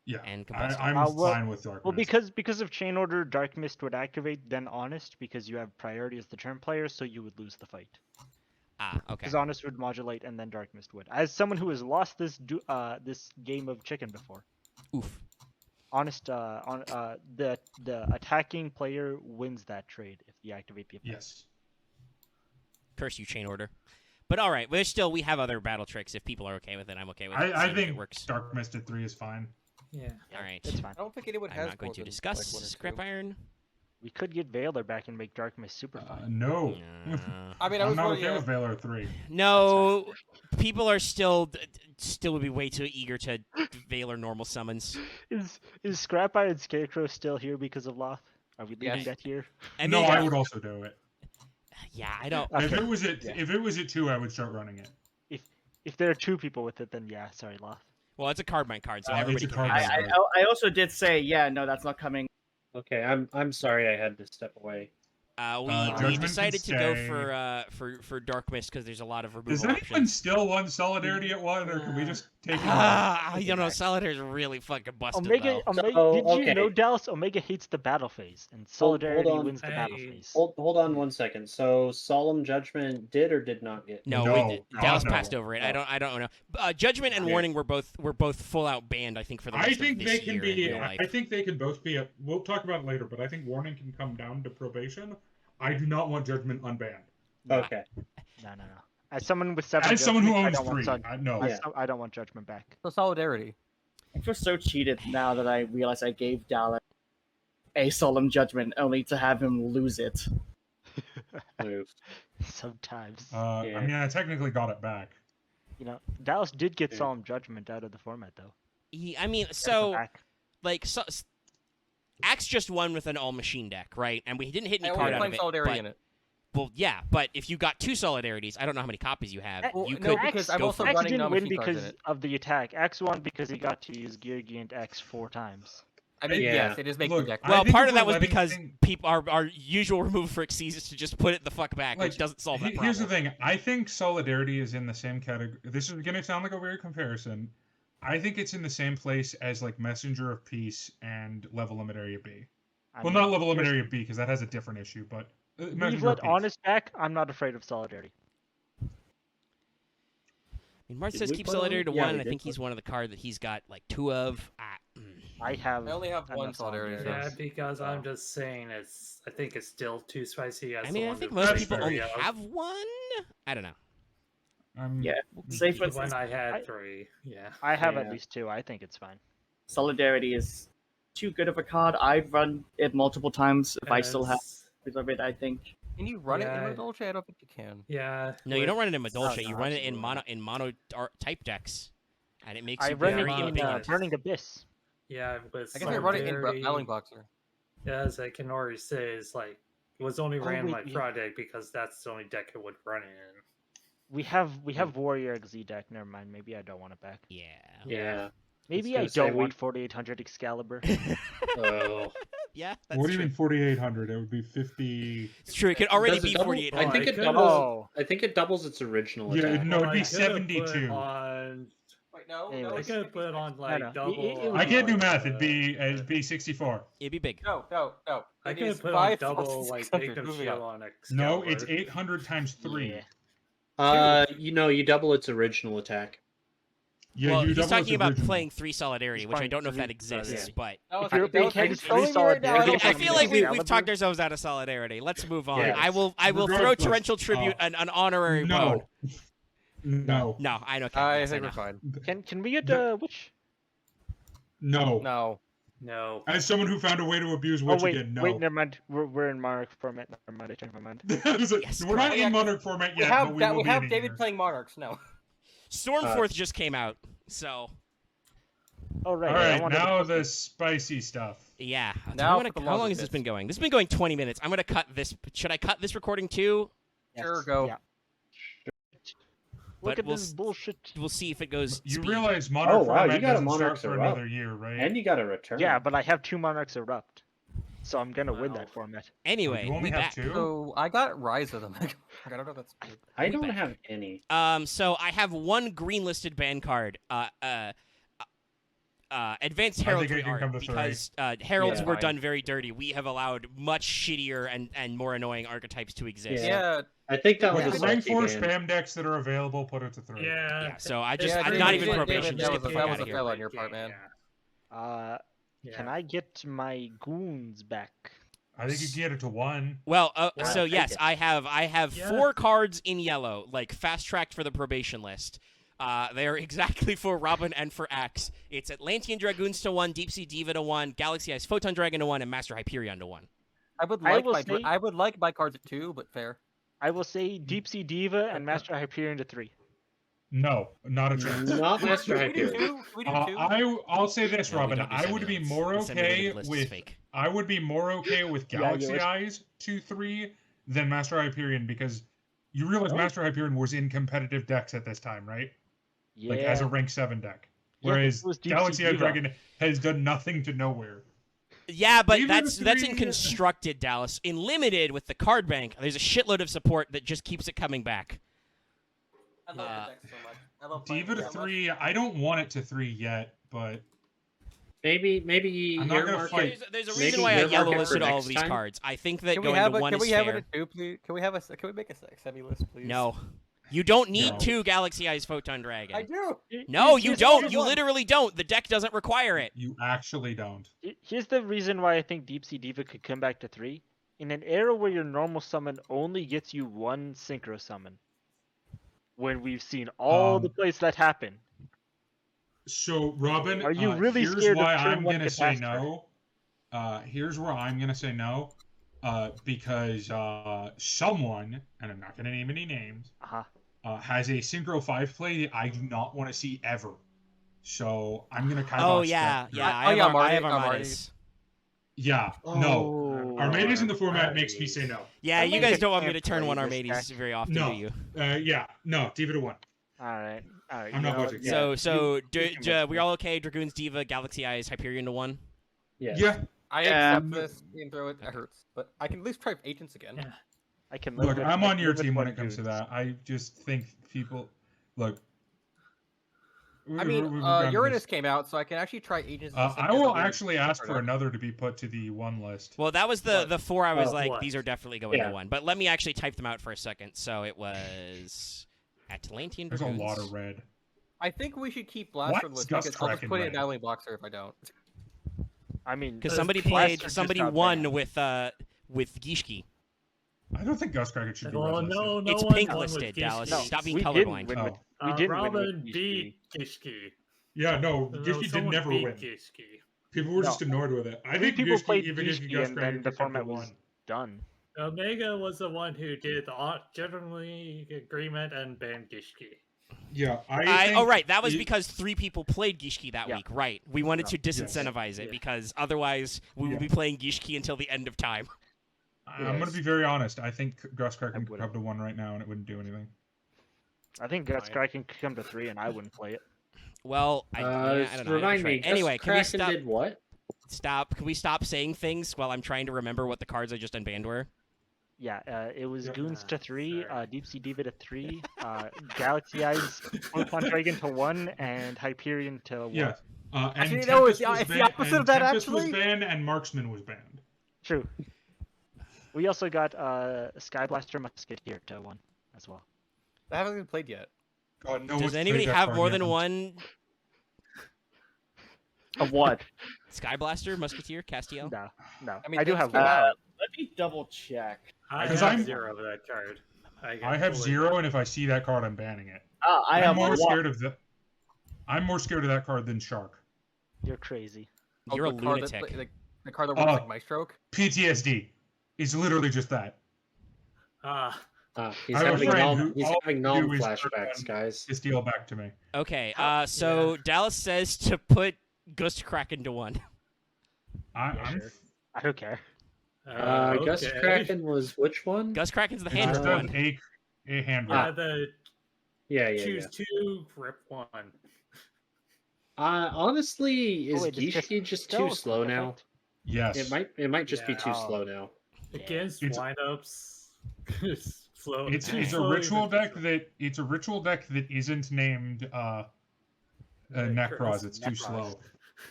Yeah, And Compulsive. I'm well- fine with Darkness. Well, because of Chain Order, Dark Mist would activate, then Honest, because you have priority as the turn player, so you would lose the fight. Ah, okay. Because Honest would modulate, and then Dark Mist would. As someone who has lost this this game of chicken before, Oof. Honest the attacking player wins that trade if you activate the effect. Yes. Curse you, Chain Order. But all right, we have other battle tricks. If people are okay with it, I'm okay with it. I See if think it works. Dark Mist at 3 is fine. Yeah. All right. It's fine. I don't think anyone I'm has not going more to than, discuss like, one or scrap two. iron. We could get Veiler back and make Dark Mist super fine. No. I mean, I I'm was not wondering, okay with Valor 3. No, people are still would be way too eager to Veiler normal summons. Is Scrap Iron Scarecrow still here because of Loth? Are we leaving Yes. that here? I No, mean, I would also do it. yeah, I don't. If Okay. it was at 2, I would start running it. If there are 2 people with it, then yeah, sorry, Loth. Well, it's a card bind card, so It's everybody a can card have bind it. card. I also did say, yeah, no, that's not coming. Okay, I'm sorry I had to step away. We Judgment decided can to go stay. for Dark Mist because there's a lot of removal Does anyone options. still want Solidarity at 1, or can we just take it? I don't know. Solidarity is really fucking busted Omega, though. did you okay. know, Dallas? Omega hates the battle phase, and Solidarity on. wins the battle Hey. phase. Hold on one second. So Solemn Judgment did or did not get? No, No, we did. Dallas no. passed over it. I don't know. Judgment and Okay. Warning were both full out banned. I think for the rest I think of they this can year in be. real life. I think they can both be. We'll talk about it later, but I think Warning can come down to probation. I do not want Judgment unbanned. Okay. No. As someone with 7 As someone who Judgment, owns 3, no. I don't want Judgment back. So Solidarity. I feel so cheated now that I realize I gave Dallas a solemn judgment only to have him lose it. Move. Sometimes. I mean, I technically got it back. You know, Dallas did get Yeah. Solemn Judgment out of the format, though. I mean, Gotta come so back. like Axe just won with an all machine deck, right? And we didn't hit any And card we're out playing of it. Solidarity but- in it. Well, yeah, but if you got 2 Solidarities, I don't know how many copies you have. Well, You no, could because I'm go also for it. X running didn't win non-machine cards in because it. of the attack. X won because he got to use Geargiant X 4 times. I mean, Yeah. yes, it is making Look, the deck. I Well, think part if of that we're was letting because thing- people our usual remove for Xyz is to just put it the fuck back, which Like, doesn't solve that problem. Here's the thing. I think Solidarity is in the same category. This is going to sound like a weird comparison. I think it's in the same place as like Messenger of Peace and Level Limit Area B. I Well, mean, not Level Limit here's- Area B because that has a different issue, but We've Messenger let of Peace. Honest back. I'm not afraid of Solidarity. I mean, Marth Did says we keep put Solidarity to on- yeah, 1, we and I did think he's put- one of the card that he's got like 2 of. I have. I only have one enough Solidarity, Yeah, so- because Oh. I'm just saying I think it's still too spicy. As I the mean, I one think to most play people fair. only three of. have 1. I don't know. Yeah. We'll Say keep for it. When instance, I had I- 3, yeah. I have Yeah. at least 2. I think it's fine. Solidarity is too good of a card. I've run it multiple times if I still have It's- copies of it, I think. Can you run it Yeah. in Dolce? I don't think you can. Yeah. No, you don't run it in Madolche. Oh, You no, run it in absolutely mono type decks, and it makes I you run very it in inconvenient. Burning Abyss. Yeah, with I guess I run it in Solidarity, Battling Boxer. Yeah, as I can already say, is like it was only ran wait, my yeah. Friday because that's the only deck it would run in. We have Warrior XZ deck. Never mind. Maybe I don't want it back. Yeah. Yeah. Maybe gonna I say don't we- want 4800 Excalibur. Oh. Yeah, that's What do you true. mean 4,800? It would be 50. It's true. It could already Does it be double? 4800. I think it could- doubles. Oh, I think it doubles its original Yeah, attack. no, it'd be I could've put 72. On, Wait, no, Anyway. no, I it's could have put on like no. double. It I can't do on, math. It'd be 64. It'd be big. no. I It could is have put on 5 double like 600. Victim Moving Shield on. on No, Excalibur. it's 800 times 3. yeah. You double its original attack. Yeah, well, you he's double talking its about original. playing 3 Solidarity, He's which I playing don't know if that 3 exists, Solidarity. but No, If you're that was being just fully me right now, I Solidarity, don't I have feel to like do we've that. talked ourselves out of Solidarity. Let's move on. Yes. I will throw Regardless, torrential tribute an honorary vote. No. No, I know. I Yes, think know. we're fine. Can we get which? No. No. No. As someone who found a way to abuse Oh Witch wait, again, no. wait, never mind. We're in Monarch format. Never mind. I changed my mind. Yes, We're not correct. in Monarch format We yet, have but we that. will We be have in David here. playing Monarchs. No. Stormforth just came out, so Oh right. All I right, wanted to now put the spicy stuff. yeah. Now I'm gonna, for the how long longer has this bits. been going? This has been going 20 minutes. I'm gonna cut this. Should I cut this recording too? Sure, go. Yeah. But Look at we'll this s- bullshit. We'll see if it goes. You speed. realize Monarch Oh, wow, format you got a doesn't start Monarch's for Erupt. another year, right? And you got a return. Yeah, but I have 2 Monarchs Erupt, so I'm gonna win Wow. that format. Anyway, you only we have back. 2? So I got Rise of them. I don't know if that's good. I we don't back. have any. So I have 1 green listed ban card. Advanced I think Heraldry it can art come to 3. because heralds Yeah. were Fine. done very dirty. We have allowed much shittier and more annoying archetypes to exist. Yeah. I think that was With a the rank salty 4 ban. spam decks that are available, put it to 3. Yeah. Yeah, so I just Yeah, I'm David, not you even did- probation. David, Just that get the was fuck a out of here. fail on your part, man. Can I get my goons back? I think you can get it to 1. Well, Yeah, so take yes, it. I have Yeah. 4 cards in yellow, like fast tracked for the probation list. They are exactly for Robin and for Axe. It's Atlantean Dragoons to 1, Deep Sea Diva to 1, Galaxy Eyes Photon Dragon to 1, and Master Hyperion to 1. I would I like will my say- I would like my cards at 2, but fair. I will say Deep Sea Diva and Master Hyperion to 3. No, not a chance. Not Master Can we do Hyperion. 2? Can we do 2? I'll say this, No, we Robin. don't do I would be simulations. more The simulated okay list is with fake. I would be more okay with Yeah, Galaxy yours. Eyes 2-3 than Master Hyperion because you realize Oh. Master Hyperion was in competitive decks at this time, right? Yeah. Like as a rank 7 deck. Yeah, but Whereas it was Deep Sea Galaxy Eye Diva. Dragon has done nothing to nowhere. Yeah, but Even that's the in 3 constructed, Dallas. In limited with the card bank, there's a shitload of support that just keeps it coming back. I love Uh, the deck so much. I love playing Diva to it so much. 3, I don't want it to 3 yet, but Maybe I'm not gonna earmark fight. it. There's a Maybe reason why I earmark yellow it for listed all of next these time? cards. I think that Can we going have to a, 1 can is we have fair. it at 2, please? Can we have a can we make a semi list, please? No. You don't need No. 2 Galaxy Eyes Photon Dragon. I do. No, you Here's don't. the You one. literally don't. The deck doesn't require it. you actually don't. Here's the reason why I think Deep Sea Diva could come back to 3. In an era where your normal summon only gets you 1 synchro summon, when we've seen all the plays that happen. So, Robin, Are you really here's scared of why turn I'm 1 gonna say catastrophe? no. Here's where I'm gonna say no. Because someone, and I'm not gonna name any names, Uh-huh. has a synchro 5 play that I do not want to see ever. So I'm gonna kind of. Oh, offset yeah. that. Yeah, Oh, I have, yeah, I have Marty, Armades. Yeah. No. Oh. Armades in the format makes me say no. Yeah, I you think guys I don't want me can't to turn play 1 this Armades deck. very often, No. do you? Yeah. No. Diva to 1. Alright. Alright. I'm you not know budging. what? So you can make we're all okay? Dragoons, Diva, Galaxy Eyes, Hyperion to 1? Yeah. Yeah. I Yeah. accept this and throw it. It hurts, but I can at least try agents again. Yeah. I can live Look, with- I'm I on can your live with team when one it comes to dude. that. I just think people look. I mean, we've gotten Uranus this. came out, so I can actually try agents. I will actually ask for another to be put to the 1 list. Well, that was the 4 I was Oh, like, what? these are definitely going Yeah. to 1. But let me actually type them out for a second. So it was Atlantean There's a Dragoons. lot of red. I think we should keep Blaster What's list Gust because I'll just Kraken put it in red? Battling Boxer if I don't. I mean, Because Those somebody blasters played, just somebody got won banned. with Gishki. I don't think Gust Kraken should be Well, red listed. no, no It's one pink won with listed, Dallas. Gishki. Stop being we colorblind. didn't win with. Oh. We didn't win Robin with beat Gishki. Gishki. Yeah, no, No, Gishki did someone never beat win. Gishki. People were No. just annoyed with it. I 3 think people Gishki, played even if Gishki, Gust and Kraken then the could come to format was 1. done. Omega was the one who did the generally agreement and banned Gishki. Yeah, I think Oh, right. That was you- because 3 people played Gishki that Yeah. week. Right. We wanted to Yes. disincentivize it Yeah. because otherwise we would Yeah. be playing Gishki until the end of time. I'm going to be very honest. I think Gust Kraken could would've. come to 1 right now and it wouldn't do anything. I think Guts Kraken could come to 3, and I wouldn't play it. Well, I don't know. I Remind me. don't know. Anyway, Gust can we Kraken stop? did what? Can we stop saying things while I'm trying to remember what the cards I just unbanned were? Yeah, it was Yeah, Goons to 3, sorry. Deep Sea Diva to 3, Galaxy Eyes, Photon Dragon to 1, and Hyperion to 1. Yeah. And Actually, no, Tempest it's was the banned- opposite and of that, Tempest actually. was banned and Marksman was banned. True. We also got Sky Blaster Musketeer to 1 as well. I haven't even played yet. God, no Does one's anybody played that have card more yet. than one Of what? Sky Blaster, Musketeer, Castiel? No, no. I mean, I do things have came one. out. Let me double check. I Because have I'm- 0 of that card. I have 0, and if I see that card, I'm banning it. I I'm have more one. scared of I'm more scared of that card than Shark. You're crazy. You're a the card lunatic. That, the card that works Oh. like my stroke. PTSD. It's literally just that. He's I have a having friend nom who he's all having they nom do is turn flashbacks, on guys. This deal back to me. Okay, so Dallas says to put Gust Kraken to 1. I'm Sure. I don't care. Gust Kraken was which one? Gust Kraken's the it's hand just one. a hand Yeah, roll. the Yeah. choose 2, rip 1. Honestly, is wait, it's Gishki just still too a slow card now? effect? Yes. It might just be Yeah. too slow now. Against It's- lineups, slow. It's too a slow ritual even deck for- that isn't named Necros. It's too Necros. slow.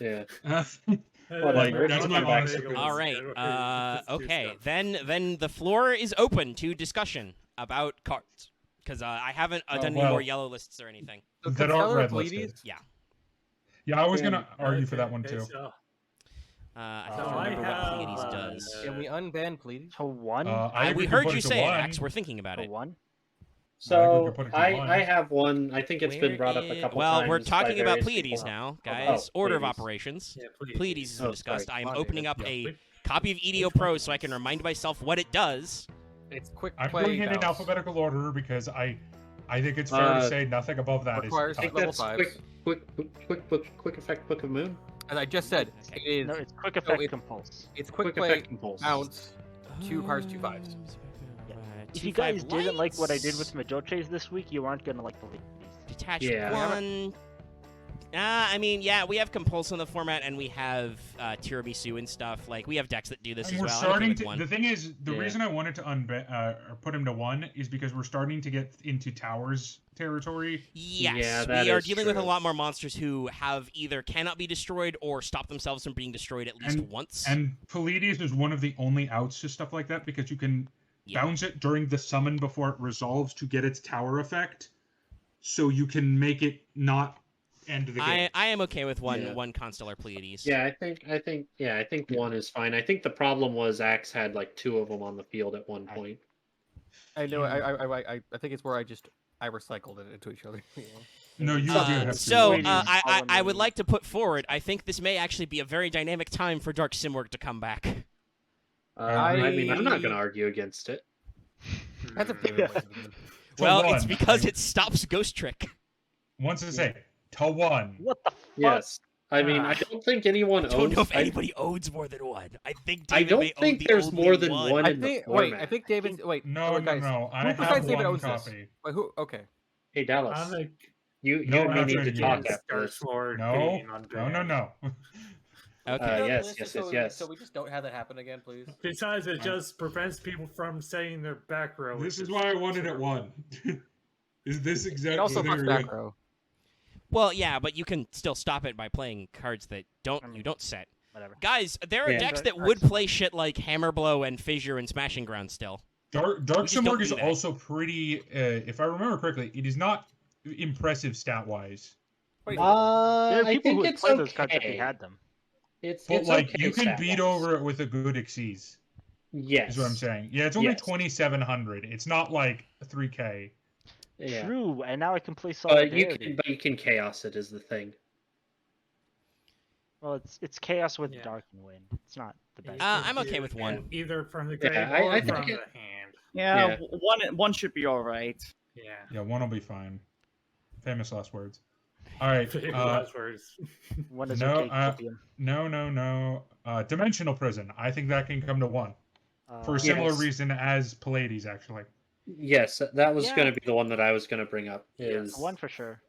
Yeah. Well, like, that's my honest Omega opinion. All was right. good, it's too Okay. slow. Then the floor is open to discussion about cards because I haven't done any more well. yellow lists or anything. So That are Constellar red Pleiades- listed. Yeah, I was gonna argue for Okay, that one too. so I So don't I remember what have, Pleiades does. Can we unban Pleiades? To 1? I think we we can heard put you it to say it, 1. Axe. We're thinking about To it. 1? So put it to I one. have one. I think it's been Where brought up a is- couple well, times. we're by talking about various Pleiades people. now, guys. Oh, Order of Pleiades. operations. Yeah, Pleiades has been Oh, discussed. sorry. I am Come on, opening David. up a Which- copy of EDO which Pro one so I can is- remind myself what it does. It's quick I'm play. going in Gauss. alphabetical order because I think it's fair to say nothing above that is requires I think level that's fives. quick effect book of moon. As I just said, it is. No, it's quick effect it- compulse. It's quick Quick play. effect impulse. Bounce. 2 cards, 2 5s. If you guys didn't like what I did with Majoches this week, you aren't gonna like the ladies. Detached Yeah. one. I mean, yeah, we have Compulse in the format, and we have Tiramisu and stuff. Like, we have decks that do this And as we're well. starting to. One. The thing is, the Yeah. reason I wanted to or put him to 1 is because we're starting to get into towers territory. Yes, Yeah, that we are is dealing with a true. lot more monsters who have either cannot be destroyed or stop themselves from being destroyed at least once. And Pleiades is one of the only outs to stuff like that because you can bounce it during the summon before it resolves to get its tower effect, so you can make it not end the game. I am okay with one Yeah. one Constellar Pleiades. Yeah, I think one is fine. I think the problem was Axe had like 2 of them on the field at one point. I know. I think it's where I recycled it into each other. No, you do have to. So Wait, I would like to put forward. I think this may actually be a very dynamic time for Dark Simwork to come back. I mean, I'm not going to argue against it. That's a favorite place to be. To Well, 1. it's because it stops Ghost Trick. Once to say to 1. What the fuck? Yes. I mean, I don't think anyone I don't owns. know if anybody owns more than one. I think I David don't may own think the there's only more than one. one I in the think. format. Wait, I think David's. Wait. No, wait, no, guys. no. I Who have besides David one owns copy. this? Wait, who? Okay. Hey, Dallas, I'm like, you No, and I'm me not need to doing it talk yet. after this. Sword No, being no, unbanned. no. Okay. Yes. So we just don't have that happen again, please. Besides, it just prevents people from saying their back row. This which is why I wanted it 1. Is this It exactly also fucks there back again? row. Well, yeah, but you can still stop it by playing cards that you don't set. Whatever. Guys, there are Yeah. decks that would play shit like Hammer Blow and Fissure and Smashing Ground still. Dark just don't Simurg do is that. also pretty. If I remember correctly, it is not impressive stat wise. Wait, There are I people think who would it's play okay. those cards if they had them. It's But like okay you can stat-wise. beat over it with a good Xyz. Yes. Is what I'm saying. Yeah, it's only Yes. 2,700. It's not like 3K. Yeah. True, and now I can play But Solidarity. you can chaos it is the thing. Well, it's chaos with Yeah. Dark and Wind. It's not the best. I'm okay with one. Either from the Yeah, grave I or think from it- the hand. Yeah, Yeah. one should be all right. Yeah. Yeah, 1 will be fine. Famous last words. All right. Favorite Uh, last words. One is no, okay. Copium. no. Dimensional Prison. I think that can come to 1 for a similar Yes. reason as Pleiades, actually. Yes, that was Yeah. going to be the one that I was going to bring up. Yeah, Is one for sure.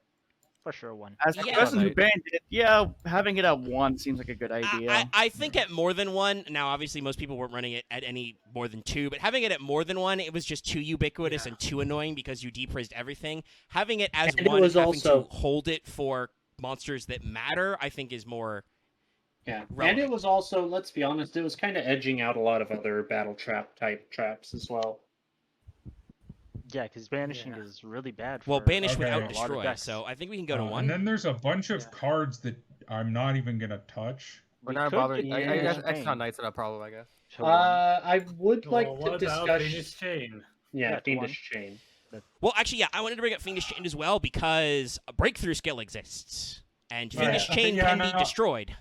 For sure, one. As the Yeah. person who Right. banned it, yeah, having it at 1 seems like a good idea. I think at more than one. Now, obviously, most people weren't running it at any more than 2, but having it at more than 1, it was just too ubiquitous and too annoying because you depraised everything. Having it as And it one, was having also- to hold it for monsters that matter, I think is more. Yeah, and relevant. it was also, let's be honest, it was kind of edging out a lot of other battle trap type traps as well. Yeah, because banishing Yeah. is really bad. Well, for banish Okay. without a lot of destroy, decks. so I think we can go to And 1. then there's a bunch of Yeah. cards that I'm not even gonna touch. We're We not could bothering. get I Fiendish guess Exxon Chain Knight's not a problem, I guess. to one. I would like Well, to what about discuss. Venus Chain? Yeah, Yeah, to Fiendish Chain. Well, actually, yeah, I wanted to bring up Fiendish Chain as well because a breakthrough skill exists, and Right. Fiendish Chain Yeah, can no, be no. destroyed.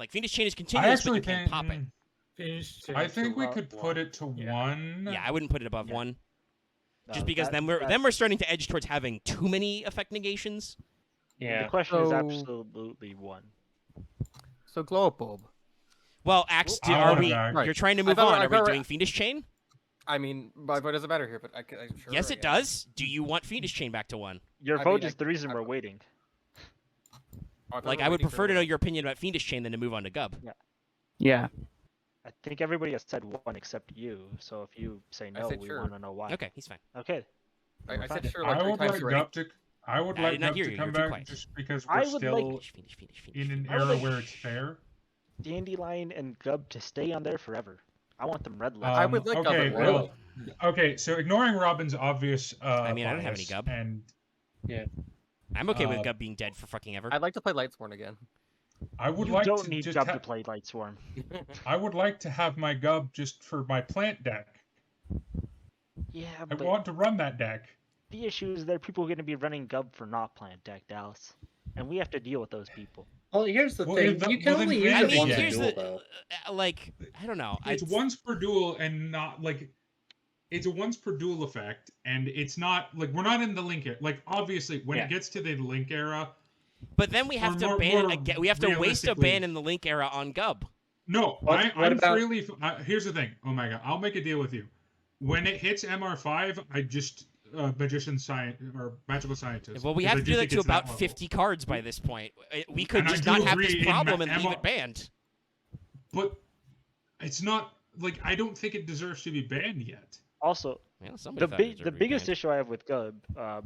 Like Fiendish Chain is I continuous, but actually you can pop it. Venus Chain I think we to could one. put it to Yeah. 1. Yeah, I wouldn't put it above Yeah. 1, No, just because then we're starting to edge towards having too many effect negations. Yeah. The question is So- absolutely one. So glow up bulb. Well, Axe, I are want it we? back. You're trying to I move thought- on. I Are we thought- doing Fiendish Chain? I mean, my vote doesn't matter here, but I'm sure. Yes, I it guess. does. Do you want Fiendish Chain back to 1? Your I vote mean, is the reason we're waiting. thought Like, we I were would waiting for prefer to know everyone. your opinion about Fiendish Chain than to move on to Gub. Yeah. I think everybody has said one except you. So if you say I no, said we sure. want to know why. Okay, he's fine. Okay. I said Fine. sure like I 3 would times like already. Gup to. I would I like did not Gup hear to you. come You're too back quiet. just because I we're would still like- Fiendish. in an I would era like- where it's fair. Dandelion and Gub to stay on there forever. I want them red left. I would like Gup okay, at one. well, okay. So ignoring Robin's obvious. I mean, I don't have any bias Gub. And I'm okay with Uh, Gub being dead for fucking ever. I'd like to play Lightsworn again. I would You like don't to need just Gub to play Light Swarm. I would like to have my Gub just for my plant deck. Yeah, I but want to run that deck. the issue is there are people going to be running Gub for not plant deck, Dallas, and we have to deal with those people. Well, here's the Well, thing. if You the- can well, then only here's use I it the mean, once thing. a here's duel, the though. like I don't know. It's once per duel and not like it's a once per duel effect, and it's not like we're not in the link era. Like obviously, when Yeah. it gets to the link era, But then we have Or to more- ban more again. We have to waste a realistically- ban in the link era on Gub. no, What I'm about- freely. Here's the thing. Oh my god, I'll make a deal with you. When it hits MR5, I just magician science or magical scientist. Well, we because have I to do do that think to it's that about level. 50 cards by this point. We could And I just do not have this agree in problem and leave MR it banned. But it's not like I don't think it deserves to be banned yet. Also, Well, somebody the thought it deserved the to be biggest banned. issue I have with Gub,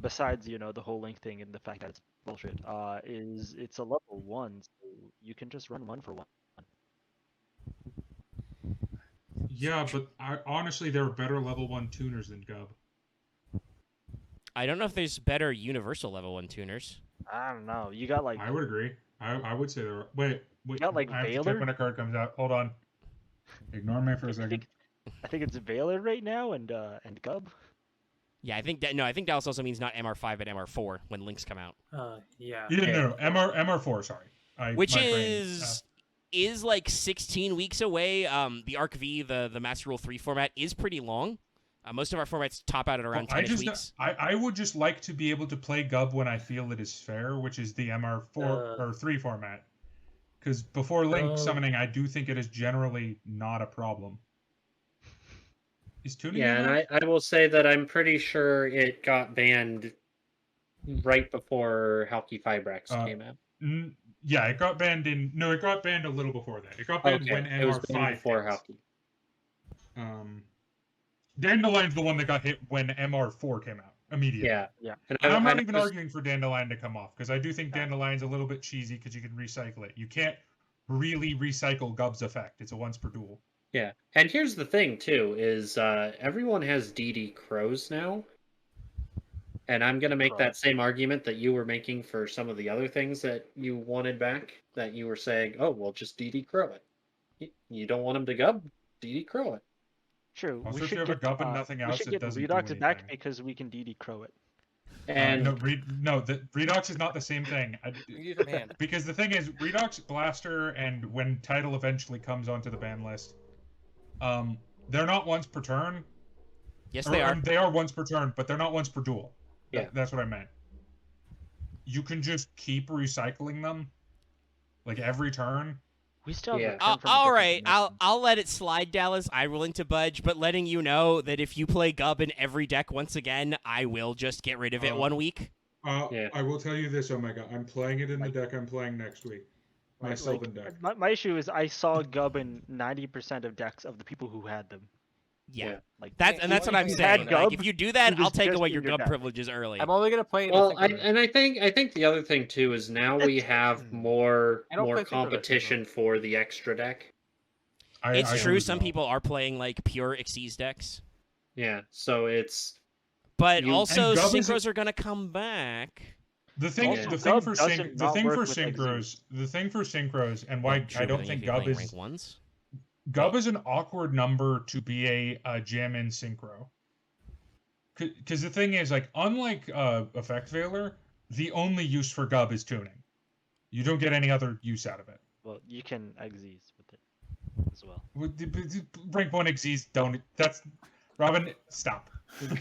besides the whole link thing and the fact that it's bullshit, is it's a level 1, so you can just run 1-for-1. Yeah, but honestly, there are better level 1 tuners than Gub. I don't know if there's better universal level 1 tuners. I don't know. You got like I would agree. I would say there are. Wait. got, like, I have to Valor? check when a card comes out. Hold on. Ignore me for a second. I think it's Valor right now and Gub. Yeah, I think that I think Dallas also means not MR5 but MR4 when links come out. Yeah. Yeah, no, MR4. Sorry. Which my brain, is like 16 weeks away. The Arc V, the Master Rule 3 format is pretty long. Most of our formats top out at around 10 weeks. I would just like to be able to play Gub when I feel it is fair, which is the MR4 or 3 format. Because before link summoning, I do think it is generally not a problem. Is tuning? Yeah, and I will say that I'm pretty sure it got banned right before Halki Fibrax came out. Yeah, it got banned in. No, it got banned a little before that. It got banned when it was MR5 banned before hit. Halki. Dandelion's the one that got hit when MR4 came out immediately. Yeah. And I'm not even was- arguing for Dandelion to come off because I do think Dandelion's a little bit cheesy because you can recycle it. You can't really recycle Gub's effect. It's a once per duel. Yeah, and here's the thing too: is everyone has DD Crows now, and I'm gonna make that same argument that you were making for some of the other things that you wanted back. That you were saying, "Oh, well, just DD Crow it." You don't want him to Gub, DD Crow it. True. Also, We if should you have a get Gub and nothing else, we should it get doesn't do Redox back anything. because we can DD Crow it. And the Redox is not the same thing. Use your hand. Because the thing is, Redox, Blaster, and when Title eventually comes onto the ban list, they're not once per turn. Yes, they are. They are once per turn, but they're not once per duel. Yeah. That's what I meant. You can just keep recycling them, like every turn. We still have Yeah. the turn from a All different right, dimension. I'll let it slide, Dallas. I'm willing to budge, but letting you know that if you play Gub in every deck once again, I will just get rid of it 1 week. Yeah. I will tell you this, Omega. I'm playing it in the deck I'm playing next week. My Sylvan deck. My issue is I saw Gub in 90% of decks of the people who had them. Yeah. Like That's what I'm you saying. had Like, Gub, if you do that, he was I'll take just away in your your Gub deck. privileges early. I'm only gonna play it. well, I think the other thing too is now we have more I don't play Synchro decks competition for the extra deck. It's I true. always Some know. people are playing like pure Xyz decks, Yeah, so it's but You- also And Gub is- synchros are gonna come back. The thing, Also, the thing Gub for doesn't not work with synchros, and why True, I but don't then think if you're Gub playing is rank ones. Gub is an awkward number to be a jam in synchro. Because the thing is, like, unlike Effect Veiler, the only use for Gub is tuning. You don't get any other use out of it. Well, you can Xyz with it as well. Rank 1 Xyz don't. That's. Robin, stop.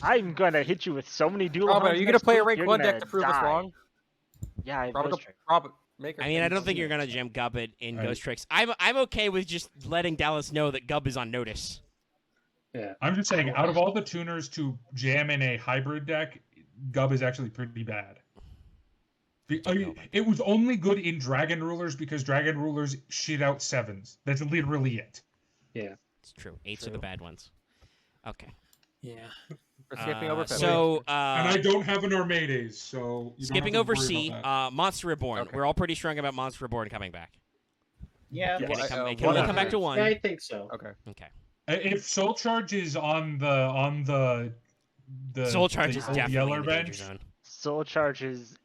I'm gonna hit you with so many dual. Robert, are hounds you gonna next play a week, rank you're 1 deck gonna to prove us die. wrong? Yeah, I have Robert, Ghost Trick. Robert, make. I mean, I don't think you're gonna jam Gub it in Right. Ghost Tricks. I'm okay with just letting Dallas know that Gub is on notice. yeah. I'm just saying, out of all the tuners to jam in a hybrid deck, Gub is actually pretty bad. It was only good in Dragon Rulers because Dragon Rulers shit out 7s. That's literally it. It's true. 8s are the bad ones. Okay. Yeah. We're skipping over February. So, And I don't have an Armades, so you skipping don't have over to worry C, about that. Monster Reborn. Okay. We're all pretty strong about Monster Reborn coming back. Yeah, Yeah. Can it Well, come, it one can only of come back to them. one. Yeah, I think so. Okay. Okay. If Soul Charge is on the Soul Charge the is old definitely Yeller in the danger bench, zone. Soul Charge is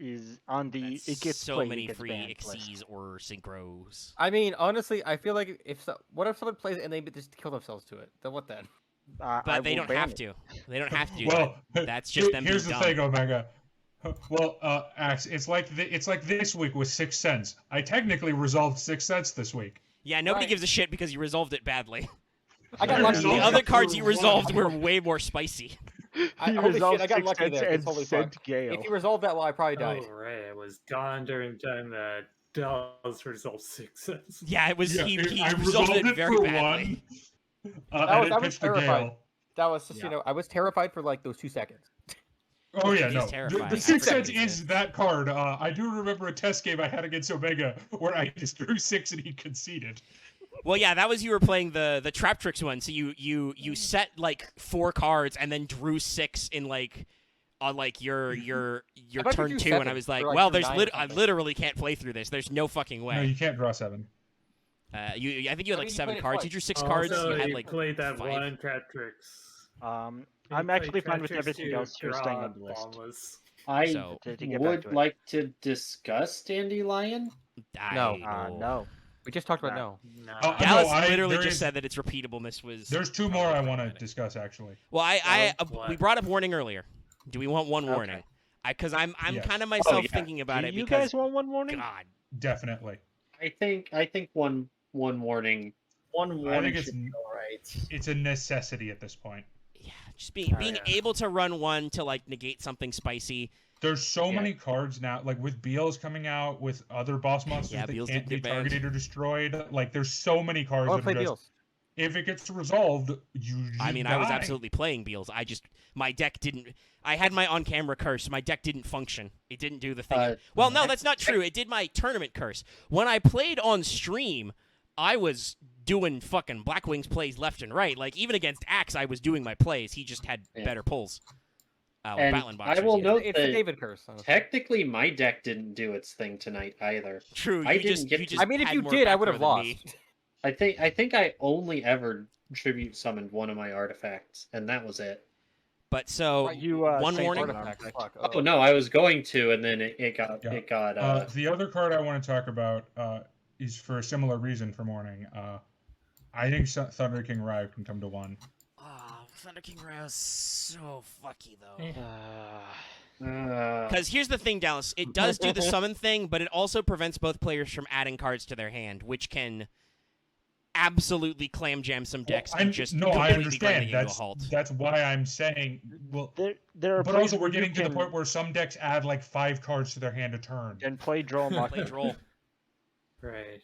on the That's it gets so played, many it gets free banned Xyz list. or synchros. I mean, honestly, I feel like what if someone plays it and they just kill themselves to it? Then what then? I But they will don't ban have it. to. They don't have to do Well, that. That's just them here's being the thing, dumb. Omega. Well, Axe, it's like this week with Sixth Sense. I technically resolved Sixth Sense this week. Yeah, nobody Right. gives a shit because you resolved it badly. I got I lucky. The resolved other it cards you for resolved one. were way more spicy. He Holy shit, resolved I got Sixth lucky Sense there. and It's holy sent fuck. Gale. If you resolved that, well, I probably died. Oh, right. It was gone during the time that Dallas resolved 6 cents. Yeah, it was. Yeah, he I resolved resolved it very for badly. one. I And it was pitched to terrified. Gale. That was just, Yeah. I was terrified for like those 2 seconds. Oh It yeah, is no. terrifying. The I Sixth forgot Sense it is exists. that card. I do remember a test game I had against Omega where I just drew 6 and he conceded. Well, yeah, that was you were playing the Trap Tricks one. So you set like 4 cards and then drew 6 in like on like your thought you turn drew 2, and I 7 was like, or, like, well, drew there's 9 or I something. literally can't play through this. There's no fucking No, way. you can't draw 7. I think you had I like mean, you 7 played it cards. twice. You drew 6 cards. Also, You had you like played that 5. one Trap Tricks. I'm You actually played fine with Trap Tricks everything to else here staying on draw the list. bombas. I So- To get back would to it. like to discuss Dandelion. No. No. We just talked about Nah. no. Nah. Oh, Dallas no, literally there just is- said that its repeatableness was. There's 2 more I probably want to problematic. discuss actually. Well, What? we brought up warning earlier. Do we want one Okay. warning? Because I'm Yes. kind of myself yeah. thinking about Do it you because guys want one warning? God, Definitely. I think one warning. One warning it's- should be alright. It's a necessity at this point. yeah, just being yeah. able to run one to like negate something spicy. There's so Yeah. many cards now, like with Beals coming out, with other boss monsters Yeah, that Beals can't did be get banned. targeted or destroyed. Like there's so many cards I want that to play are just, deals. if it gets resolved, you I mean, I was die. absolutely playing Beals. My deck didn't. I had my on-camera curse. My deck didn't function. It didn't do the thing. Well, no, that's not true. It did my tournament curse. When I played on stream, I was doing fucking Black Wings plays left and right. Like even against Axe, I was doing my plays. He just had Yeah. better pulls. And Battling I Boxers, will yeah. note It's the that David curse. honestly. technically my deck didn't do its thing tonight either. True. I You didn't just, get you to- just I mean, if had you more did, I back would have row than me. lost. I think I only ever tribute summoned one of my artifacts, and that was it. But so Right, You one saved warning. one Artifacts, artifact. fuck, Oh no, I was going to, and then it got Yeah. The other card I want to talk about is for a similar reason for morning. I think Thunder King Ryu can come to 1. Oh, Thunder King Ryu is so fucky though. Eh. Because here's the thing, Dallas. It does do the summon thing, but it also prevents both players from adding cards to their hand, which can absolutely clam jam some decks and just I completely grind understand. it into a halt. That's why I'm saying. Well, There are but plays also we're where you getting to the can point where some decks add like 5 cards to their hand a turn. and play draw and lock Play in. troll. Right.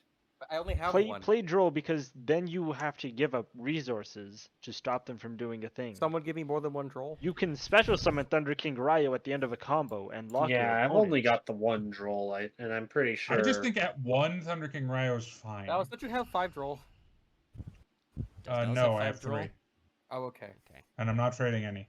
I only have Play one. play draw because then you have to give up resources to stop them from doing a thing. Someone give me more than one troll. You can special summon Thunder King Ryu at the end of a combo and lock your Yeah, I've opponent. only got the one droll, and I'm pretty sure. I just think at 1 Thunder King Ryu is fine. Dallas, don't you have 5 troll? Does Dallas No, have I have 5 troll? 3, Oh, okay. and I'm not trading any.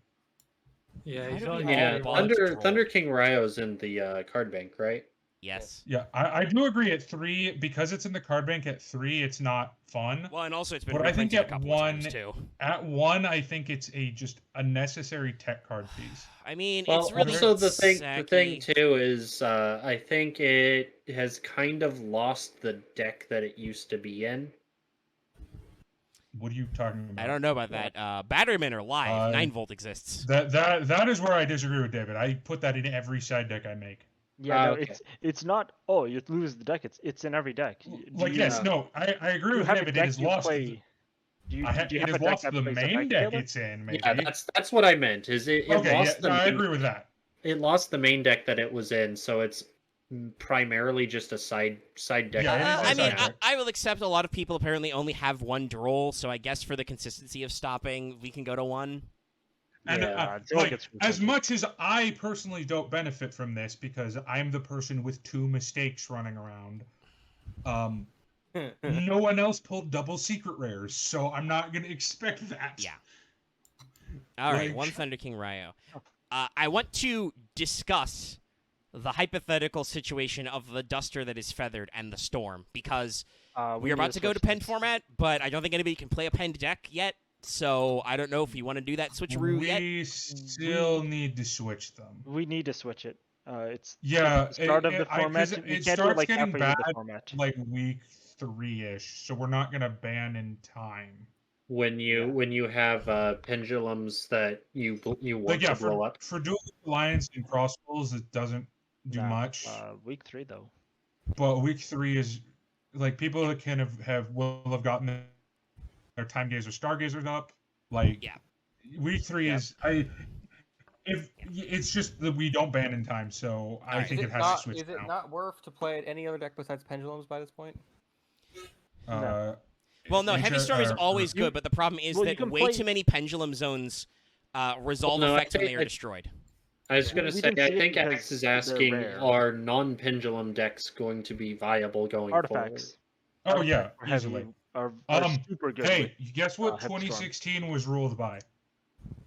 Yeah, How he's do we only all Yeah, got ball one. to Thunder troll? Thunder King Ryo's in the card bank, right? Yes. Yeah, I do agree at 3 because it's in the card bank at 3. It's not fun. Well, and also it's been But I think reprinted a at couple of times 1 too. At 1, I think it's just a necessary tech card piece. I mean, Well, it's really also the thing sacky. too is I think it has kind of lost the deck that it used to be in. What are you talking about? I don't know about that. Batterymen are live. 9-volt exists. That is where I disagree with David. I put that in every side deck I make. Yeah, no, okay. it's not. Oh, you lose the deck. It's in every deck. Do Like you- yes, Yeah. no, I agree you with have a David. deck It is you lost. play. Do you, It do you have has a deck lost that the plays main effect deck together? it's in. Maybe. Yeah, that's what I meant. Is it okay, lost yeah, the no, I main, agree with that. it lost the main deck that it was in, so it's primarily just a side deck. Yeah, it is I a mean, side I, deck. I will accept a lot of people apparently only have 1 droll, so I guess for the consistency of stopping, we can go to 1. And Yeah, until it like, gets as reprinted. much as I personally don't benefit from this because I'm the person with 2 mistakes running around, no one else pulled double secret rares, so I'm not going to expect that. Yeah. All right, Like- 1 Thunder King Ryo. I want to discuss the hypothetical situation of the Duster that is feathered and the Storm, because we are need about to go to switch Pend this. format, but I don't think anybody can play a Pend deck yet, so I don't know if you want to do that switcheroo yet. We still need to switch them. We need to switch it. It's Yeah, the start of the 'cause format. You it can't do it starts like getting halfway bad through the format. like week 3-ish, so we're not gonna ban in time. When you have pendulums that you want Like yeah, to blow up. for dual alliance and crossbows, it doesn't do much. Week 3 though. But week 3 is like people that can will have gotten their time gazer stargazers up. Like Yeah. week 3 is it's just that we don't ban in time, so I think it has to switch Is it now. not worth to play any other deck besides pendulums by this point? No. Well, no, Heavy Storm is always you- good, but the problem is well, you that can way play- too many pendulum zones resolve No, I effects when think they are destroyed. I was going to We say, didn't I see it think because X is they're asking, rare. are non-pendulum decks going to be viable going Artifacts. Oh yeah, Artifacts are easily. heavy, are super good. Hey, guess what Heavy Storm. 2016 was ruled by?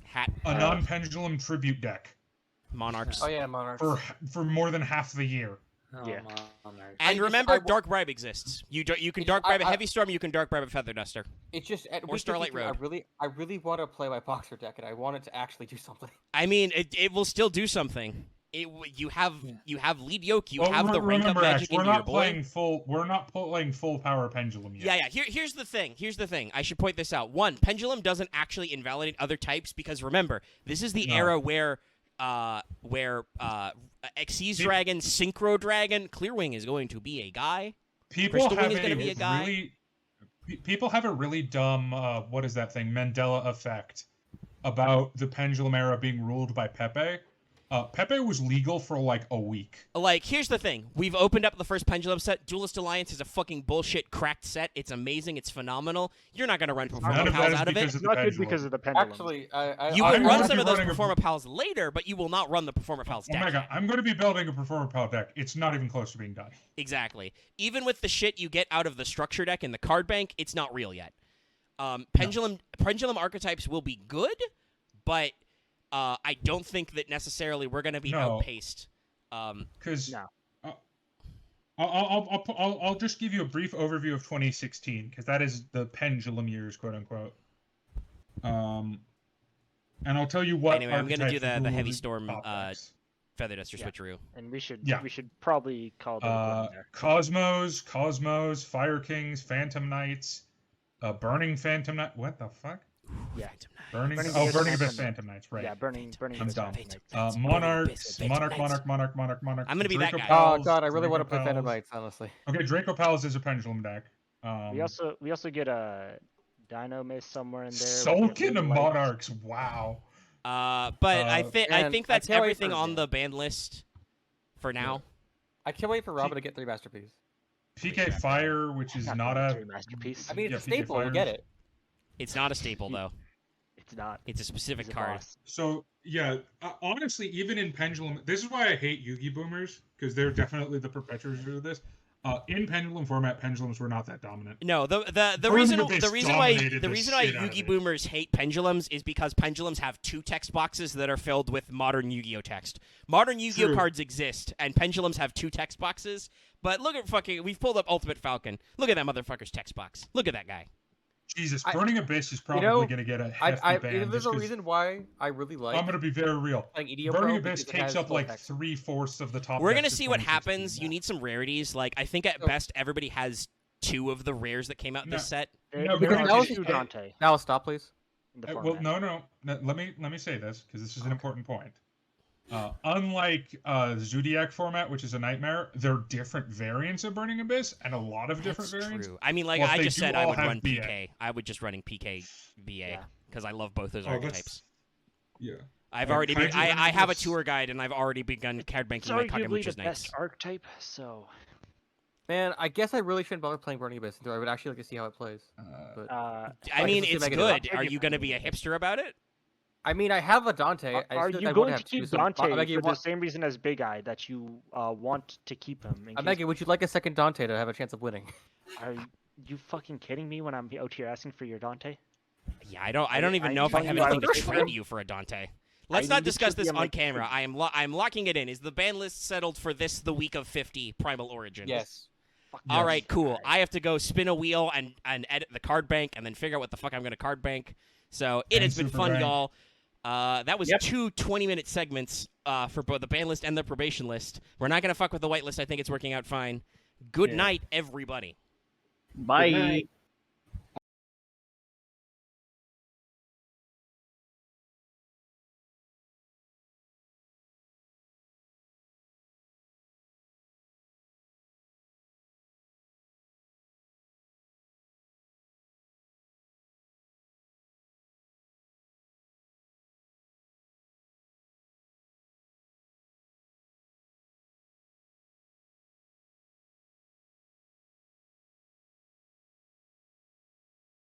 Hat A non-pendulum tribute deck Monarchs. Oh yeah, Monarchs. for more than half the year. Oh, Yeah. Monarch. And remember, Dark Bribe exists. You can Dark Bribe a I- Heavy Storm, you can Dark Bribe a Feather Duster. It's just at Or week Starlight 53, Road. I really want to play my boxer deck, and I want it to actually do something. I mean, it will still do something. You have lead yoke, you Well, have the rank up remember, magic Ash, we're into your not boy. We're not playing full power pendulum yet. Yeah. Here's the thing. I should point this out. One, pendulum doesn't actually invalidate other types because remember, this is the era where Xyz Dragon, Synchro Dragon, Clearwing is going to be a guy. People Crystal have Wing is gonna be a guy. People have a really dumb what is that thing, Mandela effect, about the pendulum era being ruled by Pepe. Pepe was legal for like a week. Like, here's the thing. We've opened up the first pendulum set. Duelist Alliance is a fucking bullshit cracked set. It's amazing. It's phenomenal. You're not going to run None Performa of that Pals is out of it. because It's of the not good pendulum. because of the pendulum. Actually, You I'm will run gonna some be of those running a- Performa Pals later, but you will not run the Performa Pals Oh deck. my god, I'm going to be building a Performer Pal deck. It's not even close to being done. Exactly. Even with the shit you get out of the structure deck and the card bank, it's not real yet. Pendulum archetypes will be good, but I don't think that necessarily we're going to be outpaced. Because No. I'll just give you a brief overview of 2016 because that is the pendulum years, quote unquote. And I'll tell you what. Anyway, I'm going to do archetypes the rule Heavy the Storm top decks. Feather Duster switcheroo. And we should Yeah. probably call that there. Cosmos, Fire Kings, Phantom Knights, Burning Phantom Knight. What the fuck? Yeah. Burning Burning Abyss Phantom Phantom Knights, right? Yeah, burning I'm Abyss dumb. Phantom Knights. Monarchs, Phantom Knights. Monarch. I'm gonna be that Draco guy. Oh Pals, god, I really want to Draco play Phantom Pals. Knights, honestly. Okay, Draco Pals is a pendulum deck. We also get a Dino Mist somewhere in there. Sulkin and Monarchs. Wow. But I think and that's I can't wait everything for- on the banned list for now. I can't wait for Robin to get 3 Masterpiece. PK Fire, which is not a. masterpiece. I mean, Yeah, it's a PK staple. We'll Fires. get it. It's not a staple though. It's not. It's a specific He's a card. boss. So yeah, honestly, even in Pendulum, this is why I hate Yugi Boomers because they're definitely the perpetrators of this. In Pendulum format, pendulums were not that dominant. No, the Burning reason Abyss the reason why dominated the the reason why shit out of Yugi it. boomers hate pendulums is because pendulums have 2 text boxes that are filled with modern Yu-Gi-Oh text. Modern Yu-Gi-Oh True. cards exist, and pendulums have 2 text boxes. But look at we've pulled up Ultimate Falcon. Look at that motherfucker's text box. Look at that guy. Jesus, I- Burning Abyss is probably know, going to get a hefty ban. If there's just a 'cause- reason why I really like I'm going to be very real. playing EDO Burning Pro Abyss because it takes has up full like text. 3/4 of the top. We're decks gonna of see what 2016. happens. You need some rarities. Like I think at So- best everybody has 2 of the rares that came out this set. No, There because are was- 2 Dante Now stop, please. in the Well, format. no. Let me say this because this is an important point. Unlike Zodiac format, which is a nightmare, there are different variants of Burning Abyss and a lot of different That's variants. true. I mean, like Well, I they just do said, I all would have run BA. PK. I would just running PK BA Yeah. because I love both those Oh, that's- archetypes. Yeah. I've Like, already Kaiju I have a Abyss- tour guide and I've already begun card It's banking my arguably Kagamucha's the Knights. best archetype, so Man, I guess I really shouldn't bother playing Burning Abyss. I would actually like to see how it plays. But I mean, just to it's make it good. up. Are you going to be a hipster about it? I mean, I have a Dante. I are just you I going would to have keep some- Dante Maggie, for the want- same reason as Big Eye, that you want to keep him? In case- Maggie, would you like a second Dante to have a chance of winning? Are you fucking kidding me when I'm out here asking for your Dante? Yeah, I don't even I know if I need have to buy anything to this trade one. you for a Dante. Let's need not to discuss keep this him, on like, camera. I'm locking it in. Is the ban list settled for the week of 50 Primal Origins? Yes. All Yes. right, cool. I have to go spin a wheel and edit the card bank and then figure out what the fuck I'm going to card bank. So it And has been Super fun, Bank. y'all. That was Yep. 2 20-minute segments. for both the ban list and the probation list. We're not gonna fuck with the whitelist. I think it's working out fine. Good night, everybody. Bye. Good night.